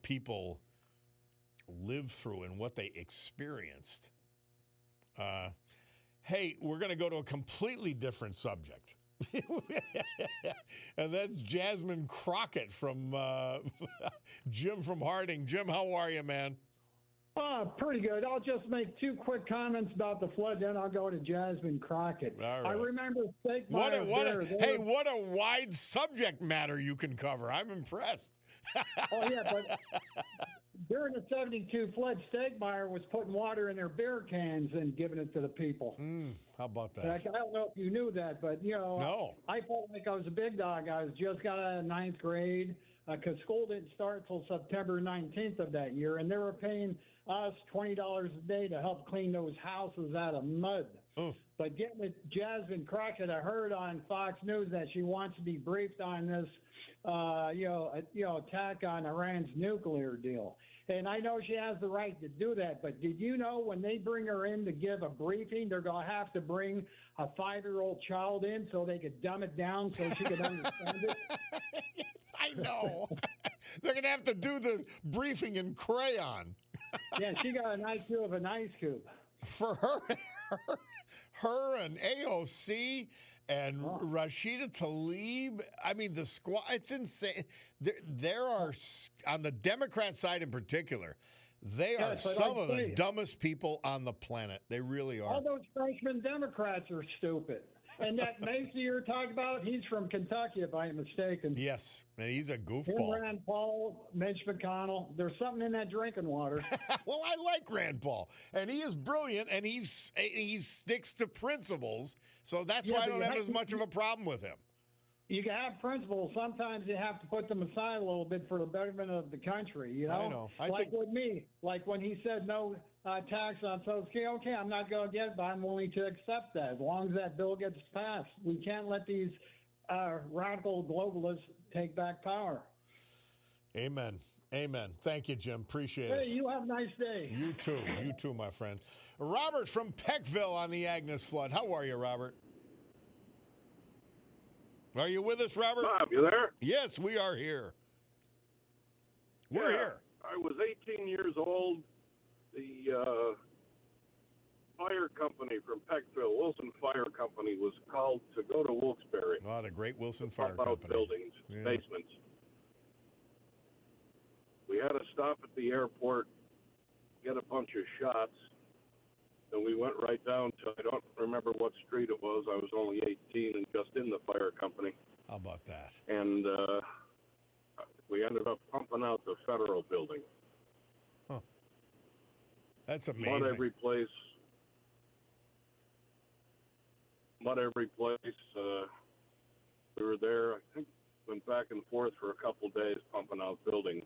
people lived through and what they experienced. Hey, we're going to go to a completely different subject. And that's Jasmine Crockett from Jim from Harding. Jim, how are you, man? Pretty good. I'll just make 2 quick comments about the flood, then I'll go to Jasmine Crockett. All right. I remember what a wide subject matter you can cover. I'm impressed. Oh, yeah, but during the 72 flood, Stegmeyer was putting water in their beer cans and giving it to the people. How about that? I don't know if you knew that, but, no. I felt like I was a big dog. I was just got out of 9th grade because school didn't start till September 19th of that year, and they were paying us $20 a day to help clean those houses out of mud. But getting with Jasmine Crockett, I heard on Fox News that she wants to be briefed on this, attack on Iran's nuclear deal. And I know she has the right to do that, but did you know when they bring her in to give a briefing, they're going to have to bring a 5-year-old child in so they could dumb it down so she could understand it? Yes, I know. They're going to have to do the briefing in crayon. Yeah, she got an IQ of an ice cube. For her and AOC and Rashida Tlaib, I mean, the squad, it's insane. There are, on the Democrat side in particular, they are some of the dumbest people on the planet. They really are. All those freshman Democrats are stupid. And that Macy you're talking about, he's from Kentucky, if I am mistaken. Yes, and he's a goofball. Him, Rand Paul, Mitch McConnell. There's something in that drinking water. Well, I like Rand Paul, and he is brilliant, and he sticks to principles. So that's why I don't have as much of a problem with him. You can have principles. Sometimes you have to put them aside a little bit for the betterment of the country, you know? I know. With me, like when he said no tax on Social Security, okay, I'm not going to get it, but I'm willing to accept that as long as that bill gets passed. We can't let these radical globalists take back power. Amen. Amen. Thank you, Jim. Appreciate it. Hey, you have a nice day. You too. You too, my friend. Robert from Peckville on the Agnes flood. How are you, Robert? Are you with us, Robert? Bob, you there? Yes, we are here. We're here. I was 18 years old. The fire company from Peckville, Wilson Fire Company, was called to go to Wilkes-Barre. Oh, the great Wilson Fire Company. Company. Buildings, basements. We had to stop at the airport, get a bunch of shots. And we went right down to, I don't remember what street it was. I was only 18 and just in the fire company. How about that? And we ended up pumping out the federal building. Huh. That's amazing. Mud every place. We were there, I think, went back and forth for a couple days pumping out buildings.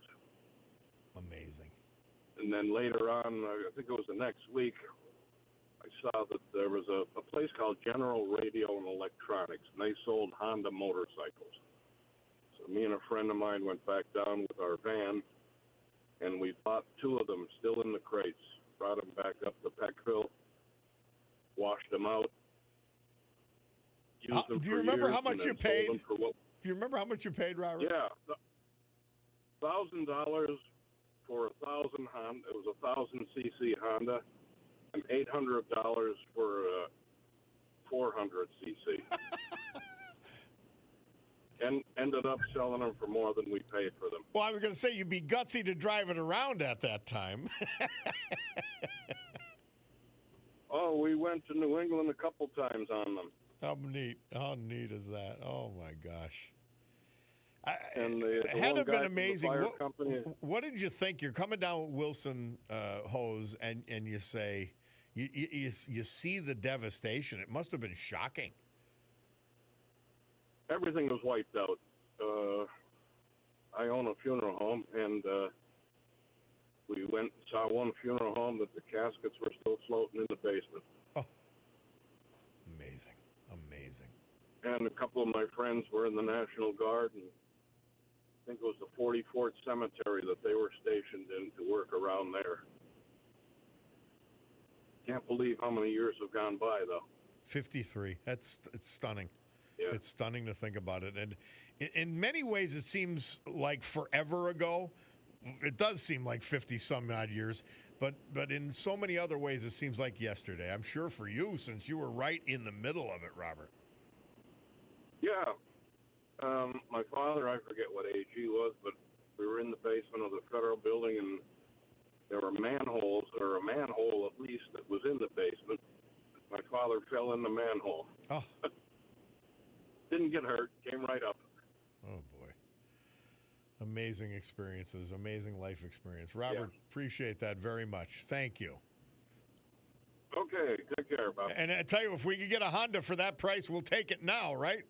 Amazing. And then later on, I think it was the next week, I saw that there was a place called General Radio and Electronics, and they sold Honda motorcycles. So me and a friend of mine went back down with our van, and we bought 2 of them still in the crates, brought them back up to Peckville, washed them out. Used them do you for remember years how much and you then sold paid? them for what? Do you remember how much you paid, Robert? Yeah, $1,000 for 1,000 Honda. It was a 1,000cc Honda, and $800 for a 400cc. And ended up selling them for more than we paid for them. Well, I was going to say you'd be gutsy to drive it around at that time. Oh, we went to New England a couple times on them. How neat! How neat is that? Oh my gosh! And the had one to have guy been from the amazing. fire company. What did you think? You're coming down with Wilson hose, and you say you see the devastation. It must have been shocking. Everything was wiped out. I own a funeral home, and we went and saw one funeral home that the caskets were still floating in the basement. Oh, amazing, amazing. And a couple of my friends were in the National Guard, and I think it was the 44th Cemetery that they were stationed in to work around there. Can't believe how many years have gone by, though. 53. It's stunning. Yeah. It's stunning to think about it. And in many ways, it seems like forever ago. It does seem like 50-some-odd years. But in so many other ways, it seems like yesterday. I'm sure for you, since you were right in the middle of it, Robert. Yeah. My father, I forget what age he was, but we were in the basement of the federal building, and there were manholes, or a manhole at least, that was in the basement. My father fell in the manhole. Oh. Didn't get hurt, came right up. Oh, boy. Amazing experiences, amazing life experience. Robert, appreciate that very much. Thank you. Okay, take care, Bob. And I tell you, if we could get a Honda for that price, we'll take it now, right?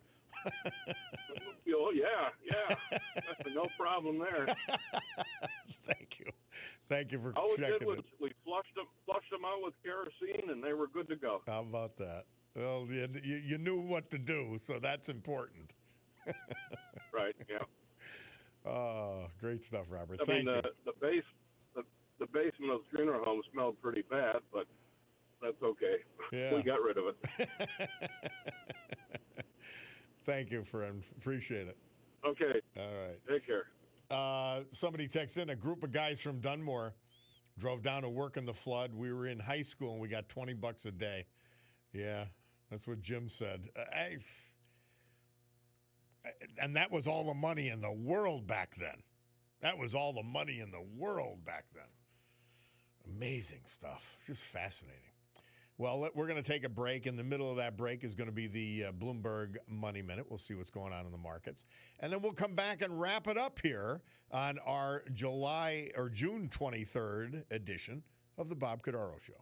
Oh, yeah. No problem there. Thank you. Thank you for All we checking did was it. we flushed them out with kerosene, and they were good to go. How about that? Well, you knew what to do, so that's important. Right, yeah. Oh, great stuff, Robert. I Thank mean, you. the basement of the funeral home smelled pretty bad, but that's okay. Yeah. We got rid of it. Thank you, friend. Appreciate it. Okay. All right. Take care. Somebody texted in, a group of guys from Dunmore drove down to work in the flood. We were in high school, and we got $20 a day. Yeah, that's what Jim said. And that was all the money in the world back then. That was all the money in the world back then. Amazing stuff. Just fascinating. Well, we're going to take a break. In the middle of that break is going to be the Bloomberg Money Minute. We'll see what's going on in the markets. And then we'll come back and wrap it up here on our June 23rd edition of the Bob Cordaro Show.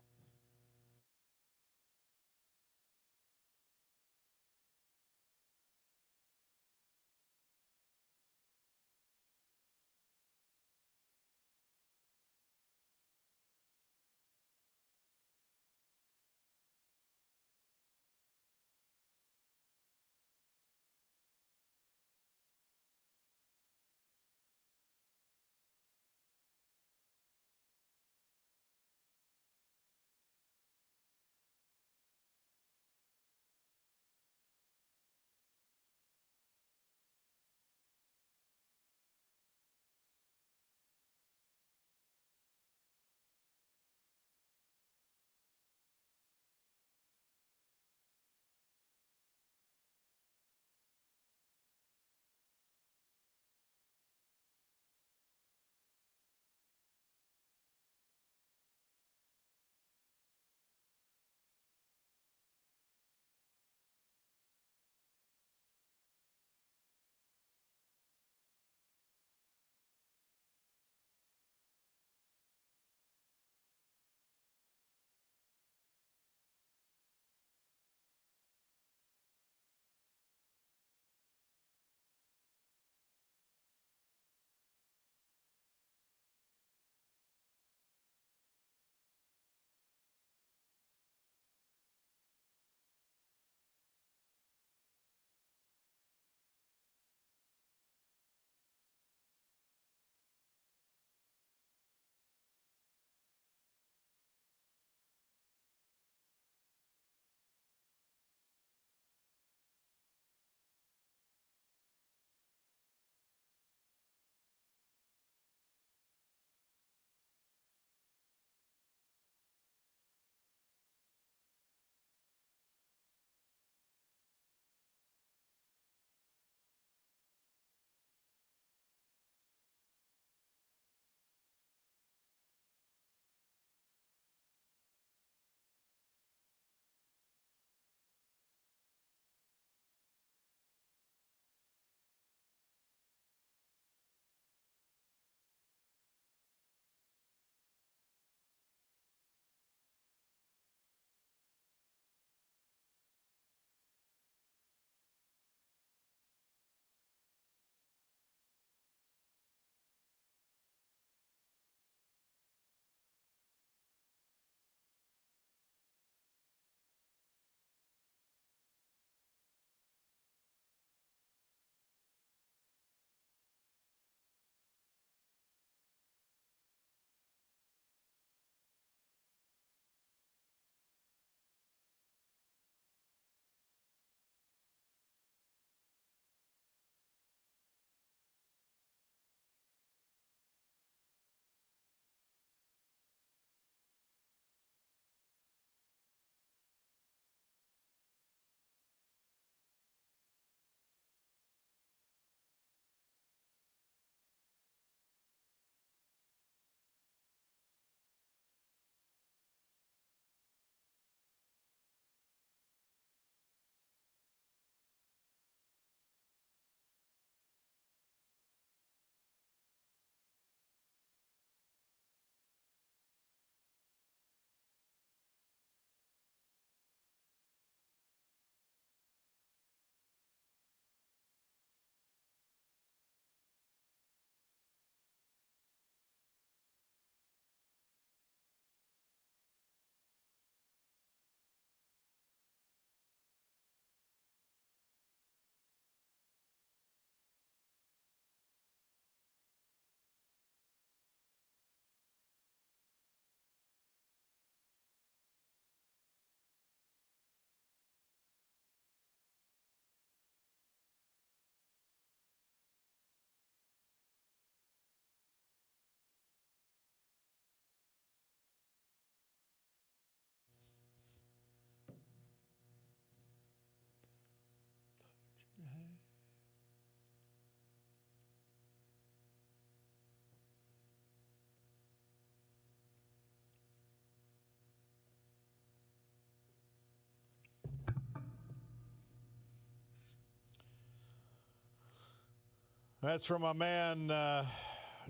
That's from my man,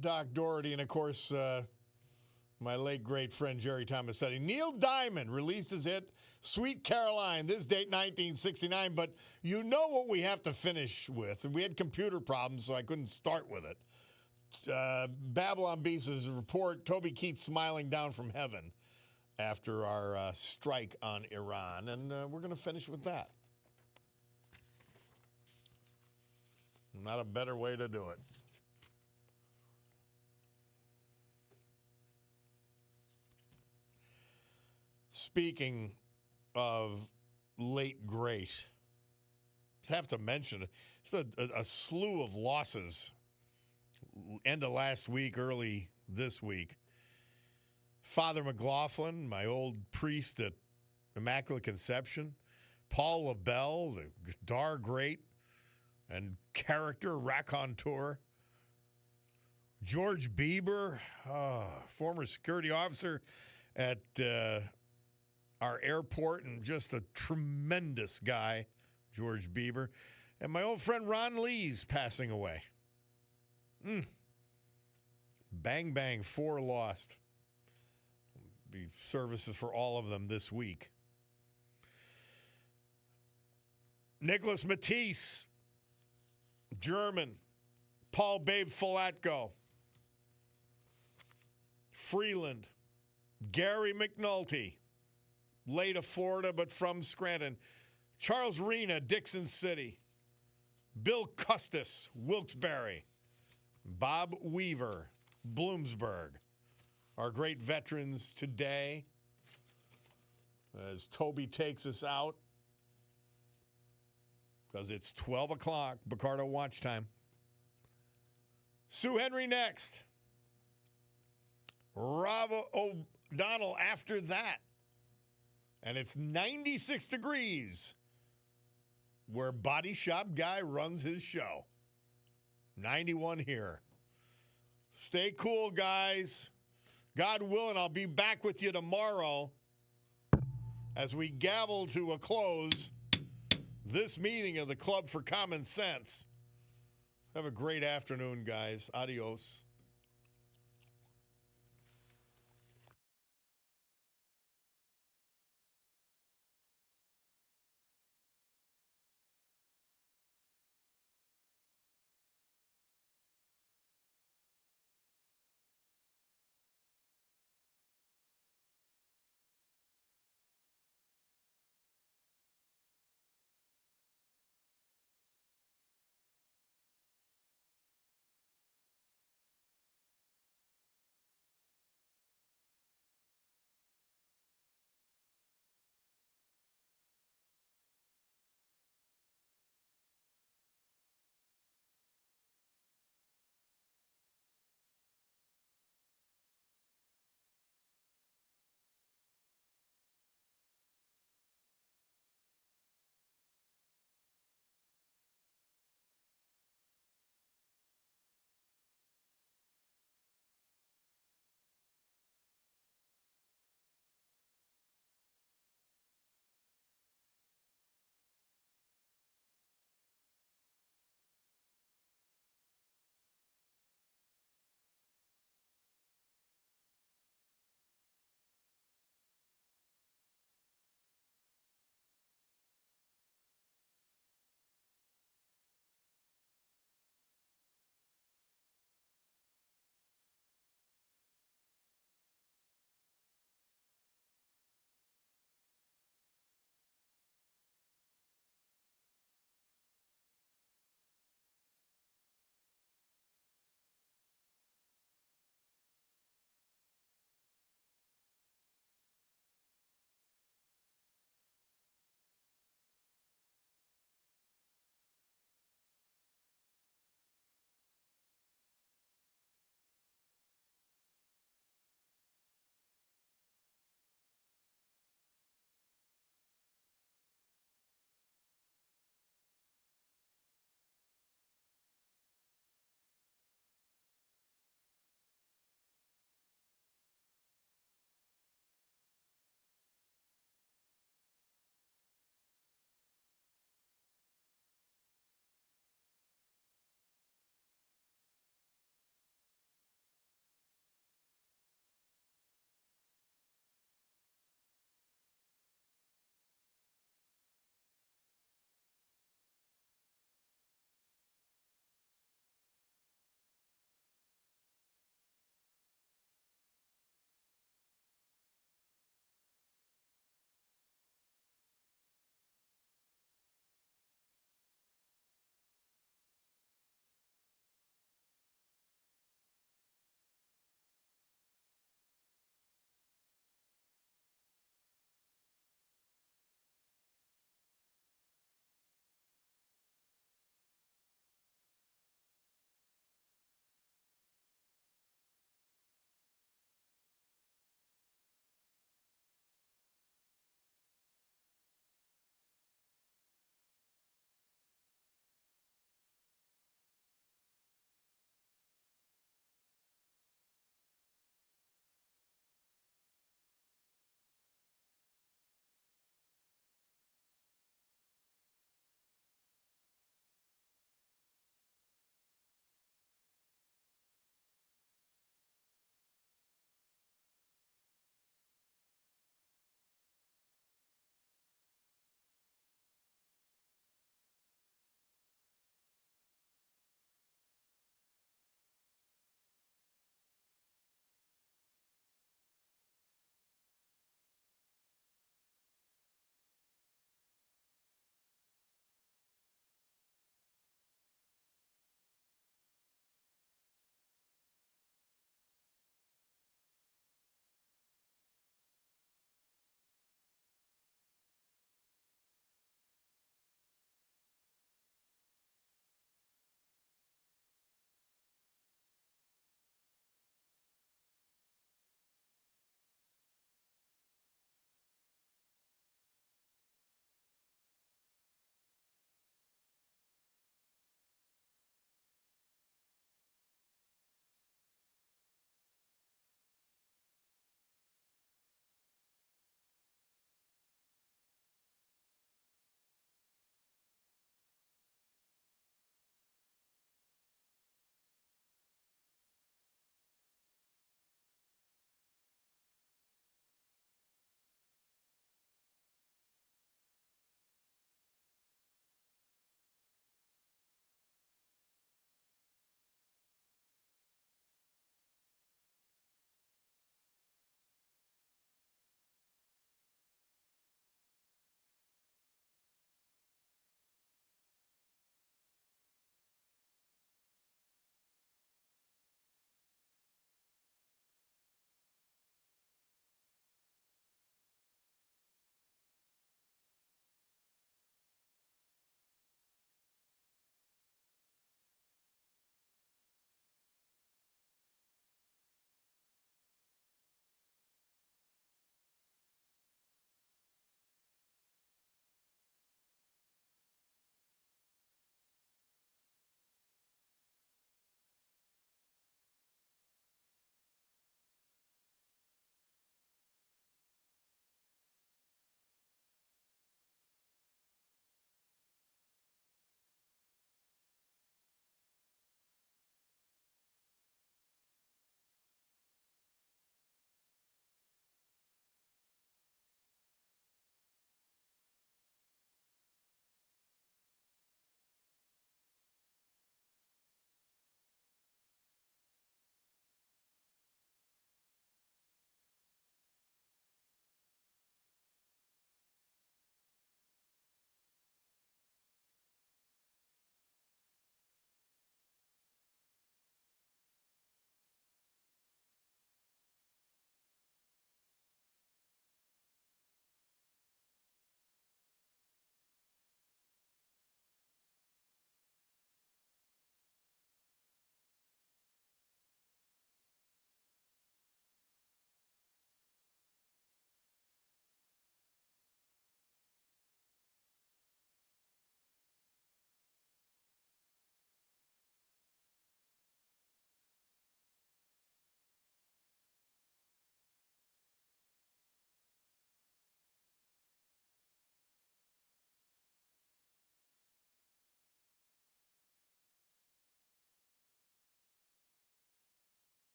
Doc Doherty, and, of course, my late, great friend Jerry Tomasetti. Neil Diamond released his hit, Sweet Caroline, this date, 1969. But you know what we have to finish with. We had computer problems, so I couldn't start with it. Babylon Beast's report, Toby Keith smiling down from heaven after our strike on Iran. And we're going to finish with that. Not a better way to do it. Speaking of late great, I have to mention a slew of losses end of last week, early this week. Father McLaughlin, my old priest at Immaculate Conception. Paul LaBelle, the guitar great and character raconteur. George Bieber, former security officer at our airport, and just a tremendous guy, George Bieber. And my old friend Ron Lee's passing away. Bang, bang, 4 lost. Be services for all of them this week. Nicholas Matisse, German. Paul Babe Filatko. Freeland. Gary McNulty, late of Florida but from Scranton. Charles Rena, Dixon City. Bill Custis, Wilkes-Barre. Bob Weaver, Bloomsburg. Our great veterans today, as Toby takes us out, because it's 12 o'clock, Bacardo watch time. Sue Henry next. Rob O'Donnell after that. And it's 96 degrees where Body Shop Guy runs his show. 91 here. Stay cool, guys. God willing, I'll be back with you tomorrow as we gavel to a close this meeting of the Club for Common Sense. Have a great afternoon, guys. Adios.